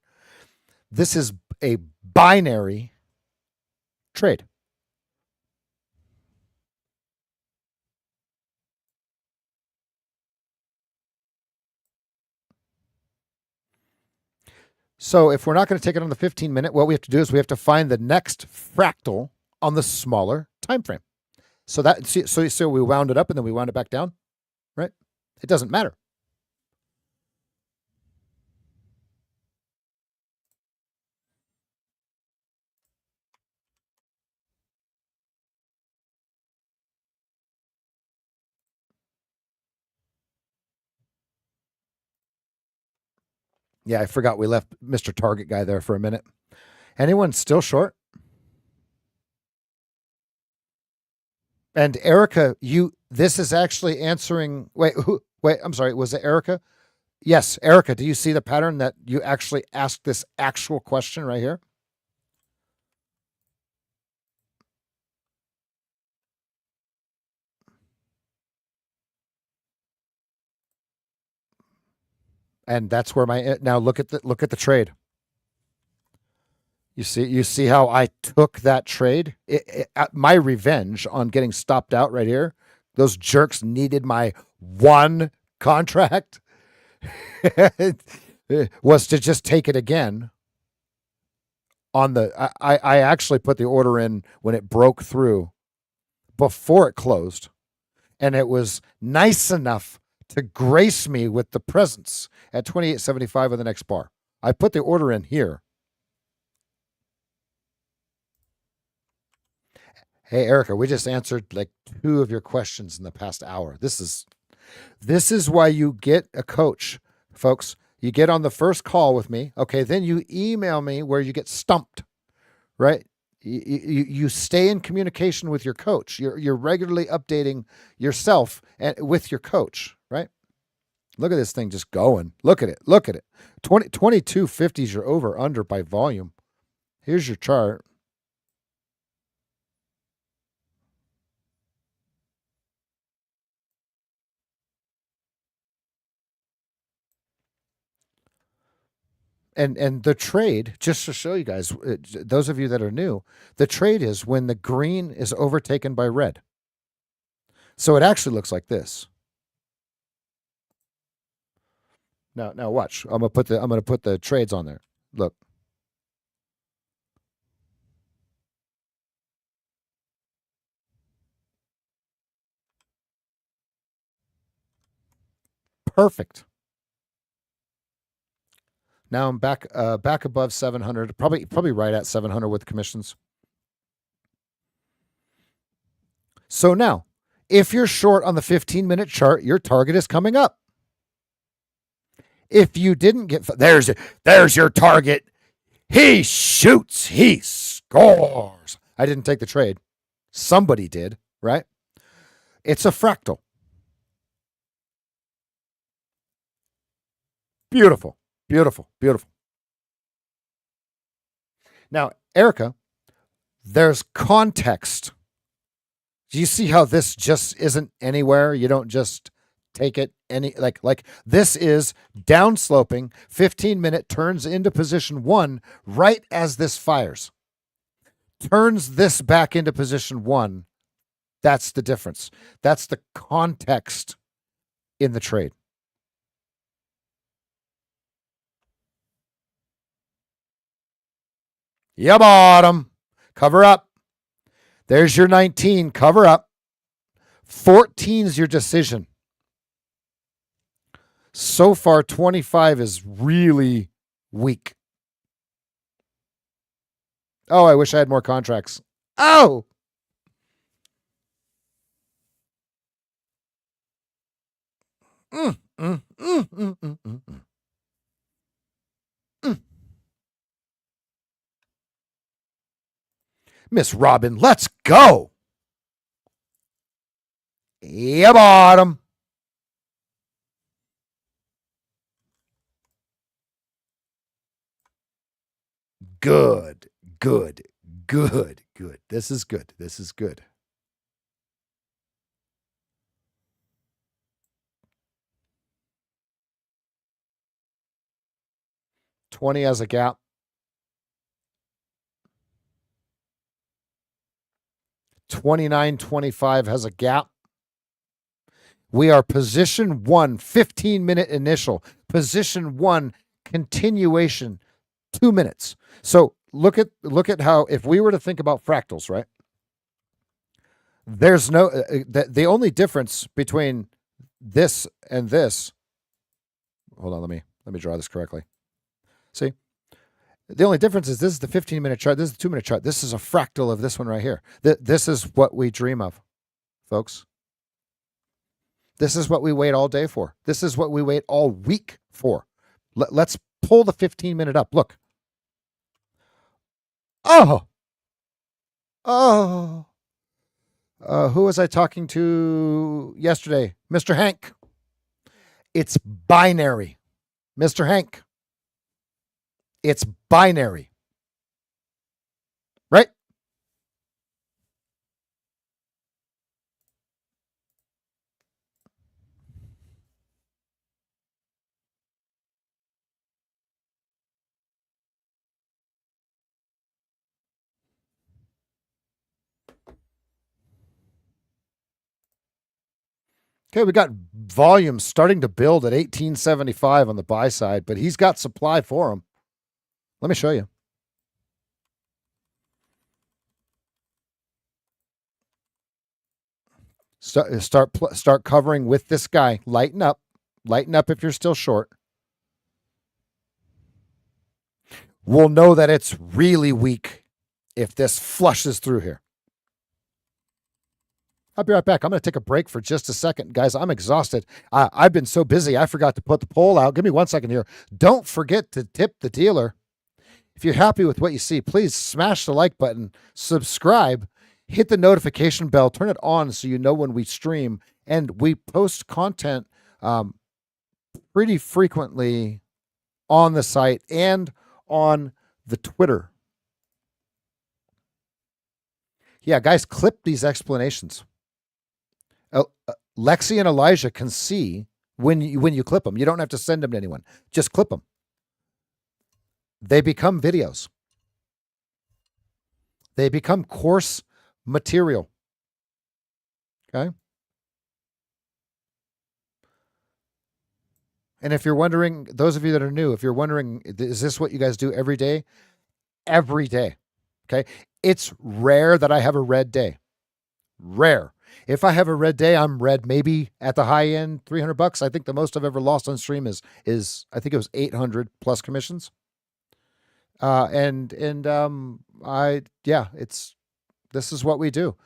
This is a binary trade. So if we're not going to take it on the 15-minute, what we have to do is we have to find the next fractal on the smaller time frame. So we wound it up and then we wound it back down, right? It doesn't matter. Yeah, I forgot we left Mr. Target guy there for a minute. Anyone still short? And Erica, this is actually answering. Wait, I'm sorry. Was it Erica? Yes, Erica. Do you see the pattern that you actually asked this actual question right here? And that's where now look at the trade. You see how I took that trade? My revenge on getting stopped out right here. Those jerks needed my one contract was to just take it again on the I actually put the order in when it broke through before it closed, and it was nice enough to grace me with the presence at 28.75 on the next bar. I put the order in here. Hey, Erica, we just answered like 2 of your questions in the past hour. This is why you get a coach, folks. You get on the first call with me. Okay, then you email me where you get stumped, right? You stay in communication with your coach. You're regularly updating yourself and with your coach, right? Look at this thing just going. Look at it. 2250 is your over under by volume. Here's your chart. And the trade, just to show you guys, those of you that are new, the trade is when the green is overtaken by red. So it actually looks like this. Now watch. I'm gonna put the trades on there. Look. Perfect. Now I'm back above 700, probably right at 700 with commissions. So now, if you're short on the 15-minute chart, your target is coming up. If you didn't get there's your target. He shoots, he scores. I didn't take the trade. Somebody did, right? It's a fractal. Beautiful. Beautiful. Beautiful. Now, Erica, there's context. Do you see how this just isn't anywhere? You don't just take it like this is downsloping. 15-minute turns into position 1 right as this fires. Turns this back into position 1. That's the difference. That's the context in the trade. You bottom. Cover up. There's your 19. Cover up. 14 is your decision. So far, 25 is really weak. Oh, I wish I had more contracts. Oh! Miss Robin, let's go. Yeah, bottom. Good. This is good. 20 as a gap. 29.25 has a gap. We are position 1, 15-minute initial. Position 1, continuation, 2 minutes. So look at how, if we were to think about fractals, right? There's no the only difference between this and this. Hold on, let me draw this correctly. See? The only difference is this is the 15-minute chart. This is the 2-minute chart. This is a fractal of this one right here. This is what we dream of, folks. This is what we wait all day for. This is what we wait all week for. Let's pull the 15-minute up. Look. Oh. Who was I talking to yesterday? Mr. Hank. It's binary. Mr. Hank. It's binary. Right? Okay, we got volume starting to build at 1875 on the buy side, but he's got supply for him. Let me show you. Start covering with this guy. Lighten up if you're still short. We'll know that it's really weak if this flushes through here. I'll be right back. I'm going to take a break for just a second. Guys, I'm exhausted. I've been so busy, I forgot to put the poll out. Give me 1 second here. Don't forget to tip the dealer. If you're happy with what you see, please smash the like button, subscribe, hit the notification bell, turn it on so you know when we stream. And we post content pretty frequently on the site and on the Twitter. Yeah, guys, clip these explanations. Lexi and Elijah can see when you clip them. You don't have to send them to anyone. Just clip them. They become videos. They become course material. Okay? And if you're wondering, those of you that are new, if you're wondering, is this what you guys do every day? Every day. Okay? It's rare that I have a red day. Rare. If I have a red day, I'm red maybe at the high end, $300. I think the most I've ever lost on stream is I think it was 800 plus commissions. This is what we do.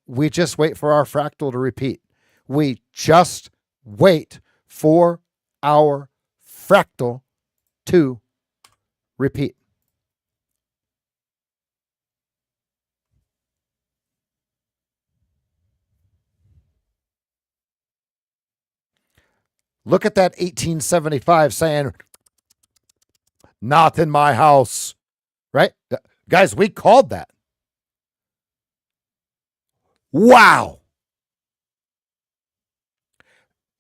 We just wait for our fractal to repeat. We just wait for our fractal to repeat. Look at that 1875 saying, not in my house, right? Guys, we called that. Wow.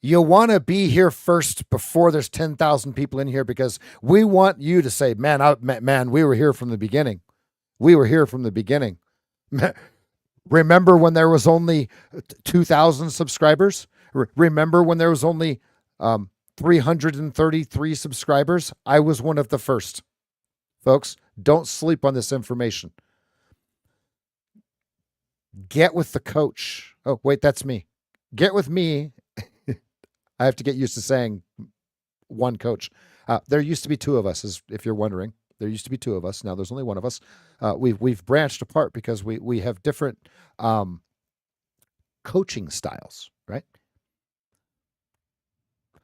You want to be here first before there's 10,000 people in here because we want you to say, man, we were here from the beginning. We were here from the beginning. Remember when there was only 2,000 subscribers? Remember when there was only 333 subscribers? I was one of the first. Folks, don't sleep on this information. Get with the coach. Oh, wait, that's me. Get with me. I have to get used to saying one coach. There used to be two of us, if you're wondering. There used to be two of us. Now there's only one of us. We've branched apart because we have different coaching styles, right?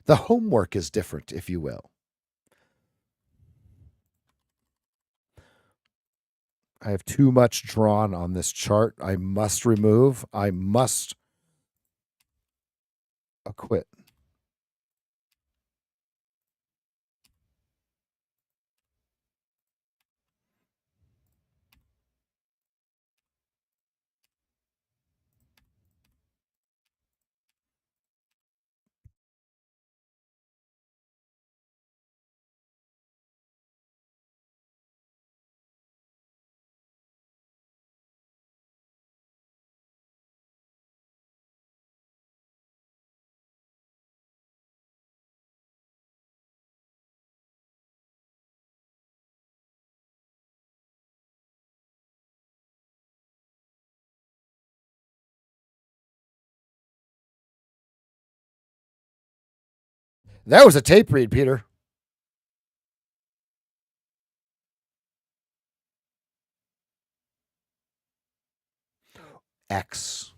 The homework is different, if you will. I have too much drawn on this chart. I must remove. I must acquit. That was a tape read, Peter. X.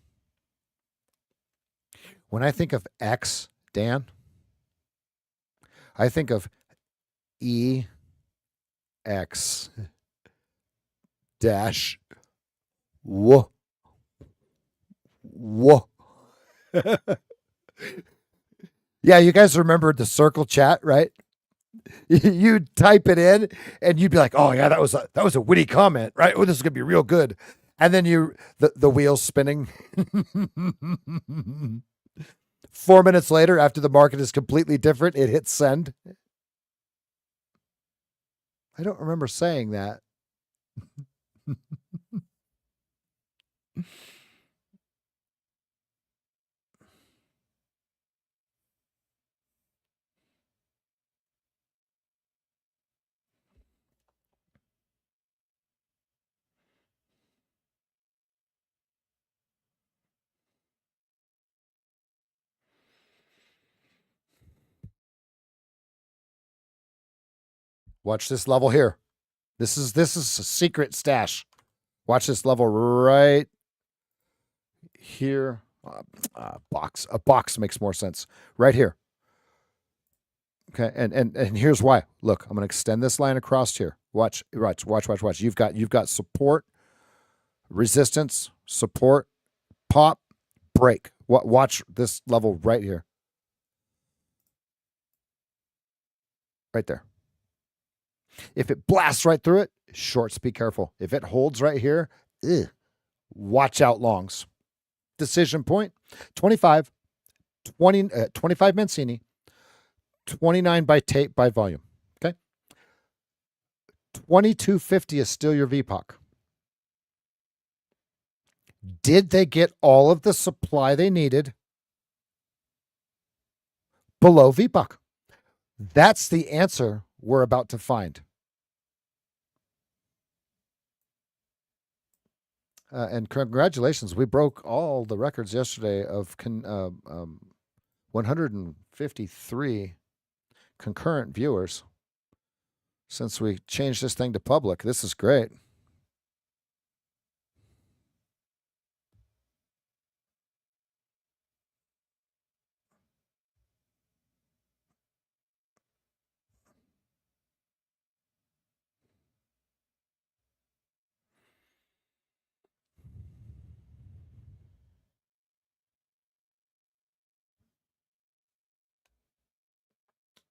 When I think of X, Dan, I think of EX dash Whoa. Yeah, you guys remember the circle chat, right? You'd type it in and you'd be like, "Oh yeah, that was a witty comment, right? Oh, this is gonna be real good." And then the wheels spinning. 4 minutes later, after the market is completely different, it hits send. I don't remember saying that. Watch this level here. This is a secret stash. Watch this level right here. A box makes more sense. Right here. Okay, and here's why. Look, I'm going to extend this line across here. Watch. You've got support, resistance, support, pop, break. Watch this level right here. Right there. If it blasts right through it, shorts, be careful. If it holds right here, watch out longs. Decision point, 25 Mancini, 29 by tape by volume. Okay. 2250 is still your VPOC. Did they get all of the supply they needed below VPOC? That's the answer we're about to find. And congratulations, we broke all the records yesterday of 153 concurrent viewers since we changed this thing to public. This is great.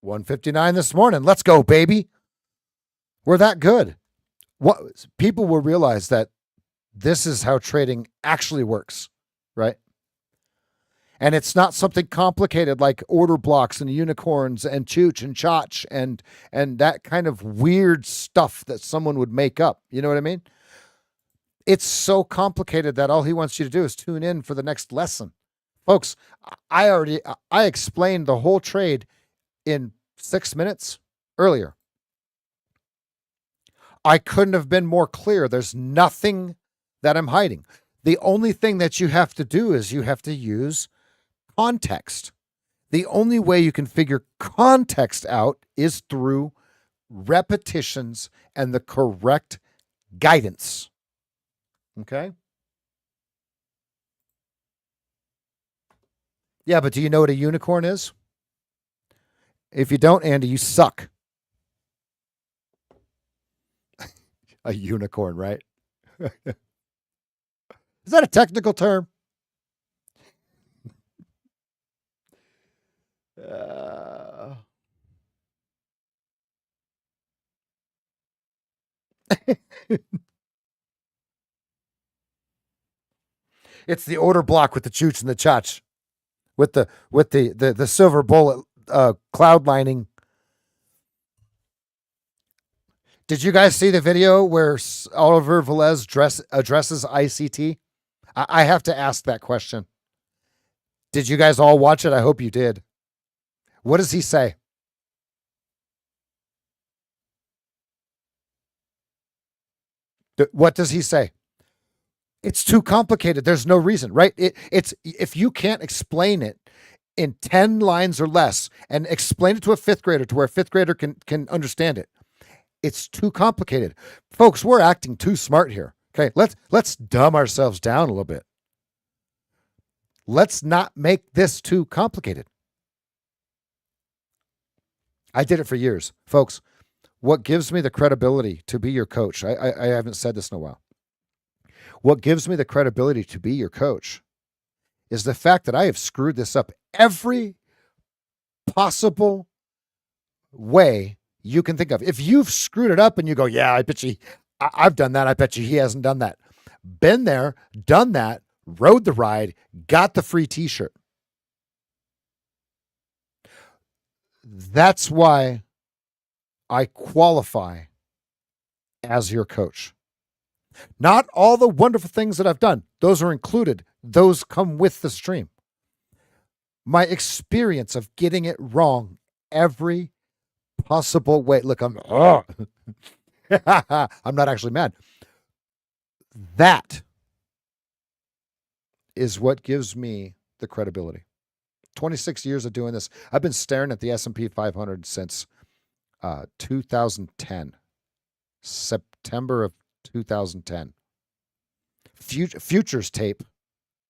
$159 this morning. Let's go, baby. We're that good. What people will realize that this is how trading actually works, right? And it's not something complicated like order blocks and unicorns and chooch and chotch and that kind of weird stuff that someone would make up. You know what I mean? It's so complicated that all he wants you to do is tune in for the next lesson. Folks, I explained the whole trade in 6 minutes earlier. I couldn't have been more clear. There's nothing that I'm hiding. The only thing that you have to do is you have to use context. The only way you can figure context out is through repetitions and the correct guidance. Okay? Yeah, but do you know what a unicorn is? If you don't, Andy, you suck. A unicorn, right? Is that a technical term? It's the order block with the chooch and the chotch, with the silver bullet cloud lining. Did you guys see the video where Oliver Velez addresses ICT? I have to ask that question. Did you guys all watch it? I hope you did. What does he say? What does he say? It's too complicated. There's no reason, right? It's if you can't explain it in 10 lines or less and explain it to a fifth grader to where a fifth grader can understand it, it's too complicated. Folks, we're acting too smart here. Okay, let's dumb ourselves down a little bit. Let's not make this too complicated. I did it for years. Folks, what gives me the credibility to be your coach? I haven't said this in a while. What gives me the credibility to be your coach is the fact that I have screwed this up every possible way you can think of. If you've screwed it up and you go, yeah, I bet you I've done that. I bet you he hasn't done that. Been there, done that, rode the ride, got the free t-shirt. That's why I qualify as your coach. Not all the wonderful things that I've done, those are included. Those come with the stream. My experience of getting it wrong every possible way. Look, I'm I'm not actually mad. That is what gives me the credibility. 26 years of doing this. I've been staring at the S&P 500 since 2010, September of 2010. Futures tape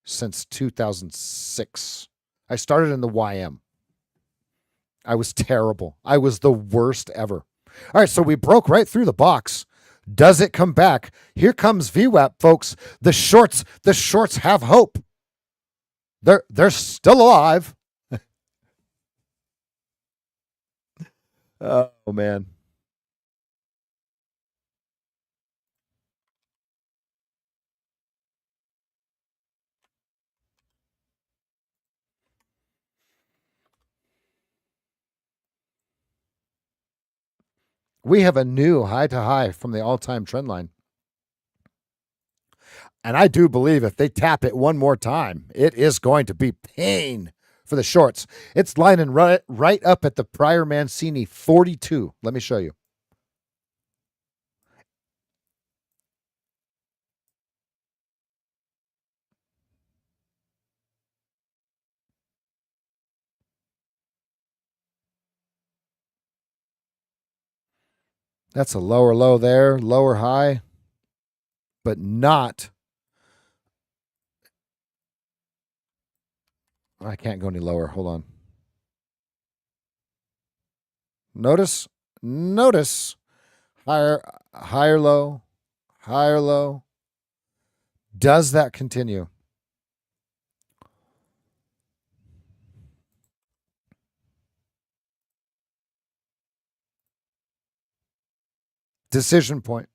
since 2006. I started in the YM. I was terrible. I was the worst ever. All right, so we broke right through the box. Does it come back? Here comes VWAP, folks. The shorts have hope. They're still alive. Oh man. We have a new high to high from the all-time trend line. And I do believe if they tap it one more time, it is going to be pain for the shorts. It's lining right up at the prior Mancini 42. Let me show you. That's a lower low there, lower high, but not. I can't go any lower. Hold on. Notice higher low, higher low. Does that continue? Decision point.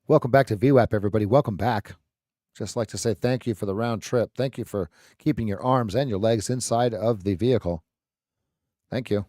Welcome back to VWAP, everybody. Welcome back. Just like to say thank you for the round trip. Thank you for keeping your arms and your legs inside of the vehicle. Thank you.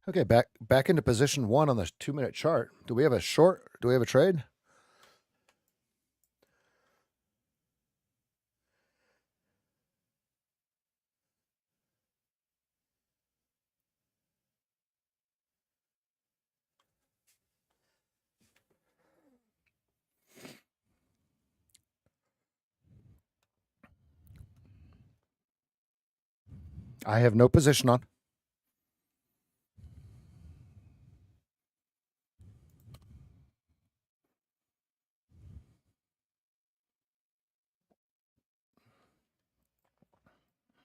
Okay, back into position 1 on the 2-minute chart. Do we have a short? Do we have a trade? I have no position on.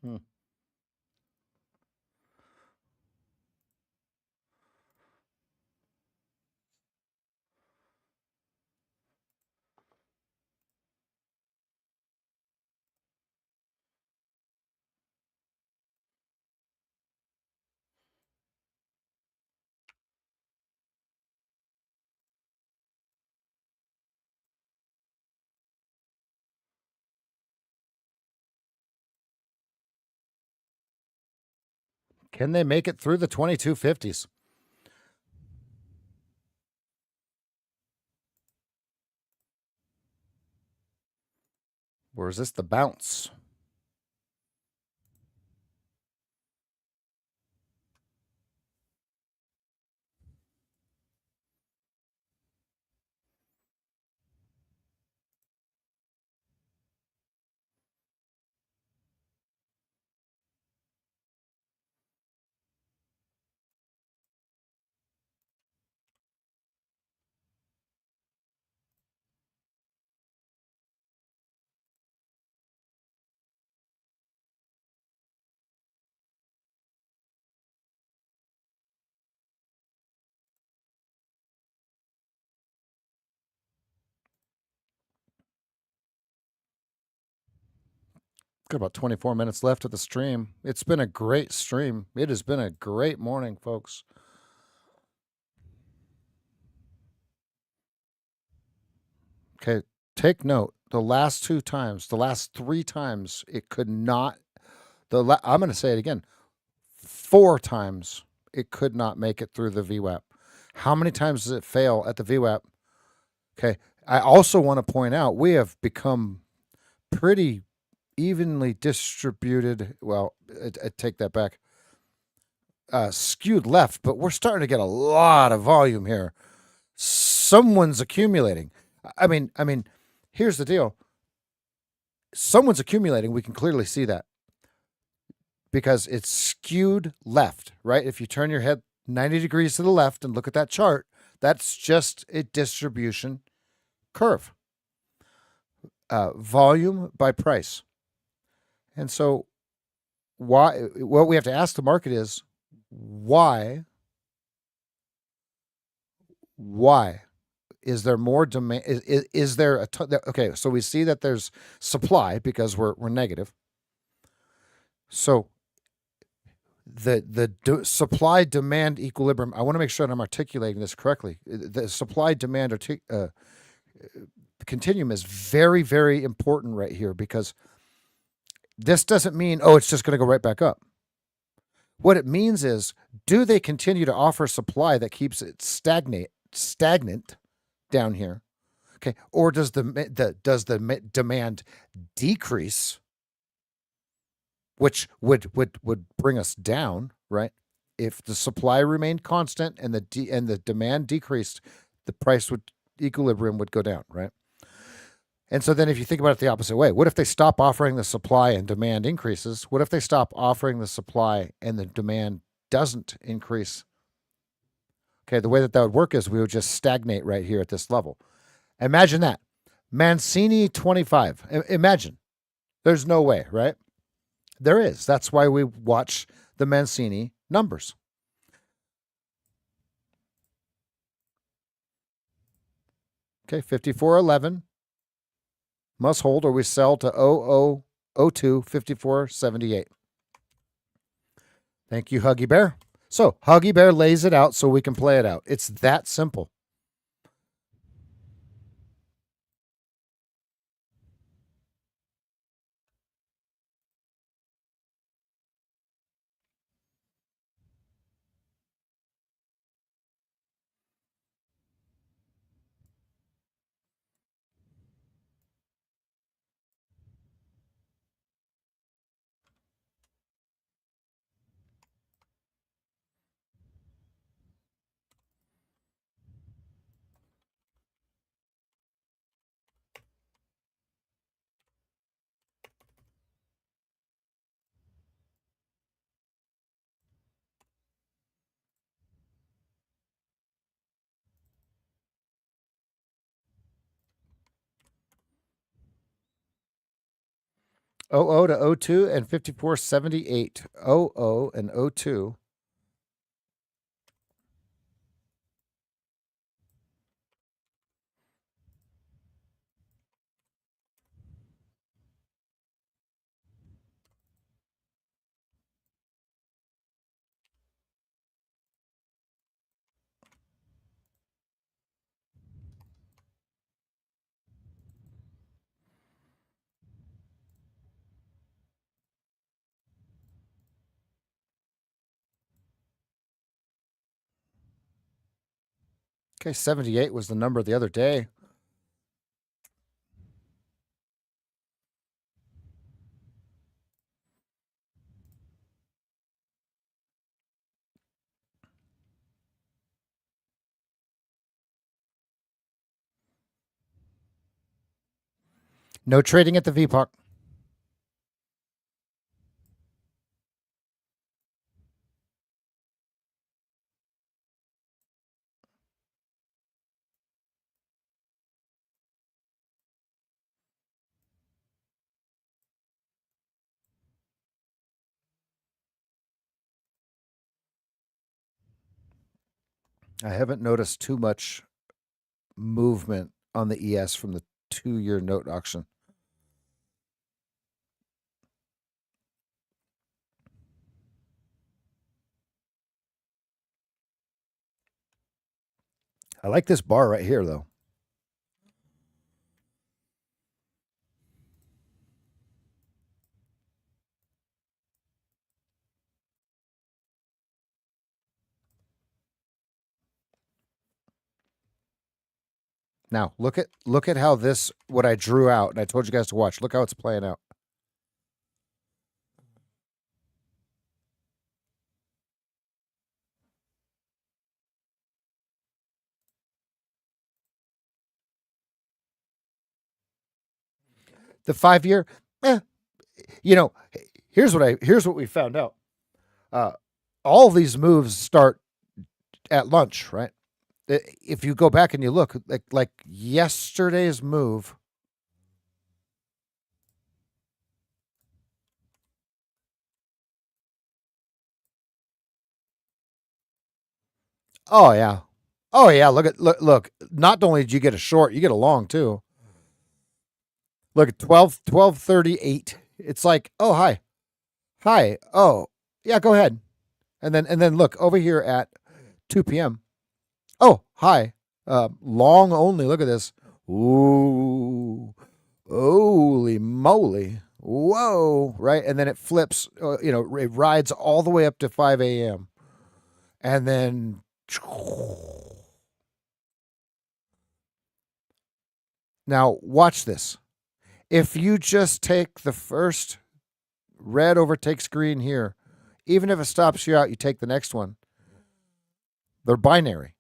Hmm. Can they make it through the 2250s? Or is this the bounce? Got about 24 minutes left of the stream. It's been a great stream. It has been a great morning, folks. Okay, take note. The last 2 times, the last 3 times, it could not. I'm going to say it again. 4 times it could not make it through the VWAP. How many times does it fail at the VWAP? Okay. I also want to point out we have become pretty evenly distributed. Well, I take that back. Skewed left, but we're starting to get a lot of volume here. Someone's accumulating. I mean, here's the deal. Someone's accumulating. We can clearly see that because it's skewed left, right? If you turn your head 90 degrees to the left and look at that chart, that's just a distribution curve. Volume by price. And so what we have to ask the market is why is there more demand? Is there a okay? So we see that there's supply because we're negative. So the supply demand equilibrium. I want to make sure that I'm articulating this correctly. The supply demand continuum is very, very important right here because this doesn't mean it's just going to go right back up. What it means is, do they continue to offer supply that keeps it stagnant down here? Okay, or does the demand decrease, which would bring us down, right? If the supply remained constant and the demand decreased, the price equilibrium would go down, right? And so then if you think about it the opposite way, what if they stop offering the supply and demand increases? What if they stop offering the supply and the demand doesn't increase? Okay, the way that would work is we would just stagnate right here at this level. Imagine that. Mancini 25. Imagine. There's no way, right? There is. That's why we watch the Mancini numbers. Okay, 54.11. Must hold or we sell to 0002 54.78. Thank you, Huggy Bear. So Huggy Bear lays it out so we can play it out. It's that simple. 00 to O2 and 54.78. 00 and O2. Okay, 78 was the number the other day. No trading at the VPOC. I haven't noticed too much movement on the ES from the 2-year note auction. I like this bar right here, though. Now, look at how this, what I drew out, and I told you guys to watch. Look how it's playing out. The 5-year, you know, here's what we found out. All these moves start at lunch, right? If you go back and you look, like yesterday's move. Oh yeah. Oh yeah. Look. Not only did you get a short, you get a long too. Look at 12:38. It's like, oh hi. Oh yeah, go ahead. And then look over here at 2 p.m. Oh hi. Long only. Look at this. Ooh, holy moly. Whoa, right? And then it flips, it rides all the way up to 5 a.m. And then now watch this. If you just take the first red overtakes green here, even if it stops you out, you take the next one. They're binary.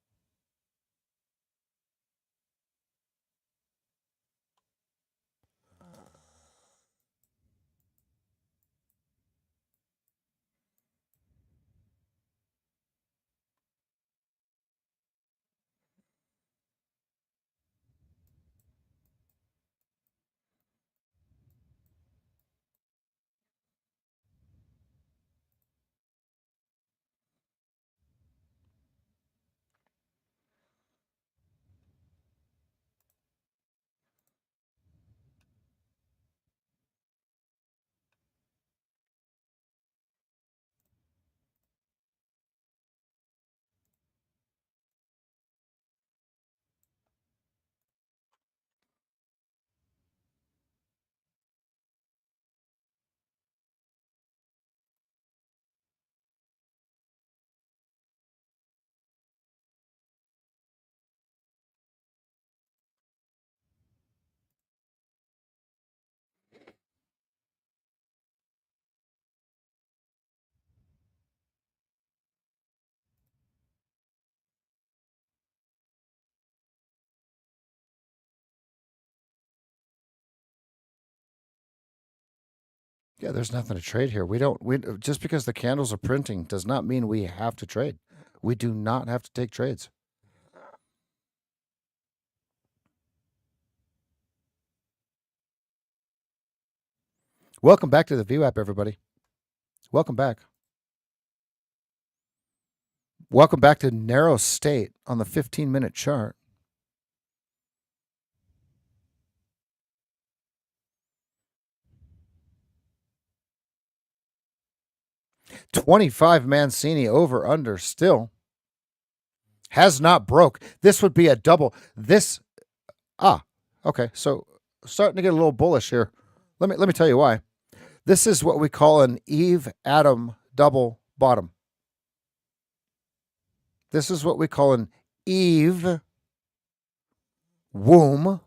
Yeah, there's nothing to trade here. We just because the candles are printing does not mean we have to trade. We do not have to take trades. Welcome back to the VWAP, everybody. Welcome back. Welcome back to narrow state on the 15-minute chart. $25 Mancini over under still has not broke. This would be a double. Okay. So starting to get a little bullish here. Let me tell you why. This is what we call an Eve Adam double bottom. This is what we call an Eve womb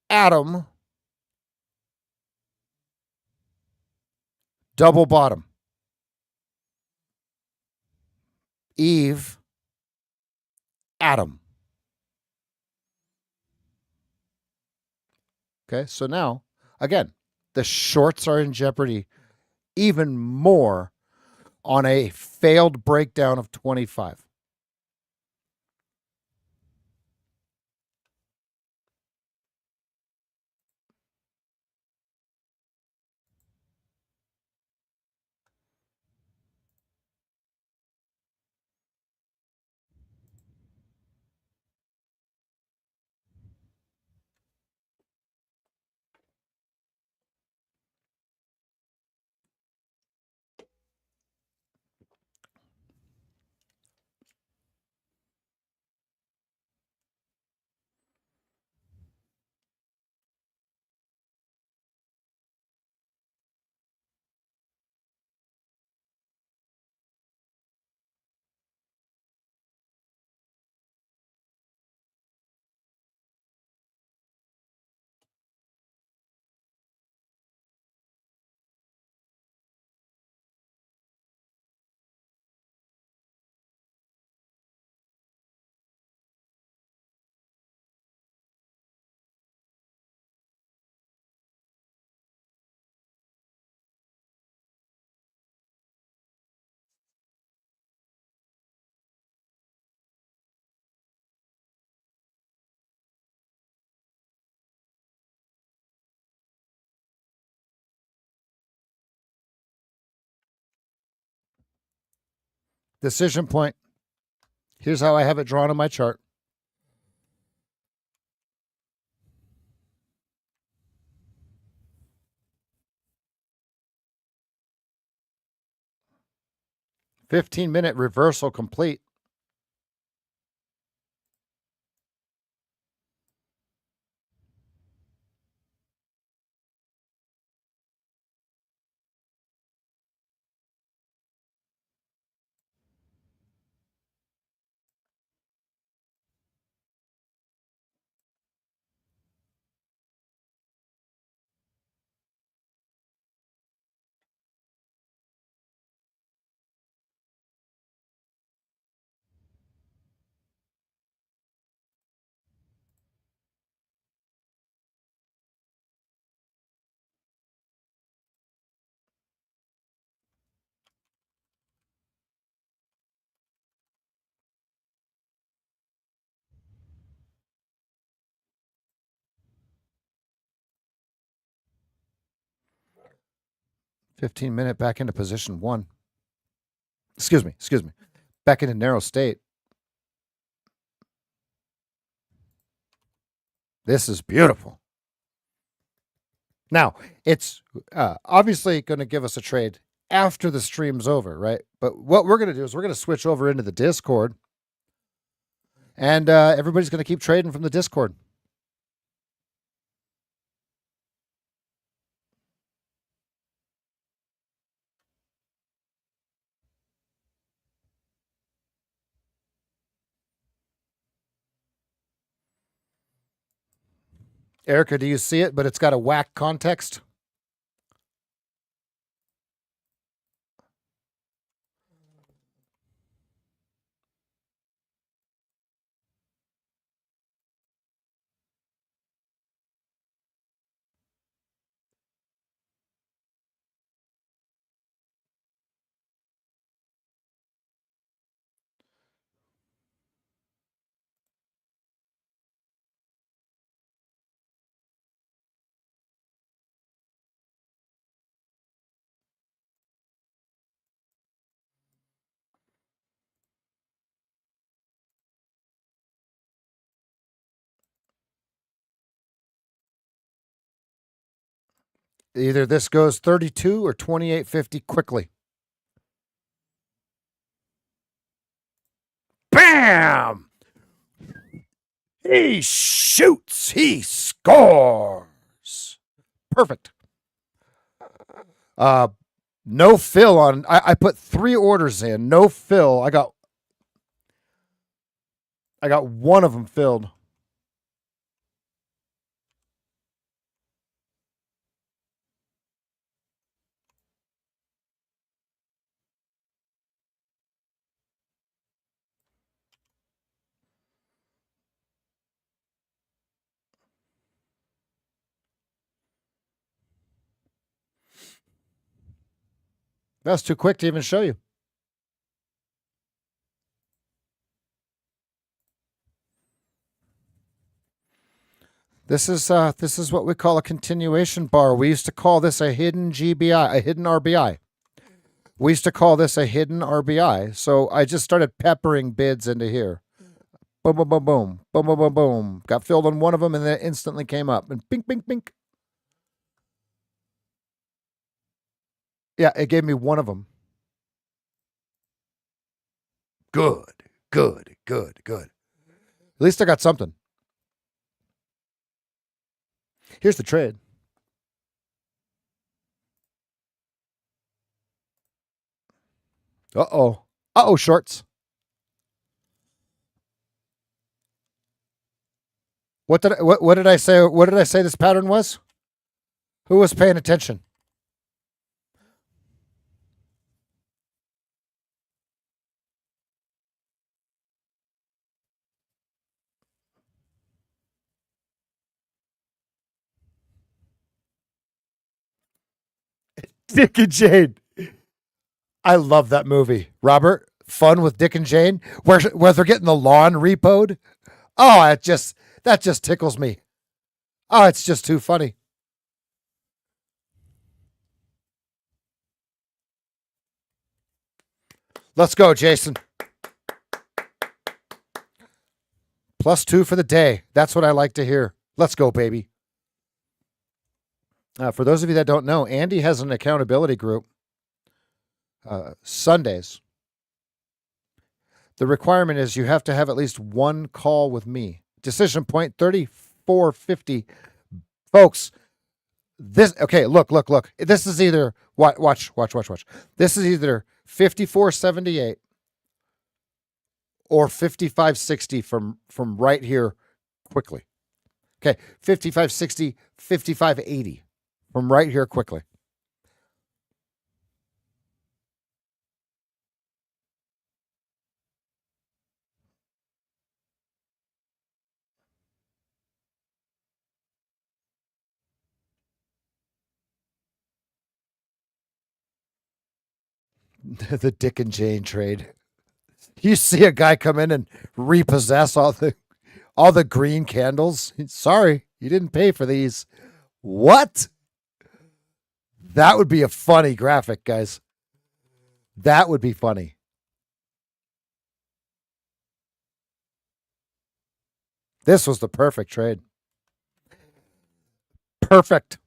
Adam double bottom. Eve Adam. Okay, so now, again, the shorts are in jeopardy even more on a failed breakdown of 25. Decision point. Here's how I have it drawn on my chart. $15-minute reversal complete. $15-minute back into position one. Excuse me. Back into narrow state. This is beautiful. Now, it's obviously going to give us a trade after the stream's over, right? But what we're going to do is we're going to switch over into the Discord, and everybody's going to keep trading from the Discord. Erica, do you see it? But it's got a whack context. Either this goes 32 or 28.50 quickly. Bam! He shoots. He scores. Perfect. No fill on. I put 3 orders in. No fill. I got one of them filled. That's too quick to even show you. This is what we call a continuation bar. We used to call this a hidden GBI, a hidden RBI. We used to call this a hidden RBI. So I just started peppering bids into here. Boom, boom, boom, boom, boom, boom, boom, boom. Got filled on one of them, and then it instantly came up. And bink, bink, bink. Yeah, it gave me one of them. Good, good, good, good. At least I got something. Here's the trade. Uh-oh. Uh-oh, shorts. What did I say? What did I say this pattern was? Who was paying attention? Dick and Jane. I love that movie. Robert, Fun with Dick and Jane, where they're getting the lawn repoed. Oh, that just tickles me. Oh, it's just too funny. Let's go, Jason. +2 for the day. That's what I like to hear. Let's go, baby. For those of you that don't know, Andy has an accountability group Sundays. The requirement is you have to have at least one call with me. Decision point 3450. Folks, this okay, look. This is either watch. This is either 5478 or 5560 from right here quickly. Okay, 5560, 5580 from right here quickly. The Dick and Jane trade. You see a guy come in and repossess all the green candles. Sorry, you didn't pay for these. What? That would be a funny graphic, guys. That would be funny. This was the perfect trade. Perfect.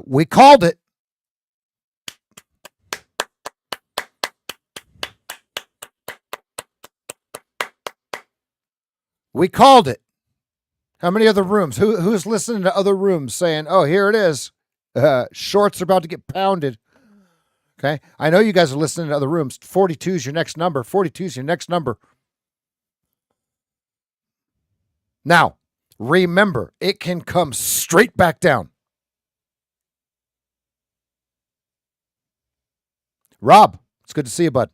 We called it. We called it. How many other rooms? Who's listening to other rooms saying, oh, here it is. Shorts are about to get pounded. Okay. I know you guys are listening to other rooms. 42 is your next number. 42 is your next number. Now, remember, it can come straight back down. Rob, it's good to see you, bud.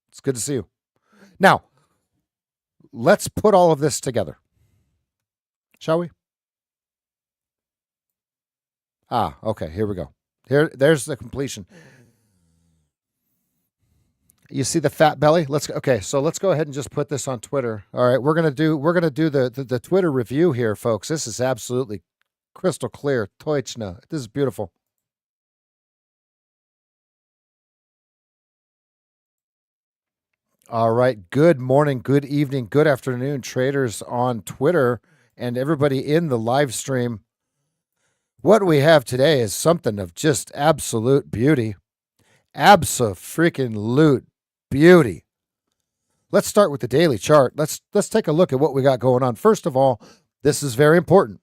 It's good to see you. Now, let's put all of this together. Shall we? Okay, here we go. There's the completion. You see the fat belly? So let's go ahead and just put this on Twitter. All right, we're gonna do the Twitter review here, folks. This is absolutely crystal clear. Toichna. This is beautiful. All right. Good morning, good evening, good afternoon, traders on Twitter and everybody in the live stream. What we have today is something of just absolute beauty. Abso-freaking-lute beauty. Let's start with the daily chart. Let's take a look at what we got going on. First of all, this is very important.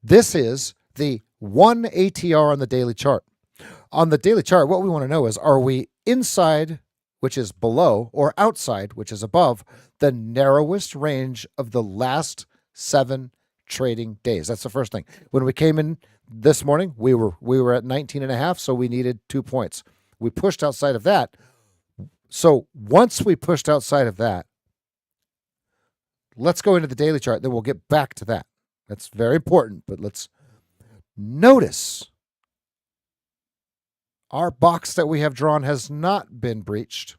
This is the 1 ATR on the daily chart. On the daily chart, what we want to know is, are we inside, which is below, or outside, which is above, the narrowest range of the last 7 trading days? That's the first thing. When we came in this morning, we were at 19.5, so we needed 2 points. We pushed outside of that. So once we pushed outside of that, let's go into the daily chart, then we'll get back to that. That's very important, but let's notice our box that we have drawn has not been breached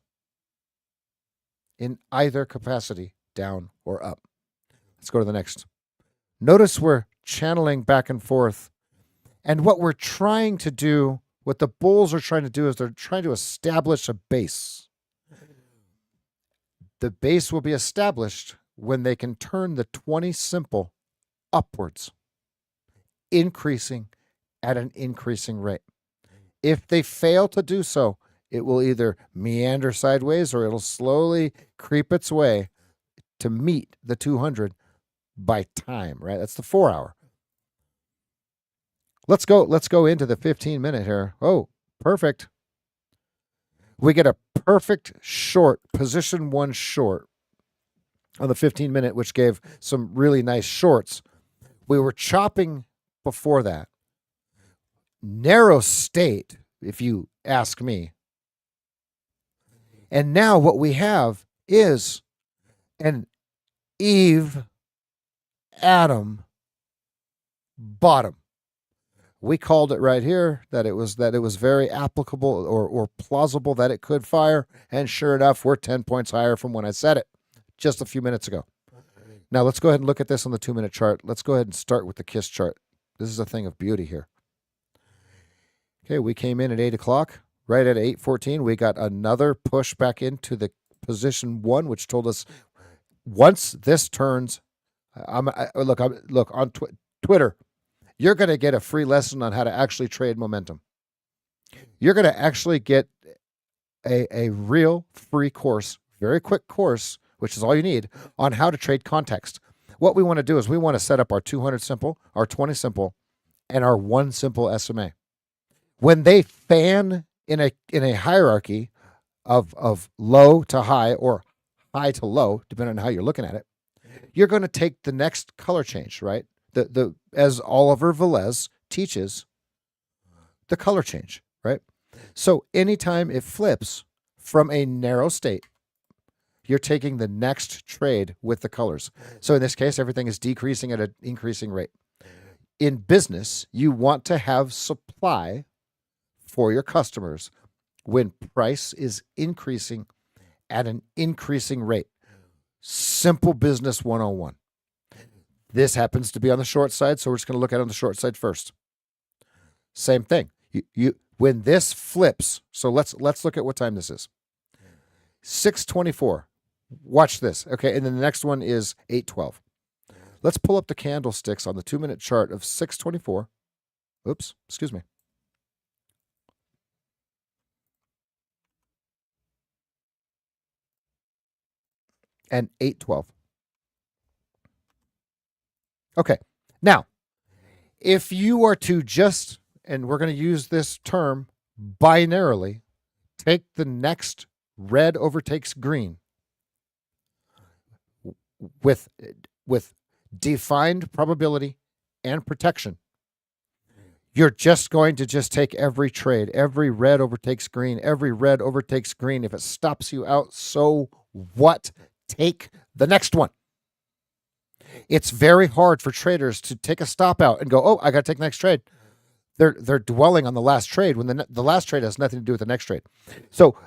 in either capacity, down or up. Let's go to the next. Notice we're channeling back and forth. And what we're trying to do, what the bulls are trying to do, is they're trying to establish a base. The base will be established when they can turn the 20 simple upwards, increasing at an increasing rate. If they fail to do so, it will either meander sideways or it'll slowly creep its way to meet the 200 by time, right? That's the 4 hour. Let's go into the 15-minute here. Oh, perfect. We get a perfect short, position 1 short on the 15-minute, which gave some really nice shorts. We were chopping before that. Narrow state, if you ask me. And now what we have is an Eve Adam bottom. We called it right here that it was very applicable or plausible that it could fire, and sure enough, we're 10 points higher from when I said it just a few minutes ago. Now let's go ahead and look at this on the 2-minute chart. Let's go ahead and start with the KISS chart. This is a thing of beauty here. Okay, we came in at 8 o'clock. Right at 8:14, we got another push back into the position 1, which told us once this turns, look on Twitter, you're going to get a free lesson on how to actually trade momentum. You're going to actually get a real free course, very quick course, which is all you need, on how to trade context. What we want to do is we want to set up our 200 simple, our 20 simple, and our 1 simple SMA. When they fan in a hierarchy of low to high or high to low, depending on how you're looking at it, you're going to take the next color change, right? The as Oliver Velez teaches, the color change, right? So anytime it flips from a narrow state, you're taking the next trade with the colors. So in this case, everything is decreasing at an increasing rate. In business, you want to have supply for your customers when price is increasing at an increasing rate. Simple business 101. This happens to be on the short side, so we're just going to look at it on the short side first. Same thing. When this flips, so let's look at what time this is. 6:24. Watch this. Okay, and then the next one is 8:12. Let's pull up the candlesticks on the 2-minute chart of 6:24 Oops, excuse me. And 812. Okay. Now, if you are to just, and we're going to use this term binarily, take the next red overtakes green with defined probability and protection, you're just going to just take every trade, every red overtakes green, every red overtakes green. If it stops you out, so what? Take the next one. It's very hard for traders to take a stop out and go, oh, I got to take the next trade. They're dwelling on the last trade when the last trade has nothing to do with the next trade. So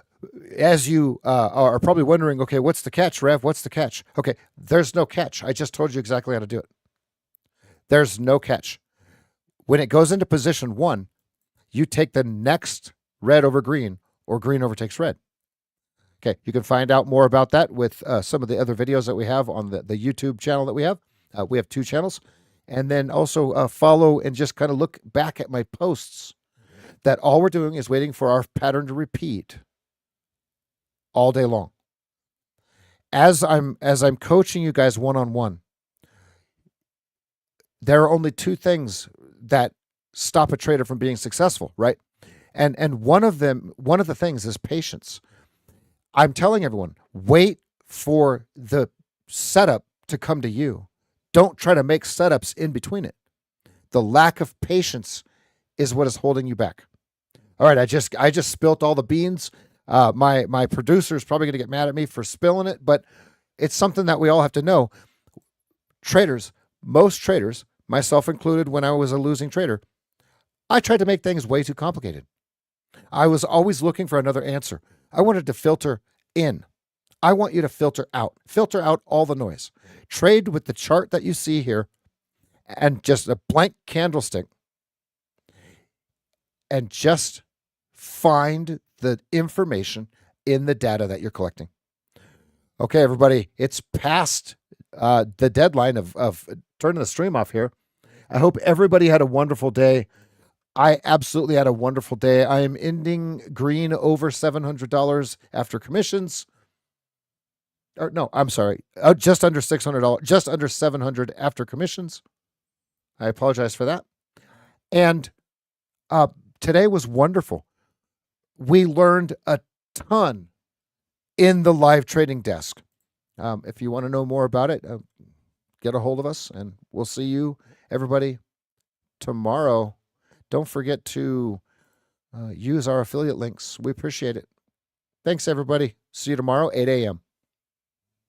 as you are probably wondering, okay, what's the catch, Rev? What's the catch? Okay, there's no catch. I just told you exactly how to do it. There's no catch. When it goes into position 1, you take the next red over green or green overtakes red. Okay, you can find out more about that with some of the other videos that we have on the YouTube channel that we have. We have 2 channels. And then also follow and just kind of look back at my posts that all we're doing is waiting for our pattern to repeat all day long. As I'm coaching you guys one-on-one, there are only 2 things that stop a trader from being successful, right? And one of the things is patience. I'm telling everyone, wait for the setup to come to you. Don't try to make setups in between it. The lack of patience is what is holding you back. All right, I just spilt all the beans. My producer is probably going to get mad at me for spilling it, but it's something that we all have to know. Traders, most traders, myself included when I was a losing trader, I tried to make things way too complicated. I was always looking for another answer. I wanted to filter in. I want you to filter out. Filter out all the noise. Trade with the chart that you see here and just a blank candlestick and just find the information in the data that you're collecting. Okay, everybody, it's past the deadline of turning the stream off here. I hope everybody had a wonderful day. I absolutely had a wonderful day. I am ending green over $700 after commissions. Or no, I'm sorry, just under $600, just under $700 after commissions. I apologize for that. And today was wonderful. We learned a ton in the live trading desk. If you want to know more about it, get a hold of us, and we'll see you, everybody, tomorrow. Don't forget to use our affiliate links. We appreciate it. Thanks, everybody. See you tomorrow, 8 a.m.